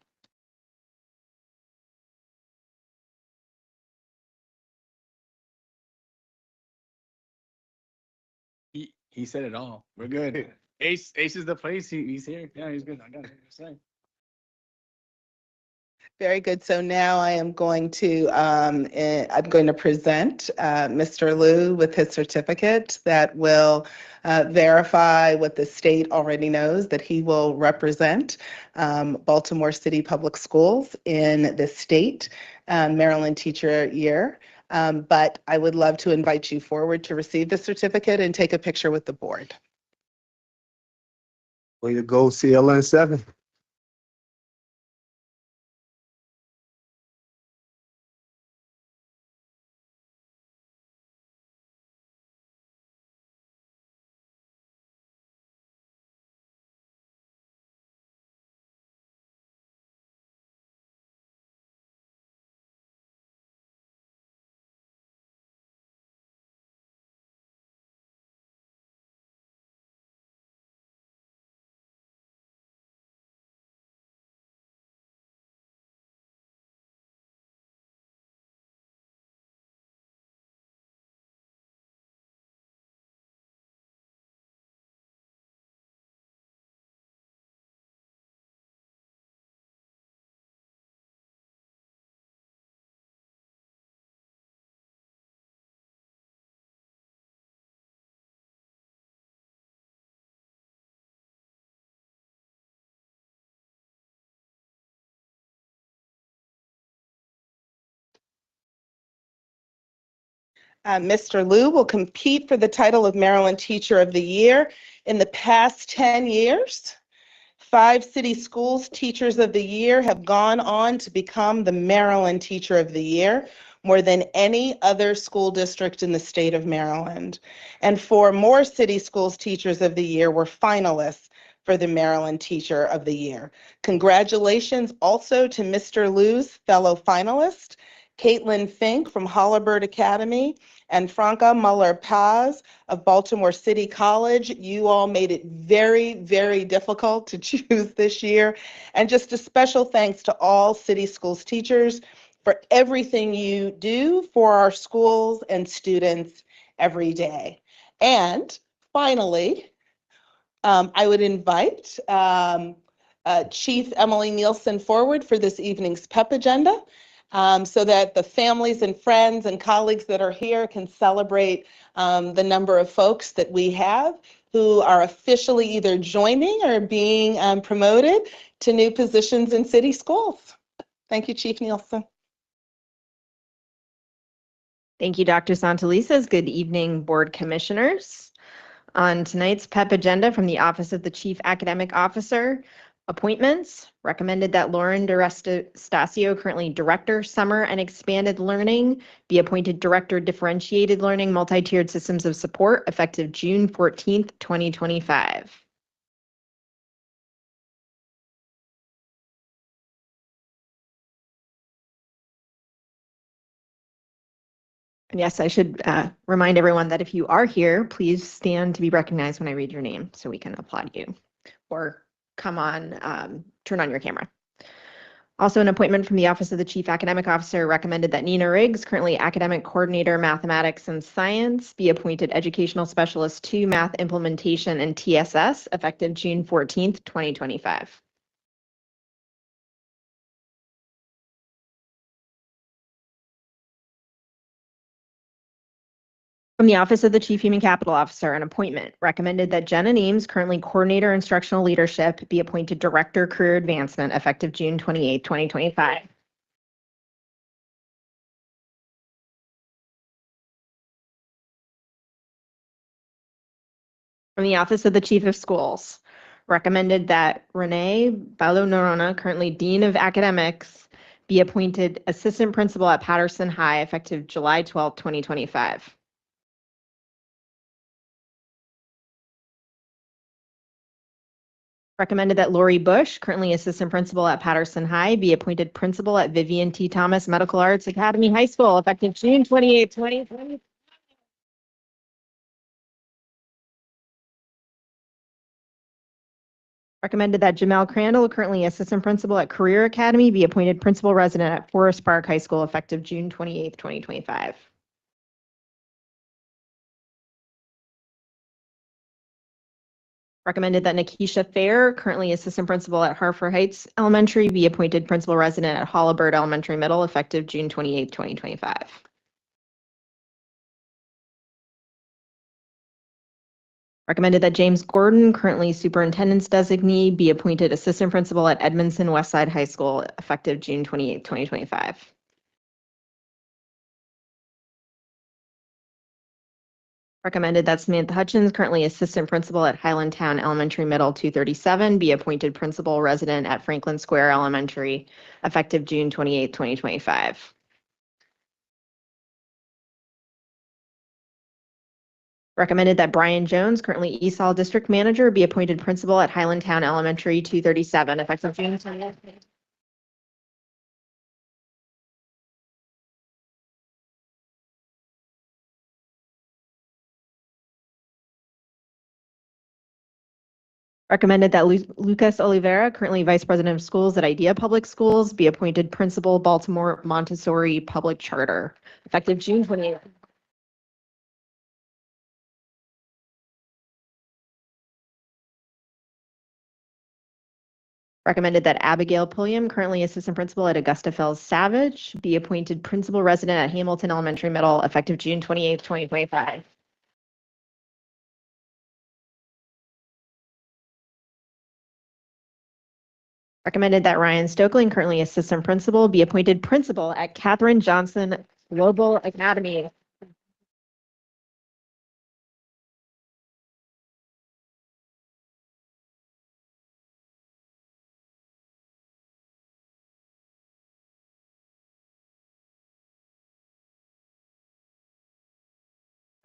He said it all. We're good. Ace is the place. He's here. Yeah, he's good. I got it. Say. Very good. So now I am going to present Mr. Liu with his certificate that will verify what the state already knows, that he will represent Baltimore City Public Schools in the state Maryland Teacher Year. But I would love to invite you forward to receive the certificate and take a picture with the board. Way to go, CLN 7. Mr. Liu will compete for the title of Maryland Teacher of the Year. In the past 10 years, 5 city schools Teachers of the Year have gone on to become the Maryland Teacher of the Year, more than any other school district in the state of Maryland. And 4 more city schools Teachers of the Year were finalists for the Maryland Teacher of the Year. Congratulations also to Mr. Liu's fellow finalists, Caitlin Fink from Holabird Academy and Franca Muller-Paz of Baltimore City College. You all made it very, very difficult to choose this year. And just a special thanks to all city schools teachers for everything you do for our schools and students every day. And finally, I would invite Chief Emily Nielsen forward for this evening's PEP agenda, so that the families and friends and colleagues that are here can celebrate the number of folks that we have who are officially either joining or being promoted to new positions in city schools. Thank you, Chief Nielsen. Thank you, Dr. Santelises. Good evening, board commissioners. On tonight's PEP agenda from the Office of the Chief Academic Officer, appointments, recommended that Lauren DeRestasio, currently Director, Summer and Expanded Learning, be appointed Director, Differentiated Learning, Multi-Tiered Systems of Support, effective June 14th, 2025. And yes, I should remind everyone that if you are here, please stand to be recognized when I read your name so we can applaud you, or come on, turn on your camera. Also, an appointment from the Office of the Chief Academic Officer recommended that Nina Riggs, currently Academic Coordinator, Mathematics and Science, be appointed Educational Specialist 2, Math Implementation and TSS, effective June 14th, 2025. From the Office of the Chief Human Capital Officer, an appointment recommended that Jenna Neames, currently Coordinator Instructional Leadership, be appointed Director Career Advancement, effective June 28, 2025. From the Office of the Chief of Schools, recommended that Renee Balo-Norona, currently Dean of Academics, be appointed Assistant Principal at Patterson High, effective July 12, 2025. Recommended that Lori Bush, currently Assistant Principal at Patterson High, be appointed Principal at Vivian T. Thomas Medical Arts Academy High School, effective June 28, 2020. Recommended that Jamel Crandall, currently Assistant Principal at Career Academy, be appointed Principal Resident at Forest Park High School, effective June 28, 2025. Recommended that Nikisha Fair, currently Assistant Principal at Hartford Heights Elementary, be appointed Principal Resident at Holabird Elementary Middle, effective June 28, 2025. Recommended that James Gordon, currently Superintendent's Designee, be appointed Assistant Principal at Edmondson Westside High School, effective June 28, 2025. Recommended that Samantha Hutchins, currently Assistant Principal at Highlandtown Elementary Middle 237, be appointed Principal Resident at Franklin Square Elementary, effective June 28, 2025. Recommended that Brian Jones, currently ESOL District Manager, be appointed Principal at Highlandtown Elementary 237, effective June 28. Recommended that Lucas Oliveira, currently Vice President of Schools at IDEA Public Schools, be appointed Principal Baltimore Montessori Public Charter, effective June 28. Recommended that Abigail Pulliam, currently Assistant Principal at Augusta Fells Savage, be appointed Principal Resident at Hamilton Elementary Middle, effective June 28, 2025. Recommended that Ryan Stokely, currently Assistant Principal, be appointed Principal at Katherine Johnson Global Academy,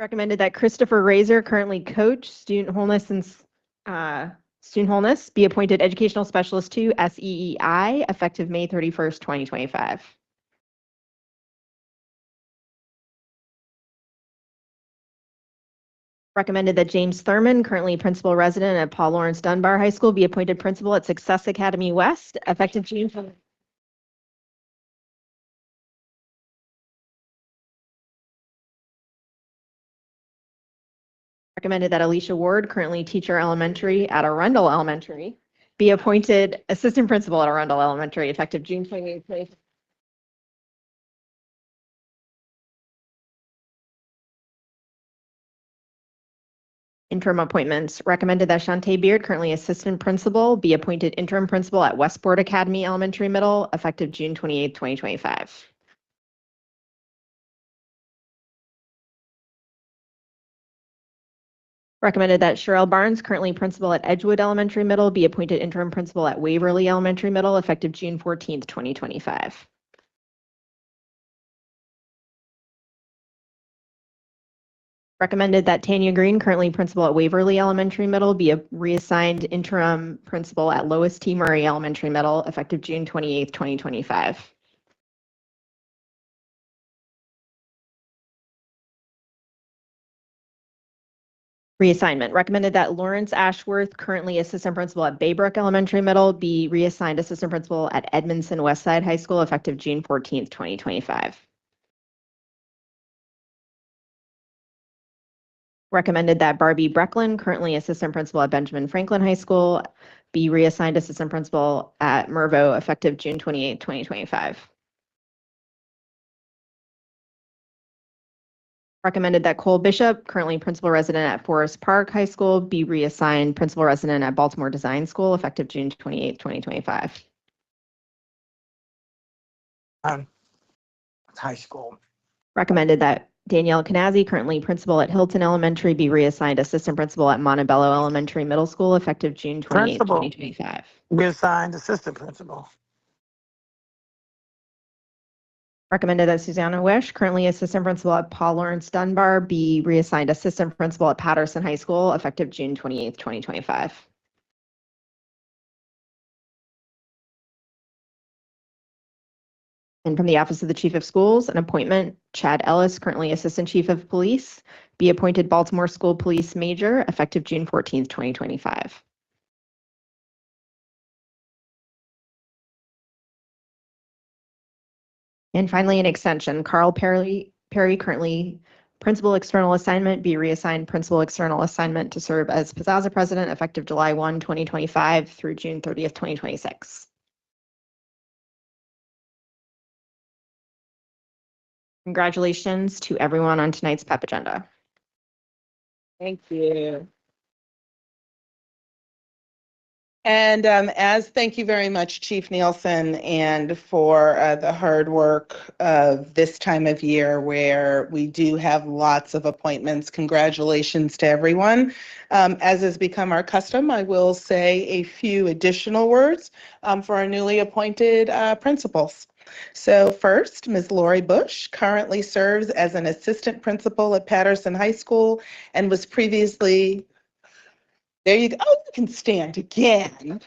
Recommended that Christopher Razor, currently coach, student wholeness be appointed educational specialist to SEEI effective May 31st, 2025. Recommended that James Thurman, currently principal resident at Paul Lawrence Dunbar High School, be appointed principal at Success Academy West effective June 20th. Recommended that Alicia Ward, currently teacher elementary at Arundel Elementary, be appointed assistant principal at Arundel Elementary effective June 28th, 2025. Interim appointments. Recommended that Shantae Beard, currently assistant principal, be appointed interim principal at Westport Academy Elementary Middle effective June 28th, 2025. Recommended that Sherelle Barnes, currently principal at Edgewood Elementary Middle, be appointed interim principal at Waverly Elementary Middle effective June 14th, 2025. Recommended that Tanya Green, currently principal at Waverly Elementary Middle, be reassigned interim principal at Lois T. Murray Elementary Middle effective June 28th, 2025. Reassignment. Recommended that Lawrence Ashworth, currently assistant principal at Baybrook Elementary Middle, be reassigned assistant principal at Edmondson Westside High School effective June 14th, 2025. Recommended that Barbie Brecklin, currently assistant principal at Benjamin Franklin High School, be reassigned assistant principal at Mervo effective June 28, 2025. Recommended that Cole Bishop, currently principal resident at Forest Park High School, be reassigned principal resident at Baltimore Design School effective June 28, 2025. High school. Recommended that Danielle Canazzi, currently principal at Hilton Elementary, be reassigned assistant principal at Montebello Elementary Middle School effective June 28, Principal. 2025. Reassigned assistant principal. Recommended that Susanna Wish, currently assistant principal at Paul Lawrence Dunbar, be reassigned assistant principal at Patterson High School effective June 28, 2025. And from the Office of the Chief of Schools, an appointment, Chad Ellis, currently Assistant Chief of Police, be appointed Baltimore School Police Major effective June 14th, 2025. And finally, an extension, Carl Perry, currently Principal External Assignment, be reassigned Principal External Assignment to serve as Piazza President effective July 1, 2025 through June 30th, 2026. Congratulations to everyone on tonight's PEP agenda. Thank you. And thank you very much, Chief Nielsen, and for the hard work of this time of year where we do have lots of appointments. Congratulations to everyone. As has become our custom, I will say a few additional words for our newly appointed principals. So first, Ms. Lori Bush currently serves as an assistant principal at Patterson High School and was previously, there you go, oh, you can stand again.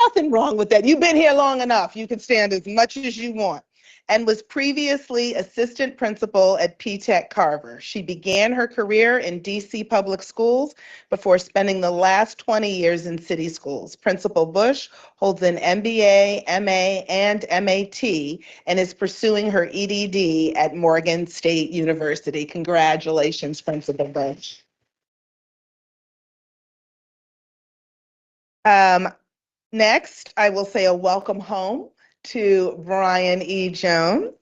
Nothing wrong with that. You've been here long enough. You can stand as much as you want. And was previously assistant principal at P-Tech Carver. She began her career in DC public schools before spending the last 20 years in city schools. Principal Bush holds an MBA, MA, and MAT and is pursuing her EDD at Morgan State University. Congratulations, Principal Bush. Next, I will say a welcome home to Brian E. Jones,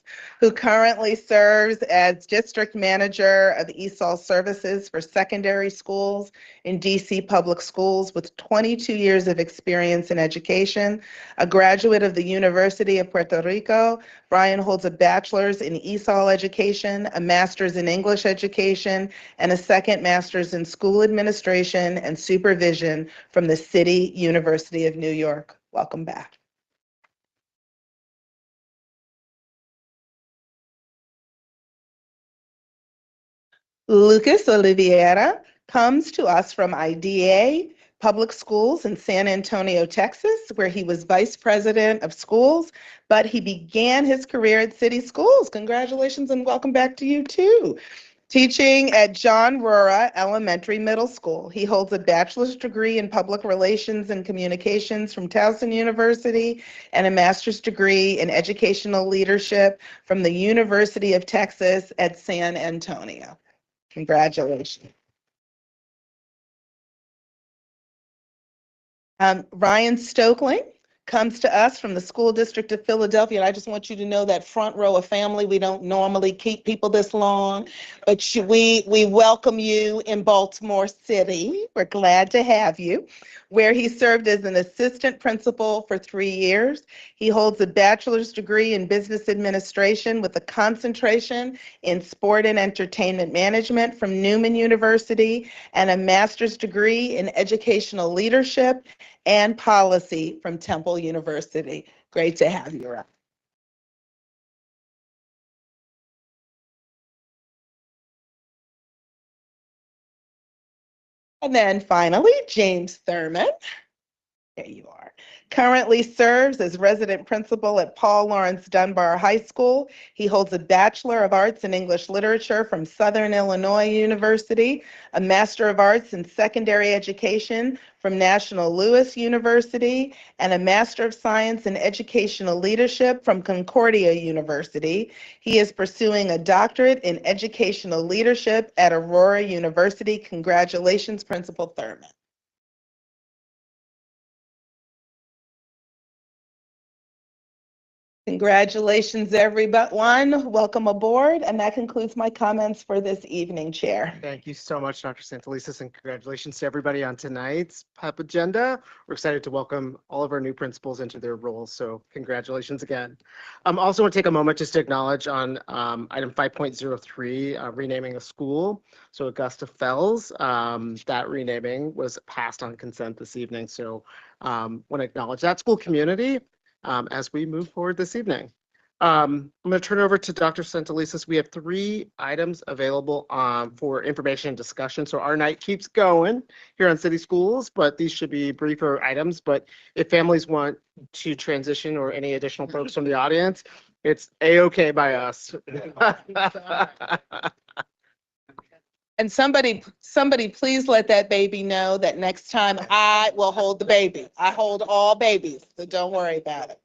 who currently serves as District Manager of ESOL Services for Secondary Schools in DC Public Schools with 22 years of experience in education. A graduate of the University of Puerto Rico, Brian holds a bachelor's in ESOL education, a master's in English education, and a second master's in school administration and supervision from the City University of New York. Welcome back. Lucas Oliveira comes to us from IDA Public Schools in San Antonio, Texas, where he was vice president of schools, but he began his career at City Schools. Congratulations and welcome back to you too. Teaching at John Rohra Elementary Middle School. He holds a bachelor's degree in public relations and communications from Towson University and a master's degree in educational leadership from the University of Texas at San Antonio. Congratulations. Ryan Stokeling comes to us from the School District of Philadelphia. And I just want you to know that front row of family, we don't normally keep people this long, but we welcome you in Baltimore City. We're glad to have you, where he served as an assistant principal for 3 years. He holds a bachelor's degree in business administration with a concentration in sport and entertainment management from Newman University and a master's degree in educational leadership and policy from Temple University. Great to have you around. And then finally, James Thurman. There you are. Currently serves as resident principal at Paul Laurence Dunbar High School. He holds a Bachelor of Arts in English Literature from Southern Illinois University, a Master of Arts in Secondary Education from National Louis University, and a Master of Science in Educational Leadership from Concordia University. He is pursuing a doctorate in Educational Leadership at Aurora University. Congratulations, Principal Thurman. Congratulations, everyone. Welcome aboard. And that concludes my comments for this evening, Chair. Thank you so much, Dr. Santelises, and congratulations to everybody on tonight's PEP agenda. We're excited to welcome all of our new principals into their roles, so congratulations again. Also want to take a moment just to acknowledge on item 5.03, renaming a school. So Augusta Fells, that renaming was passed on consent this evening, so want to acknowledge that school community as we move forward this evening. I'm going to turn it over to Dr. Santelises. We have 3 items available for information and discussion. So our night keeps going here on City Schools, but these should be briefer items. But if families want to transition or any additional folks from the audience, it's A-okay by us. And somebody please let that baby know that next time I will hold the baby. I hold all babies, so don't worry about it.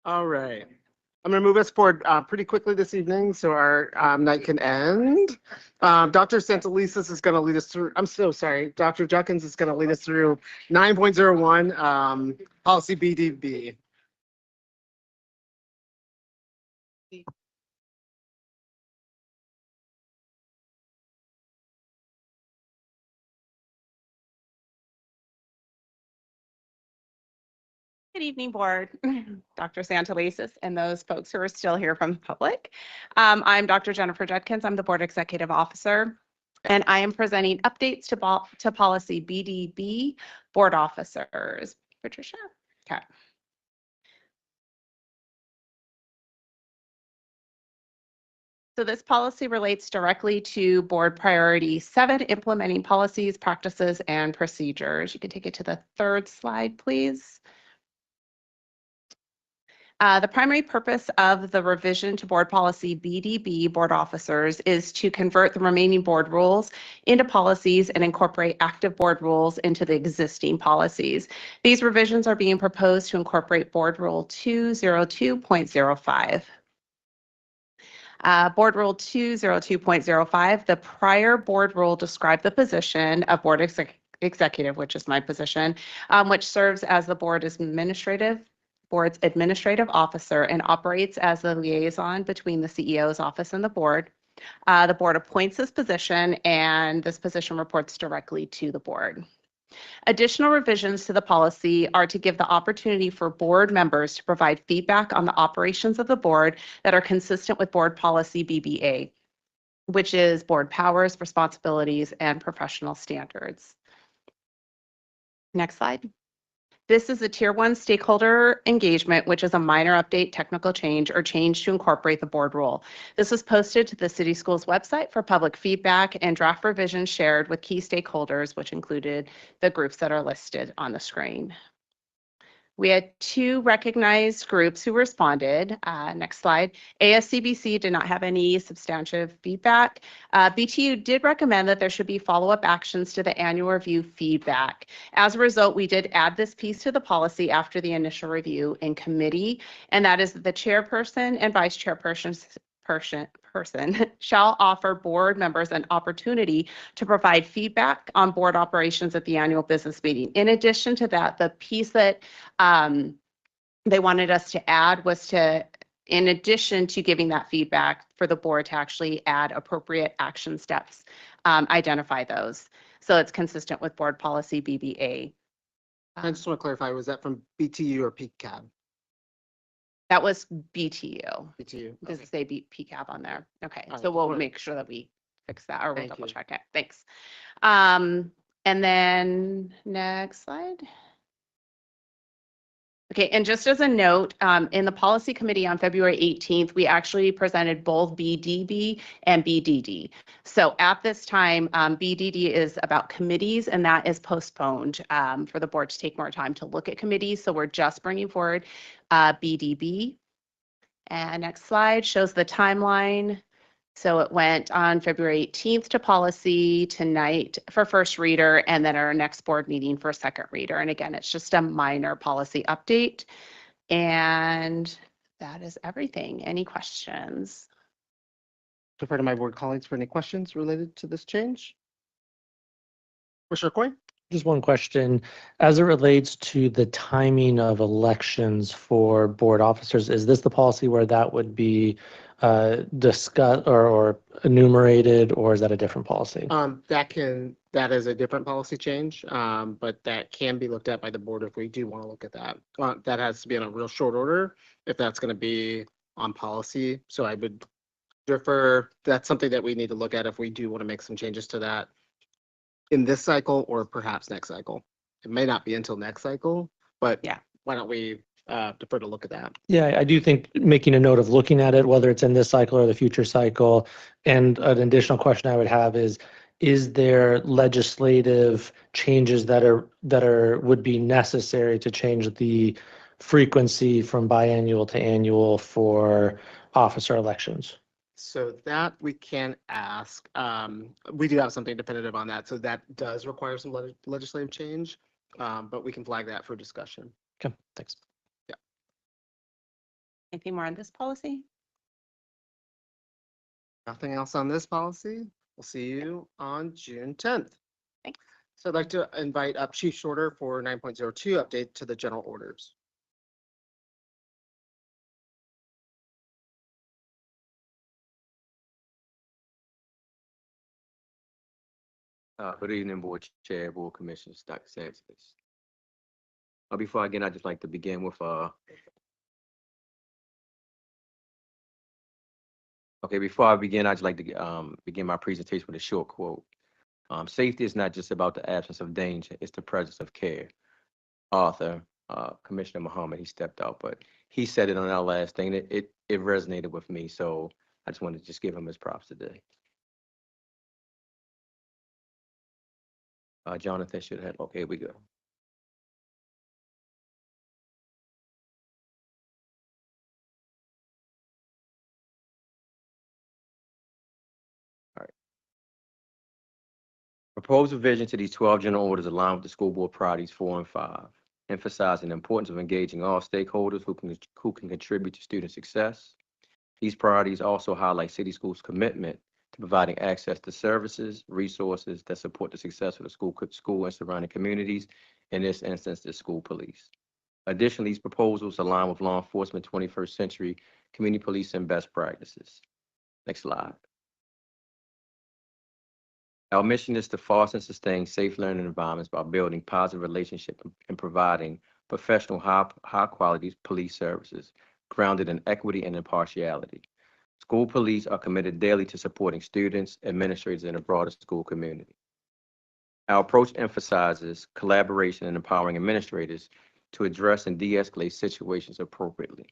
All right. I'm going to move us forward pretty quickly this evening so our night can end. Dr. Santelises is going to lead us through, I'm so sorry, Dr. Judkins is going to lead us through 9.01, policy BDB. Good evening, board, Dr. Santelises, and those folks who are still here from the public. I'm Dr. Jennifer Judkins. I'm the board executive officer, and I am presenting updates to policy BDB board officers. Patricia? Okay. So this policy relates directly to board priority 7, implementing policies, practices, and procedures. You can take it to the 3rd slide, please. The primary purpose of the revision to board policy BDB, board officers, is to convert the remaining board rules into policies and incorporate active board rules into the existing policies. These revisions are being proposed to incorporate Board Rule 202.05. Board Rule 202.05, the prior board rule described the position of board executive, which is my position, which serves as the board's administrative officer and operates as the liaison between the CEO's office and the board. The board appoints this position, and this position reports directly to the board. Additional revisions to the policy are to give the opportunity for board members to provide feedback on the operations of the board that are consistent with board policy BBA, which is board powers, responsibilities, and professional standards. Next slide. This is a Tier 1 stakeholder engagement, which is a minor update, technical change, or change to incorporate the board rule. This was posted to the City Schools website for public feedback and draft revisions shared with key stakeholders, which included the groups that are listed on the screen. We had 2 recognized groups who responded. Next slide. ASCBC did not have any substantive feedback. BTU did recommend that there should be follow-up actions to the annual review feedback. As a result, we did add this piece to the policy after the initial review in committee, and that is that the chairperson and vice chairperson shall offer board members an opportunity to provide feedback on board operations at the annual business meeting. In addition to that, the piece that they wanted us to add was to, in addition to giving that feedback, for the board to actually add appropriate action steps, identify those. So it's consistent with board policy BBA. I just want to clarify, was that from BTU or PCAB? That was BTU. BTU. Does it say PCAB on there? Okay, All right, so we'll cool. make sure that we fix that, or we'll Thank double you. check it. Thanks. And then next slide. Okay, and just as a note, in the policy committee on February 18th, we actually presented both BDB and BDD. So at this time, BDD is about committees, and that is postponed for the board to take more time to look at committees. So we're just bringing forward BDB. And next slide shows the timeline. So it went on February 18th to policy, tonight for first reader, and then our next board meeting for second reader. And again, it's just a minor policy update. And that is everything. Any questions? Defer to my board colleagues for any questions related to this change. Commissioner Coy? Just one question. As it relates to the timing of elections for board officers, is this the policy where that would be discussed or enumerated, or is that a different policy? That is a different policy change, but that can be looked at by the board if we do want to look at that. That has to be in a real short order if that's going to be on policy. So I would defer, that's something that we need to look at if we do want to make some changes to that in this cycle or perhaps next cycle. It may not be until next cycle, but yeah, why don't we defer to look at that? Yeah, I do think making a note of looking at it, whether it's in this cycle or the future cycle. And an additional question I would have is there legislative changes that would be necessary to change the frequency from biannual to annual for officer elections? So that we can ask. We do have something definitive on that. So that does require some legislative change, but we can flag that for discussion. Okay, thanks. Yeah. Anything more on this policy? Nothing else on this policy. We'll see you on June 10th. Thanks. So I'd like to invite up Chief Shorter for 9.02 update to the general orders. Good evening, Board Chair, Board Commissioners, Dr. Sanchez. Before I begin, I'd just like to begin with before I begin, I'd just like to begin my presentation with a short quote. Safety is not just about the absence of danger, it's the presence of care. Author, Commissioner Muhammad, he stepped out, but he said it on our last thing. It resonated with me, so I just wanted to just give him his props today. Jonathan should have, okay, we go. Proposed revision to these 12 general orders align with the school board priorities 4 and 5, emphasizing the importance of engaging all stakeholders who can contribute to student success. These priorities also highlight City Schools' commitment to providing access to services, resources that support the success of the school and surrounding communities, in this instance, the school police. Additionally, these proposals align with law enforcement 21st century community policing best practices. Next slide. Our mission is to foster and sustain safe learning environments by building positive relationships and providing professional, high quality police services grounded in equity and impartiality. School police are committed daily to supporting students, administrators, and the broader school community. Our approach emphasizes collaboration and empowering administrators to address and de-escalate situations appropriately.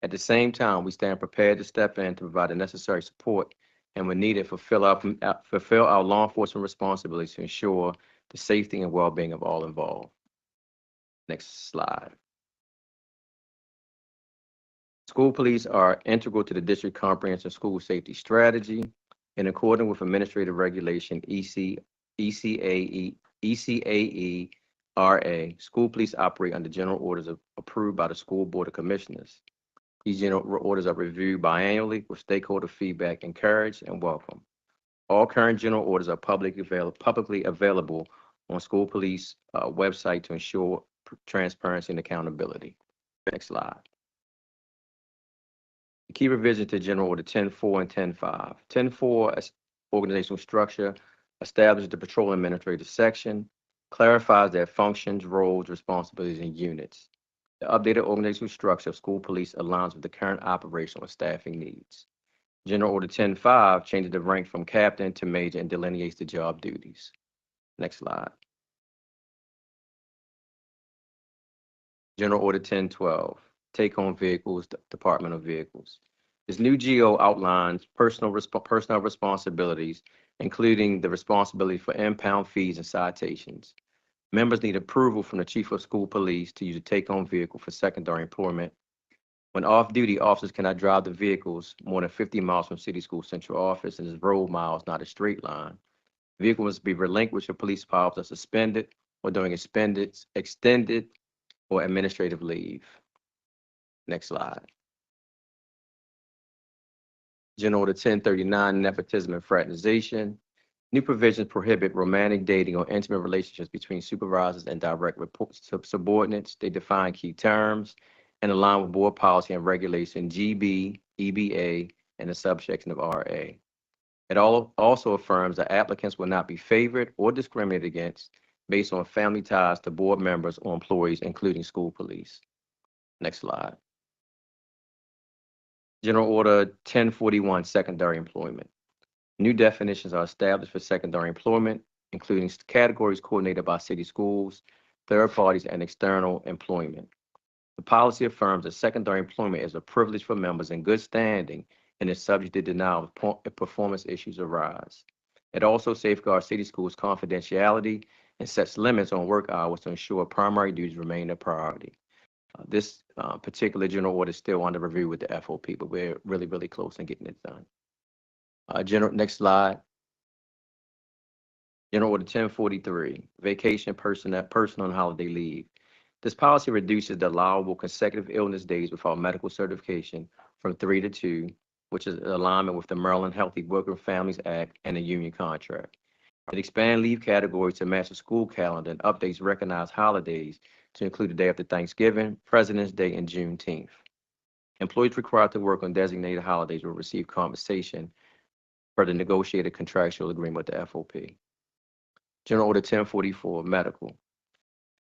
At the same time, we stand prepared to step in to provide the necessary support and when needed, fulfill our law enforcement responsibilities to ensure the safety and well-being of all involved. Next slide. School police are integral to the district comprehensive school safety strategy. In accordance with administrative regulation ECAE RA, school police operate under general orders approved by the School Board of Commissioners. These general orders are reviewed biannually with stakeholder feedback encouraged and welcome. All current general orders are publicly available on school police website to ensure transparency and accountability. Next slide. The key revision to General Order 10-4 and 10-5. 10-4, organizational structure, establishes the Patrol Administrative Section, clarifies their functions, roles, responsibilities, and units. The updated organizational structure of school police aligns with the current operational and staffing needs. General Order 10-5 changes the rank from captain to major and delineates the job duties. Next slide. General Order 10-12, take-home vehicles, Department of Vehicles. This new GO outlines personnel responsibilities, including the responsibility for impound fees and citations. Members need approval from the Chief of School Police to use a take-home vehicle for secondary employment. When off-duty, officers cannot drive the vehicles more than 50 miles from City School Central Office, and is road miles, not a straight line. Vehicle must be relinquished if police powers are suspended or during extended or administrative leave. Next slide. General Order 1039, nepotism and fraternization. New provisions prohibit romantic dating or intimate relationships between supervisors and direct subordinates. They define key terms and align with board policy and regulation GB, EBA, and the subsection of RA. It also affirms that applicants will not be favored or discriminated against based on family ties to board members or employees, including school police. Next slide. General Order 1041, secondary employment. New definitions are established for secondary employment, including categories coordinated by city schools, third parties, and external employment. The policy affirms that secondary employment is a privilege for members in good standing and is subject to denial if performance issues arise. It also safeguards city schools' confidentiality and sets limits on work hours to ensure primary duties remain a priority. This particular general order is still under review with the FOP, but we're really, really close in getting it done. Next slide. General Order 1043, vacation, personal and holiday leave. This policy reduces the allowable consecutive illness days without medical certification from 3 to 2, which is in alignment with the Maryland Healthy Worker Families Act and the union contract. It expands leave categories to match the school calendar and updates recognized holidays to include the day after Thanksgiving, President's Day, and Juneteenth. Employees required to work on designated holidays will receive compensation per the negotiated contractual agreement with the FOP. General Order 1044, medical.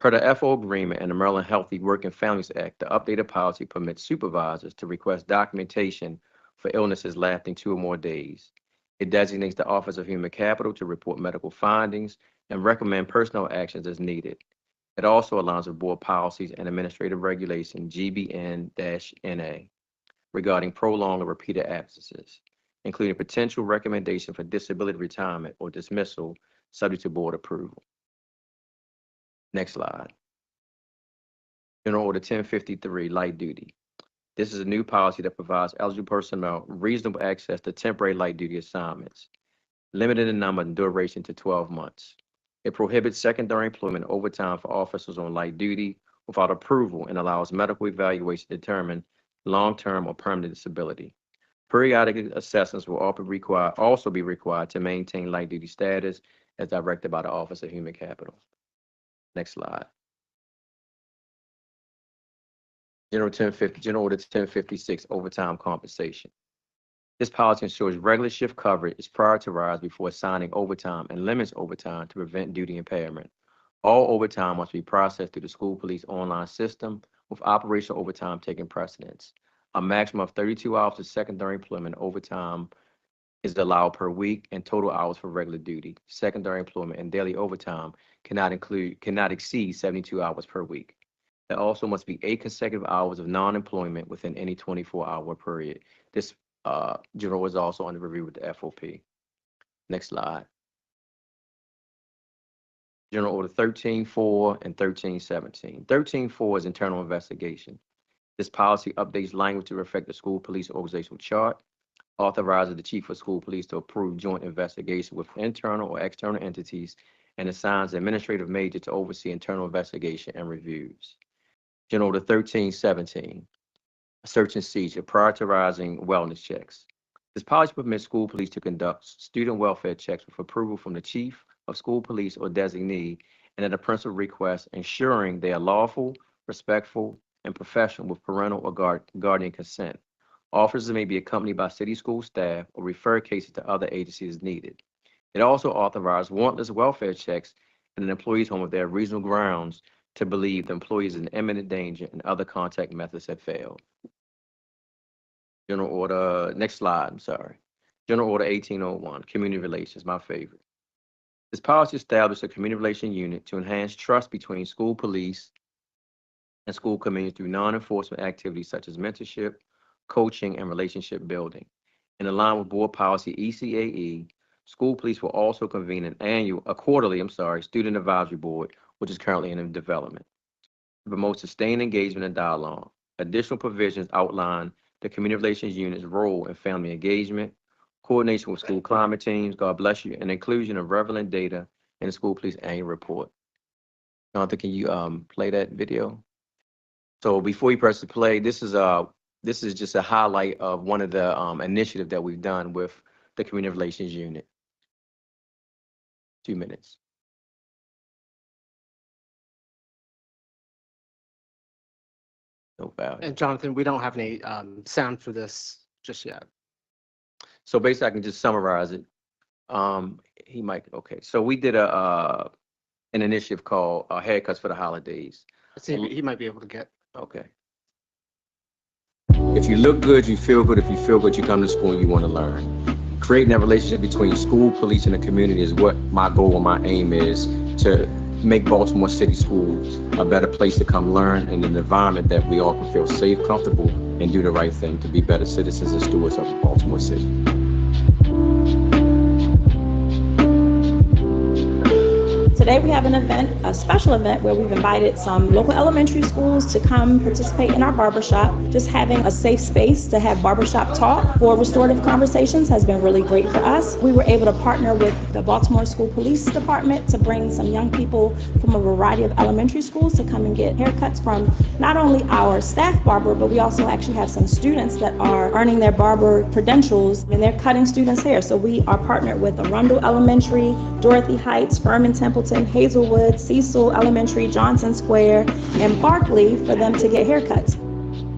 Per the FO agreement and the Maryland Healthy Working Families Act, the updated policy permits supervisors to request documentation for illnesses lasting 2 or more days. It designates the Office of Human Capital to report medical findings and recommend personnel actions as needed. It also aligns with board policies and administrative regulation GBN-NA regarding prolonged or repeated absences, including potential recommendation for disability retirement or dismissal subject to board approval. Next slide. General Order 1053, light duty. This is a new policy that provides eligible personnel reasonable access to temporary light duty assignments. limited in number and duration to 12 months. It prohibits secondary employment overtime for officers on light duty without approval and allows medical evaluation to determine long-term or permanent disability. Periodic assessments will also be required to maintain light duty status as directed by the Office of Human Capital. Next slide. General Order 1056, overtime compensation. This policy ensures regular shift coverage is prioritized before assigning overtime and limits overtime to prevent duty impairment. All overtime must be processed through the school police online system, with operational overtime taking precedence. A maximum of 32 hours of secondary employment overtime is allowed per week, and total hours for regular duty, secondary employment, and daily overtime cannot exceed 72 hours per week. There also must be 8 consecutive hours of non-employment within any 24-hour period. This general was also under review with the FOP. Next slide. General Order 13-4 and 13-17. 13-4 is internal investigation. This policy updates language to reflect the school police organizational chart, authorizes the chief of school police to approve joint investigation with internal or external entities, and assigns an administrative major to oversee internal investigation and reviews. General Order 13-17, search and seizure, prioritizing wellness checks. This policy permits school police to conduct student welfare checks with approval from the chief of school police or designee, and at a principal request, ensuring they are lawful, respectful, and professional with parental or guardian consent. Officers may be accompanied by city school staff or refer cases to other agencies as needed. It also authorizes warrantless welfare checks in an employee's home if there are reasonable grounds to believe the employee is in imminent danger and other contact methods have failed. General Order, next slide, I'm sorry. General Order 1801, community relations, my favorite. This policy established a community relation unit to enhance trust between school police and school communities through non-enforcement activities such as mentorship, coaching, and relationship building. In line with board policy ECAE, school police will also convene a quarterly student advisory board, which is currently in development, to promote sustained engagement and dialogue. Additional provisions outline the community relations unit's role in family engagement, coordination with school climate teams, God bless you, and inclusion of relevant data in the school police annual report. Jonathan, can you play that video? So before you press the play, this is just a highlight of one of the initiatives that we've done with the community relations unit. 2 minutes. No value. And Jonathan, we don't have any sound for this just yet. So basically, I can just summarize it. Okay. So we did an initiative called Haircuts for the Holidays. Let's see, he might be able to get. Okay. If you look good, you feel good. If you feel good, you come to school and you want to learn. Creating that relationship between school, police, and the community is what my goal and my aim is, to make Baltimore City schools a better place to come learn, and an environment that we all can feel safe, comfortable, and do the right thing to be better citizens and stewards of Baltimore City. Today we have an event, a special event, where we've invited some local elementary schools to come participate in our barbershop. Just having a safe space to have barbershop talk for restorative conversations has been really great for us. We were able to partner with the Baltimore School Police Department to bring some young people from a variety of elementary schools to come and get haircuts from not only our staff barber, but we also actually have some students that are earning their barber credentials and they're cutting students' hair. So we are partnered with Arundel Elementary, Dorothy Heights, Furman Templeton, Hazelwood, Cecil Elementary, Johnson Square, and Barkley for them to get haircuts.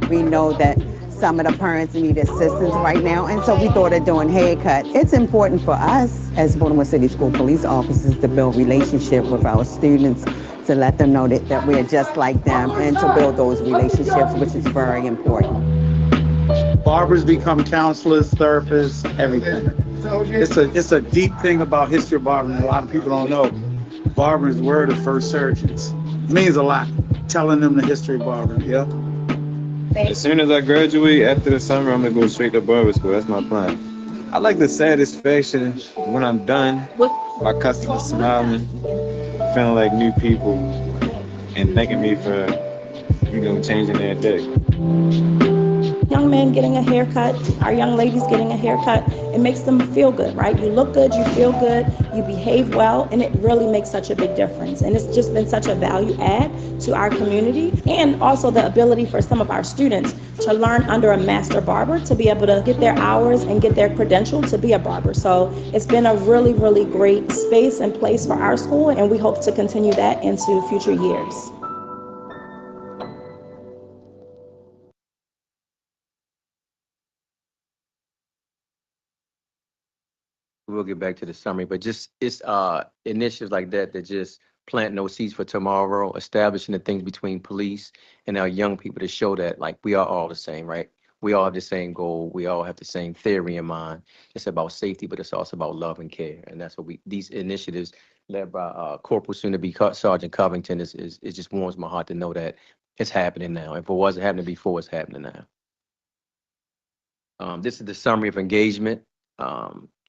We know that some of the parents need assistance right now, and so we thought of doing haircuts. It's important for us as Baltimore City School Police officers to build relationship with our students, to let them know that we're just like them, and to build those relationships, which is very important. Barbers become counselors, therapists, everything. It's a deep thing about history of barbering. A lot of people don't know. Barbers were the first surgeons. It means a lot, telling them the history of barbering, yeah? As soon as I graduate, after the summer, I'm gonna go straight to barber school. That's my plan. I like the satisfaction when I'm done, my customers smiling, feeling like new people, and thanking me for changing their day. Young men getting a haircut, our young ladies getting a haircut, it makes them feel good, right? You look good, you feel good, you behave well, and it really makes such a big difference. And it's just been such a value add to our community, and also the ability for some of our students to learn under a master barber to be able to get their hours and get their credential to be a barber. So it's been a really, really great space and place for our school, and we hope to continue that into future years. We'll get back to the summary, but just it's initiatives like that that just plant those seeds for tomorrow, establishing the things between police and our young people to show that like we are all the same, right? We all have the same goal. We all have the same theory in mind. It's about safety, but it's also about love and care, and that's what these initiatives led by Corporal soon to be Sergeant Covington is just warms my heart to know that it's happening now. If it wasn't happening before, it's happening now. This is the summary of engagement.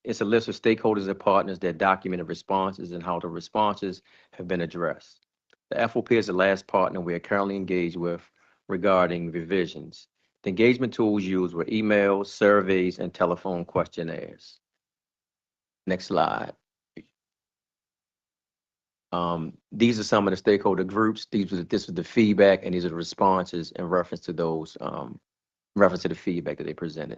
It's a list of stakeholders and partners that documented responses and how the responses have been addressed. The FOP is the last partner we are currently engaged with regarding revisions. The engagement tools used were emails, surveys, and telephone questionnaires. Next slide. These are some of the stakeholder groups. This was the feedback, and these are the responses in reference to those, reference to the feedback that they presented.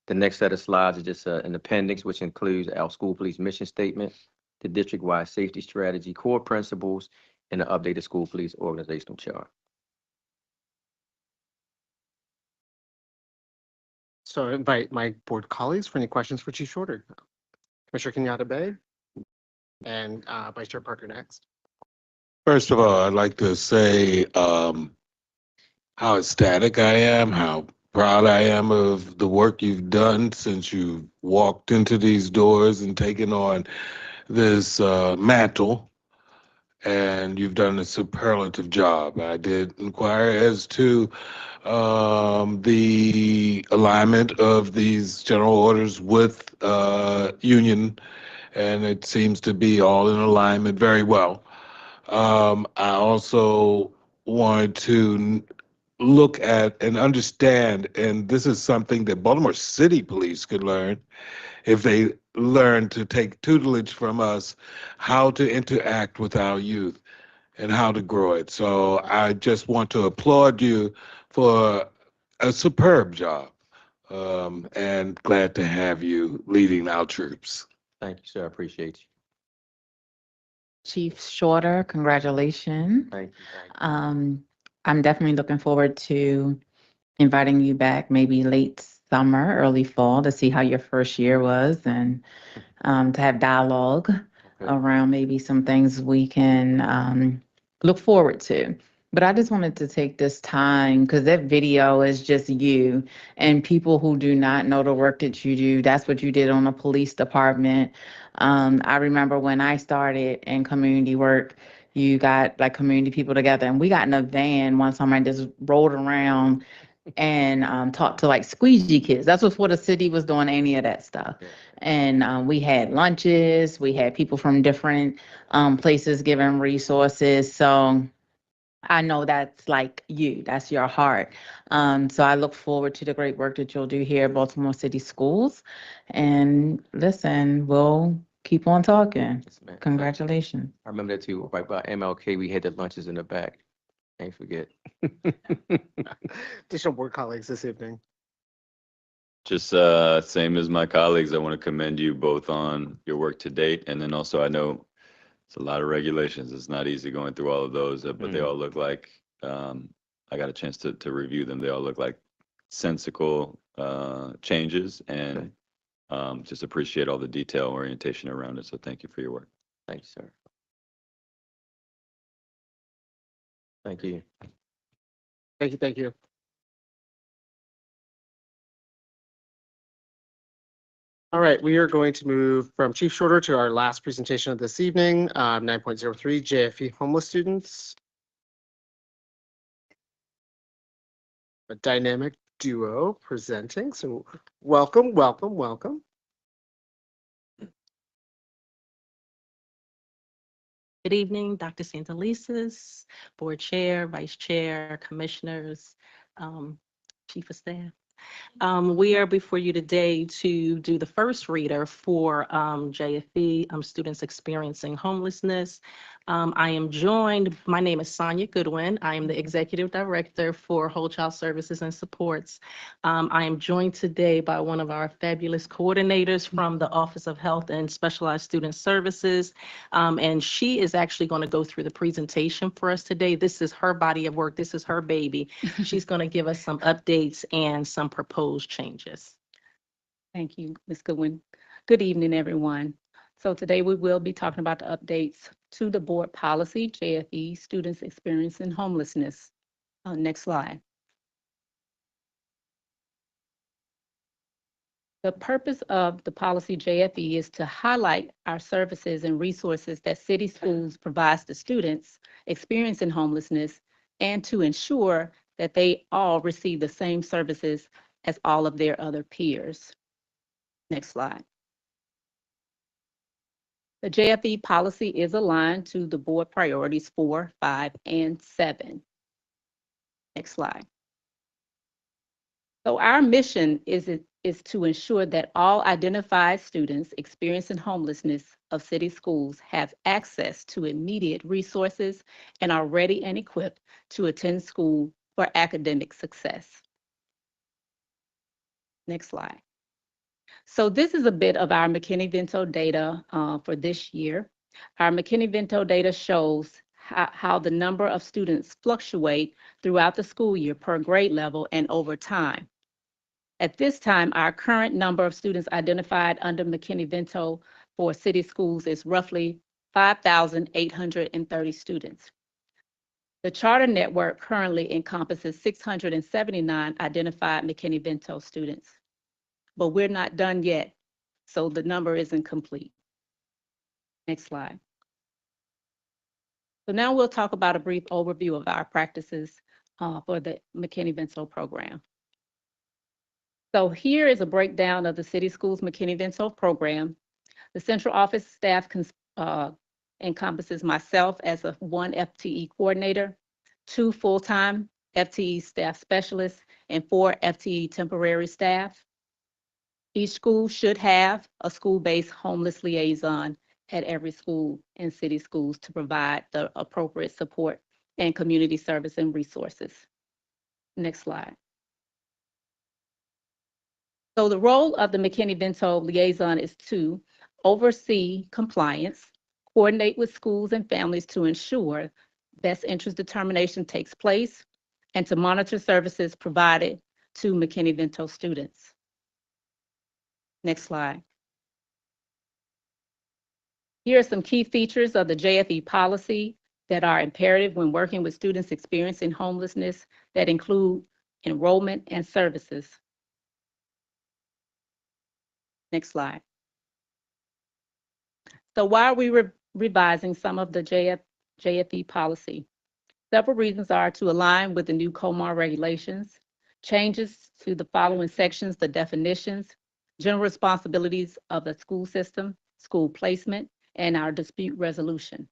The next set of slides is just an appendix, which includes our school police mission statement, the district-wide safety strategy, core principles, and the updated school police organizational chart. So I invite my board colleagues for any questions for Chief Shorter. Commissioner Kenyatta Bay and Vice Chair Parker next. First of all, I'd like to say how ecstatic I am, how proud I am of the work you've done since you walked into these doors and taken on this mantle, and you've done a superlative job. I did inquire as to the alignment of these general orders with union, and it seems to be all in alignment very well. I also wanted to look at and understand, and this is something that Baltimore City Police could learn if they learn to take tutelage from us, how to interact with our youth and how to grow it. So I just want to applaud you for a superb job, and glad to have you leading our troops. Thank you, sir. I appreciate you. Chief Shorter, congratulations. Thank you. I'm definitely looking forward to inviting you back maybe late summer, early fall to see how your first year was, and to have dialogue around maybe some things we can look forward to. But I just wanted to take this time because that video is just you, and people who do not know the work that you do, that's what you did on the police department. I remember when I started in community work, you got like community people together, and we got in a van one summer and just rolled around and talked to like squeegee kids. That's before the city was doing any of that stuff. And we had lunches, we had people from different places giving resources. So I know that's like you, that's your heart. So I look forward to the great work that you'll do here at Baltimore City Schools. And listen, we'll keep on talking. Congratulations. I remember that too. Right by MLK, we had the lunches in the back. Can't forget. Additional board colleagues this evening. Just same as my colleagues, I want to commend you both on your work to date, and then also I know it's a lot of regulations. It's not easy going through all of those, but they all look like I got a chance to review them. They all look like sensical changes, and just appreciate all the detail orientation around it. So thank you for your work. Thank you, sir. Thank you. Thank you, thank you. All right, we are going to move from Chief Shorter to our last presentation of this evening, 9.03 JFE homeless students. A dynamic duo presenting, so welcome, welcome, welcome. Good evening, Dr. Santelises, Board Chair, Vice Chair, Commissioners, Chief of Staff. We are before you today to do the first reader for JFE, Students Experiencing Homelessness. I am joined, my name is Sonia Goodwin. I am the Executive Director for Whole Child Services and Supports. I am joined today by one of our fabulous coordinators from the Office of Health and Specialized Student Services. And she is actually going to go through the presentation for us today. This is her body of work. This is her baby. She's going to give us some updates and some proposed changes. Thank you, Ms. Goodwin. Good evening, everyone. So today we will be talking about the updates to the board policy, JFE, Students Experiencing Homelessness. Next slide. The purpose of the policy JFE is to highlight our services and resources that city schools provides to students experiencing homelessness and to ensure that they all receive the same services as all of their other peers. Next slide. The JFE policy is aligned to the board priorities 4, 5, and 7. Next slide. So our mission is to ensure that all identified students experiencing homelessness of city schools have access to immediate resources and are ready and equipped to attend school for academic success. Next slide. So this is a bit of our McKinney-Vento data for this year. Our McKinney-Vento data shows how the number of students fluctuate throughout the school year per grade level and over time. At this time, our current number of students identified under McKinney-Vento for city schools is roughly 5,830 students. The charter network currently encompasses 679 identified McKinney-Vento students, but we're not done yet, so the number isn't complete. Next slide. So now we'll talk about a brief overview of our practices for the McKinney-Vento program. So here is a breakdown of the City Schools McKinney-Vento program. The central office staff encompasses myself as one FTE coordinator, 2 full-time FTE staff specialists, and 4 FTE temporary staff. Each school should have a school-based homeless liaison at every school in city schools to provide the appropriate support and community service and resources. Next slide. So the role of the McKinney-Vento liaison is to oversee compliance, coordinate with schools and families to ensure best interest determination takes place, and to monitor services provided to McKinney-Vento students. Next slide. Here are some key features of the JFE policy that are imperative when working with students experiencing homelessness that include enrollment and services. Next slide. So why are we revising some of the JFE policy? Several reasons are to align with the new COMAR regulations, changes to the following sections, the definitions, general responsibilities of the school system, school placement, and our dispute resolution.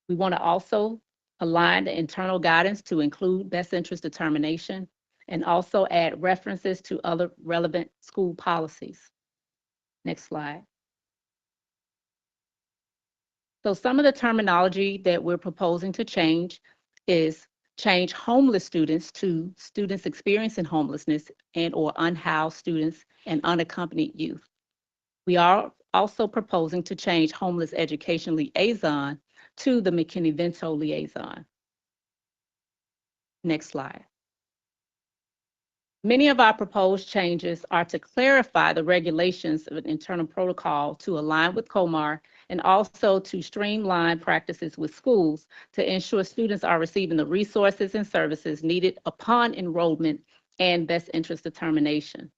We want to also align the internal guidance to include best interest determination and also add references to other relevant school policies. Next slide. So some of the terminology that we're proposing to change is change homeless students to students experiencing homelessness and or unhoused students and unaccompanied youth. We are also proposing to change homeless education liaison to the McKinney-Vento liaison. Next slide. Many of our proposed changes are to clarify the regulations of an internal protocol to align with COMAR and also to streamline practices with schools to ensure students are receiving the resources and services needed upon enrollment and best interest determination.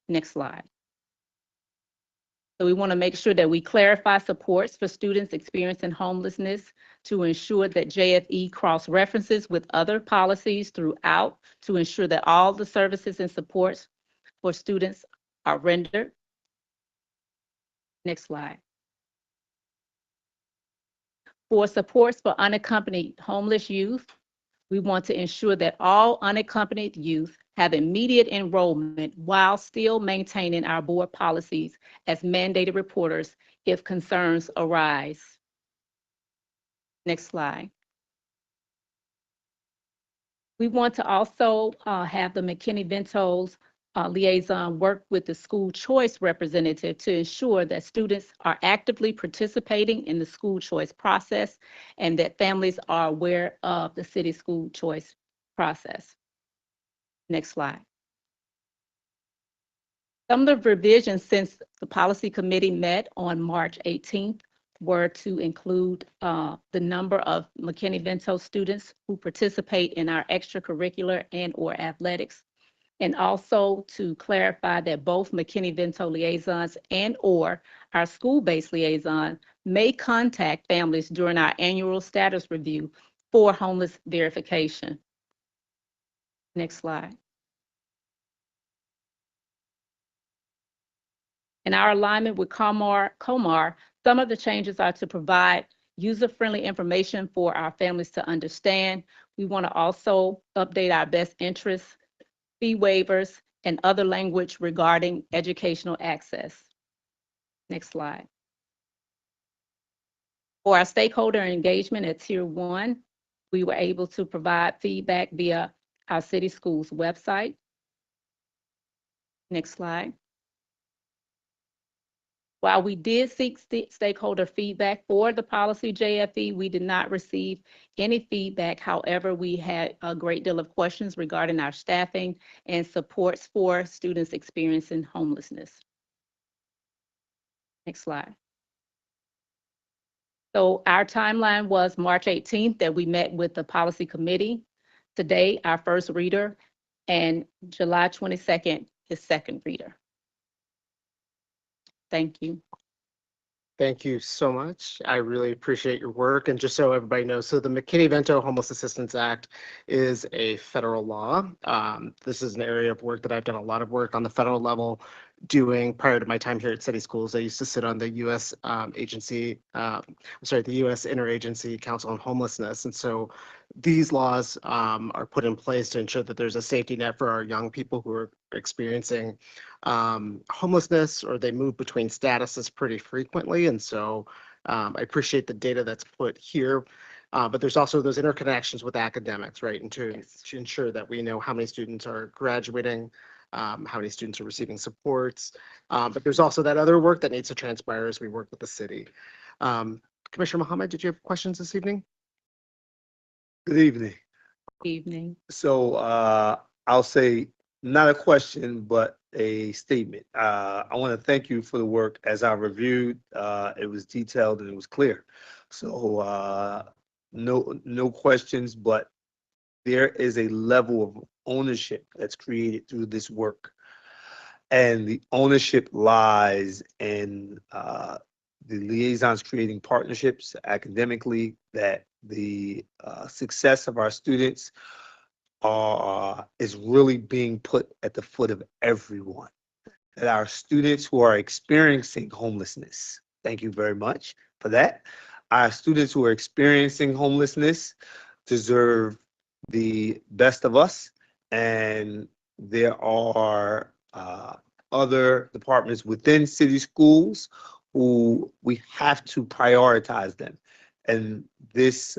Next slide. So we want to make sure that we clarify supports for students experiencing homelessness to ensure that JFE cross-references with other policies throughout to ensure that all the services and supports for students are rendered. Next slide. For supports for unaccompanied homeless youth, we want to ensure that all unaccompanied youth have immediate enrollment while still maintaining our board policies as mandated reporters if concerns arise. Next slide. We want to also have the McKinney-Ventos liaison work with the school choice representative to ensure that students are actively participating in the school choice process and that families are aware of the city school choice process. Next slide. Some of the revisions since the policy committee met on March 18th were to include the number of McKinney-Vento students who participate in our extracurricular and/or athletics, and also to clarify that both McKinney-Vento liaisons and/or our school-based liaison may contact families during our annual status review for homeless verification. Next slide. In our alignment with COMAR, some of the changes are to provide user-friendly information for our families to understand. We want to also update our best interests, fee waivers, and other language regarding educational access. Next slide. For our stakeholder engagement at Tier 1, we were able to provide feedback via our city schools website. Next slide. While we did seek stakeholder feedback for the policy JFE, we did not receive any feedback. However, we had a great deal of questions regarding our staffing and supports for students experiencing homelessness. Next slide. So our timeline was March 18th that we met with the policy committee. Today, our first reader, and July 22nd is second reader. Thank you. Thank you so much. I really appreciate your work. And just so everybody knows, so the McKinney-Vento Homeless Assistance Act is a federal law. This is an area of work that I've done a lot of work on the federal level doing prior to my time here at City Schools. I used to sit on the U.S. the U.S. Interagency Council on Homelessness. And so these laws are put in place to ensure that there's a safety net for our young people who are experiencing homelessness, or they move between statuses pretty frequently. And so I appreciate the data that's put here. But there's also those interconnections with academics, right? And to ensure that we know how many students are graduating, how many students are receiving supports. But there's also that other work that needs to transpire as we work with the city. Commissioner Mohammed, did you have questions this evening? Good evening. Evening. So I'll say not a question, but a statement. I want to thank you for the work. As I reviewed, it was detailed and it was clear. So no questions, but there is a level of ownership that's created through this work. And the ownership lies in the liaisons creating partnerships academically, that the success of our students is really being put at the foot of everyone. That our students who are experiencing homelessness, thank you very much for that. Our students who are experiencing homelessness deserve the best of us, and there are other departments within city schools who we have to prioritize them. And this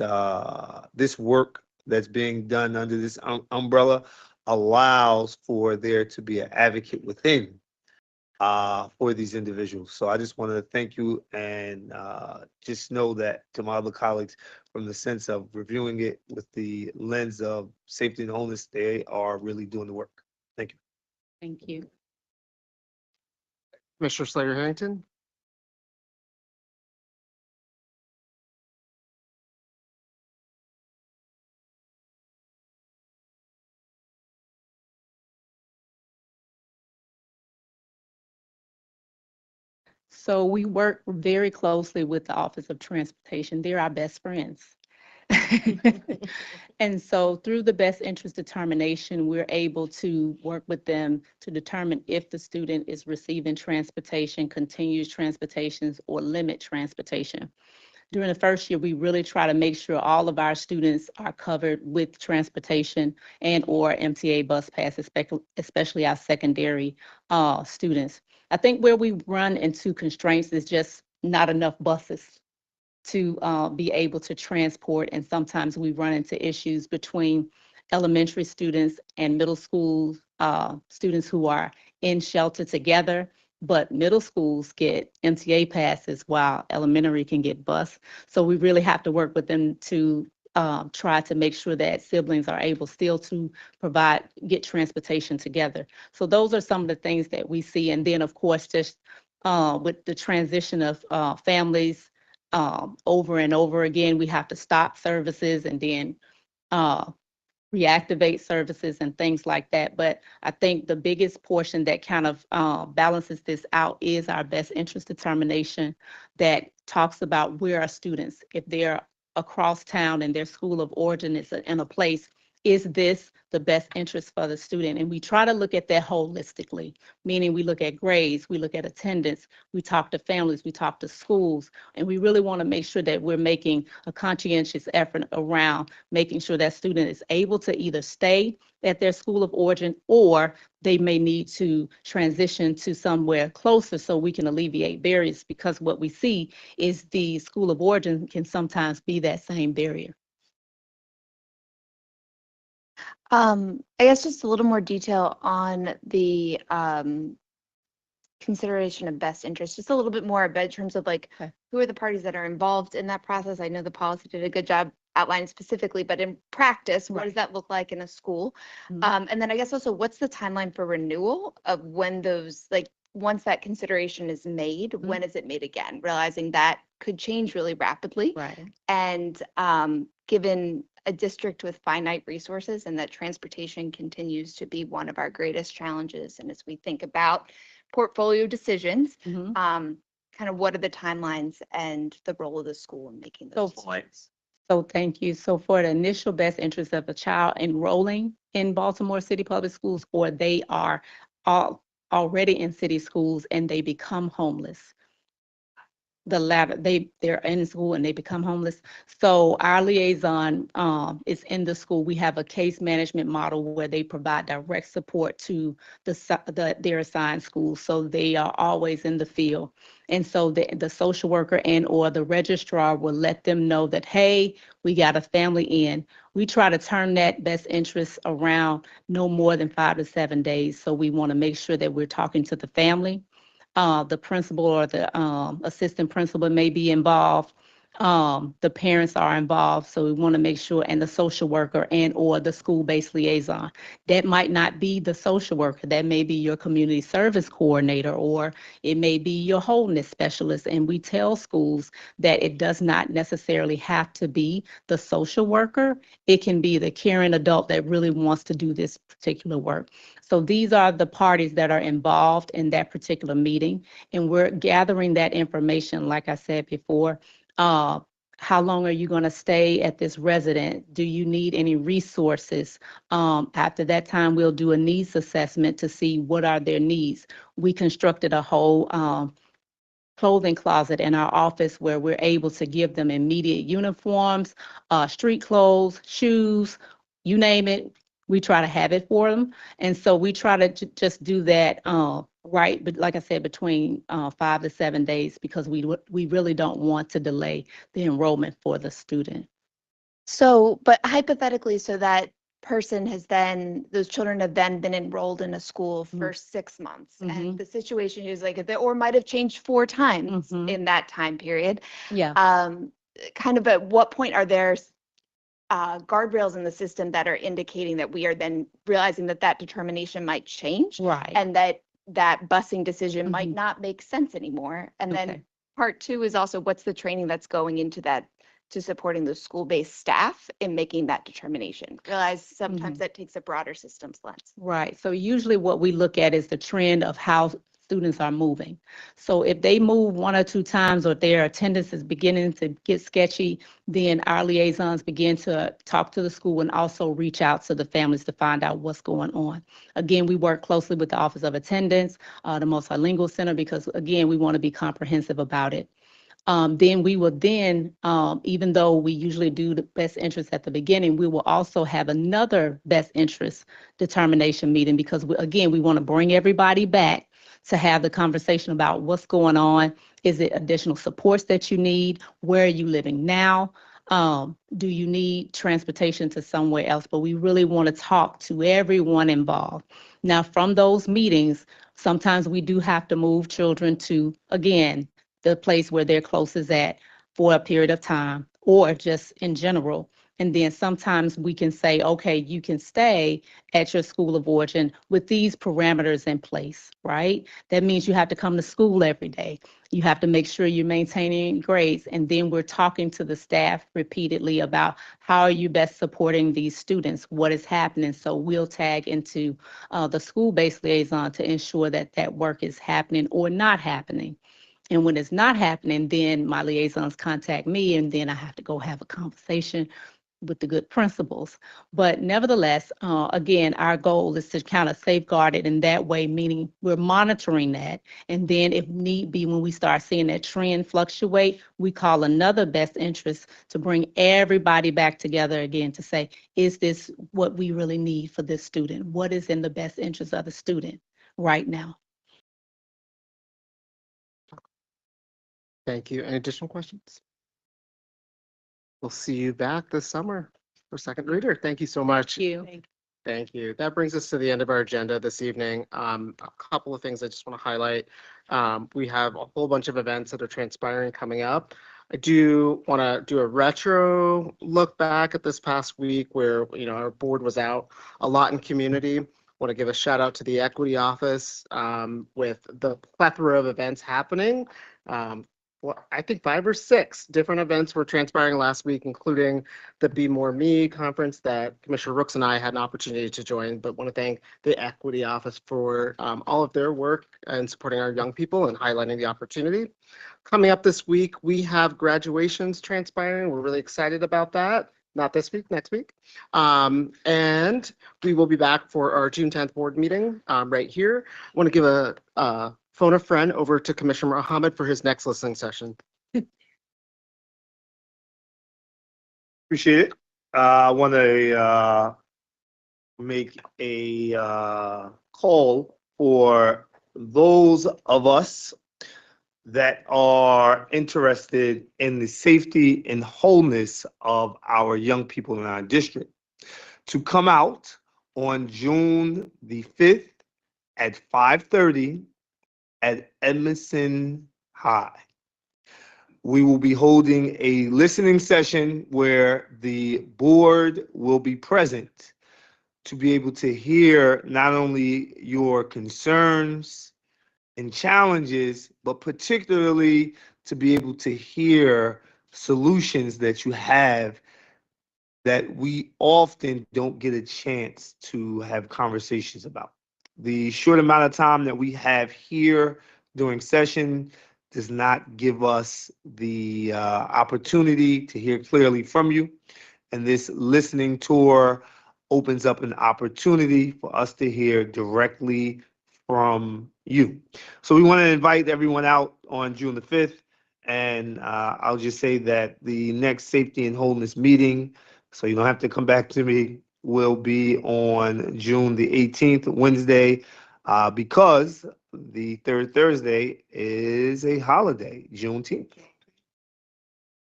this work that's being done under this umbrella allows for there to be an advocate within for these individuals. So I just wanted to thank you, and just know that to my other colleagues, from the sense of reviewing it with the lens of safety and wholeness, they are really doing the work. Thank you. Thank you. Commissioner Slater-Harrington? So we work very closely with the Office of Transportation. They're our best friends. And so through the best interest determination, we're able to work with them to determine if the student is receiving transportation, continuous transportations, or limit transportation. During the first year, we really try to make sure all of our students are covered with transportation and or MTA bus pass, especially our secondary students. I think where we run into constraints is just not enough buses to be able to transport. And sometimes we run into issues between elementary students and middle school students who are in shelter together, but middle schools get MTA passes while elementary can get bus. So we really have to work with them to try to make sure that siblings are able still to get transportation together. So those are some of the things that we see. And then of course, just with the transition of families over and over again, we have to stop services and then reactivate services and things like that. But I think the biggest portion that kind of balances this out is our best interest determination that talks about where our students, if they're across town and their school of origin is in a place, is this the best interest for the student? And we try to look at that holistically, meaning we look at grades, we look at attendance, we talk to families, we talk to schools, and we really want to make sure that we're making a conscientious effort around making sure that student is able to either stay at their school of origin or they may need to transition to somewhere closer so we can alleviate barriers, because what we see is the school of origin can sometimes be that same barrier. I guess just a little more detail on the consideration of best interest, just a little bit more about in terms of like who are the parties that are involved in that process. I know the policy did a good job outlining specifically, but in practice, what does that look like in a school? And then I guess also what's the timeline for renewal of when those, like once that consideration is made, when is it made again? Realizing that could change really rapidly. Right. And given a district with finite resources and that transportation continues to be one of our greatest challenges. And as we think about portfolio decisions, kind of what are the timelines and the role of the school in making those decisions? So thank you. So for the initial best interest of a child enrolling in Baltimore City Public Schools, or they are already in city schools and they become homeless. The latter, they're in school and they become homeless. So our liaison is in the school. We have a case management model where they provide direct support to their assigned schools. So they are always in the field. And so the social worker and or the registrar will let them know that, hey, we got a family in. We try to turn that best interest around no more than 5 to 7 days. So we want to make sure that we're talking to the family. The principal or the assistant principal may be involved. The parents are involved, so we want to make sure, and the social worker and or the school-based liaison. That might not be the social worker, that may be your community service coordinator, or it may be your wholeness specialist. And we tell schools that it does not necessarily have to be the social worker. It can be the caring adult that really wants to do this particular work. So these are the parties that are involved in that particular meeting, and we're gathering that information, like I said before. How long are you going to stay at this resident? Do you need any resources? After that time, we'll do a needs assessment to see what are their needs. We constructed a whole clothing closet in our office where we're able to give them immediate uniforms, street clothes, shoes, you name it. We try to have it for them. And so we try to just do that right, but like I said, between 5 to 7 days, because we really don't want to delay the enrollment for the student. So, but hypothetically, so that person has then, those children have then been enrolled in a school for 6 months, and the situation is like, or might have changed 4 times in that time period. Yeah. Kind of at what point are there guardrails in the system that are indicating that we are then realizing that that determination might change, right, and that busing decision might not make sense anymore? And then part 2 is also what's the training that's going into that, to supporting the school-based staff in making that determination? Realize sometimes that takes a broader systems lens. Right. So usually what we look at is the trend of how students are moving. So if they move 1 or 2 times, or their attendance is beginning to get sketchy, then our liaisons begin to talk to the school and also reach out to the families to find out what's going on. Again, we work closely with the Office of Attendance, the Multilingual Center, because again, we want to be comprehensive about it. Then we will even though we usually do the best interest at the beginning, we will also have another best interest determination meeting because again, we want to bring everybody back to have the conversation about what's going on. Is it additional supports that you need? Where are you living now? Do you need transportation to somewhere else? But we really want to talk to everyone involved. Now, from those meetings, sometimes we do have to move children to, again, the place where they're closest at for a period of time or just in general. And then sometimes we can say, okay, you can stay at your school of origin with these parameters in place, right? That means you have to come to school every day. You have to make sure you're maintaining grades. And then we're talking to the staff repeatedly about how are you best supporting these students? What is happening? So we'll tag into the school-based liaison to ensure that that work is happening or not happening. And when it's not happening, then my liaisons contact me and then I have to go have a conversation with the good principals. But nevertheless, again, our goal is to kind of safeguard it in that way, meaning we're monitoring that. And then if need be, when we start seeing that trend fluctuate, we call another best interest to bring everybody back together again to say, is this what we really need for this student? What is in the best interest of the student right now? Thank you. Any additional questions? We'll see you back this summer for second reader. Thank you so much. Thank you. Thank you. That brings us to the end of our agenda this evening. A couple of things I just want to highlight. We have a whole bunch of events that are transpiring coming up. I do want to do a retro look back at this past week where, our board was out a lot in community. Want to give a shout out to the Equity Office with the plethora of events happening. I think 5 or 6 different events were transpiring last week, including the Be More Me conference that Commissioner Rooks and I had an opportunity to join, but want to thank the Equity Office for all of their work and supporting our young people and highlighting the opportunity. Coming up this week, we have graduations transpiring. We're really excited about that. Not this week, next week. And we will be back for our June 10th board meeting right here. I want to give a phone a friend over to Commissioner Mohammed for his next listening session. Appreciate it. I want to make a call for those of us that are interested in the safety and wholeness of our young people in our district to come out on June the 5th at 5:30 at Edmondson High. We will be holding a listening session where the board will be present to be able to hear not only your concerns and challenges, but particularly to be able to hear solutions that you have that we often don't get a chance to have conversations about. The short amount of time that we have here during session does not give us the opportunity to hear clearly from you. And this listening tour opens up an opportunity for us to hear directly from you. So we want to invite everyone out on June the 5th. And I'll just say that the next safety and wholeness meeting, so you don't have to come back to me, will be on June the 18th, Wednesday, because the third Thursday is a holiday, Juneteenth.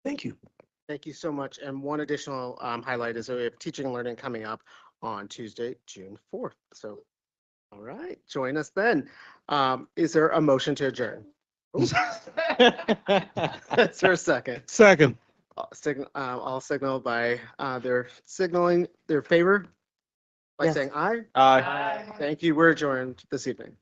Thank you. Thank you so much. And one additional highlight is that we have teaching and learning coming up on Tuesday, June 4th. So, all right, join us then. Is there a motion to adjourn? Is there a second? Second. All signal by their signaling their favor by Yes. saying aye. Aye. Thank you. We're adjourned this evening.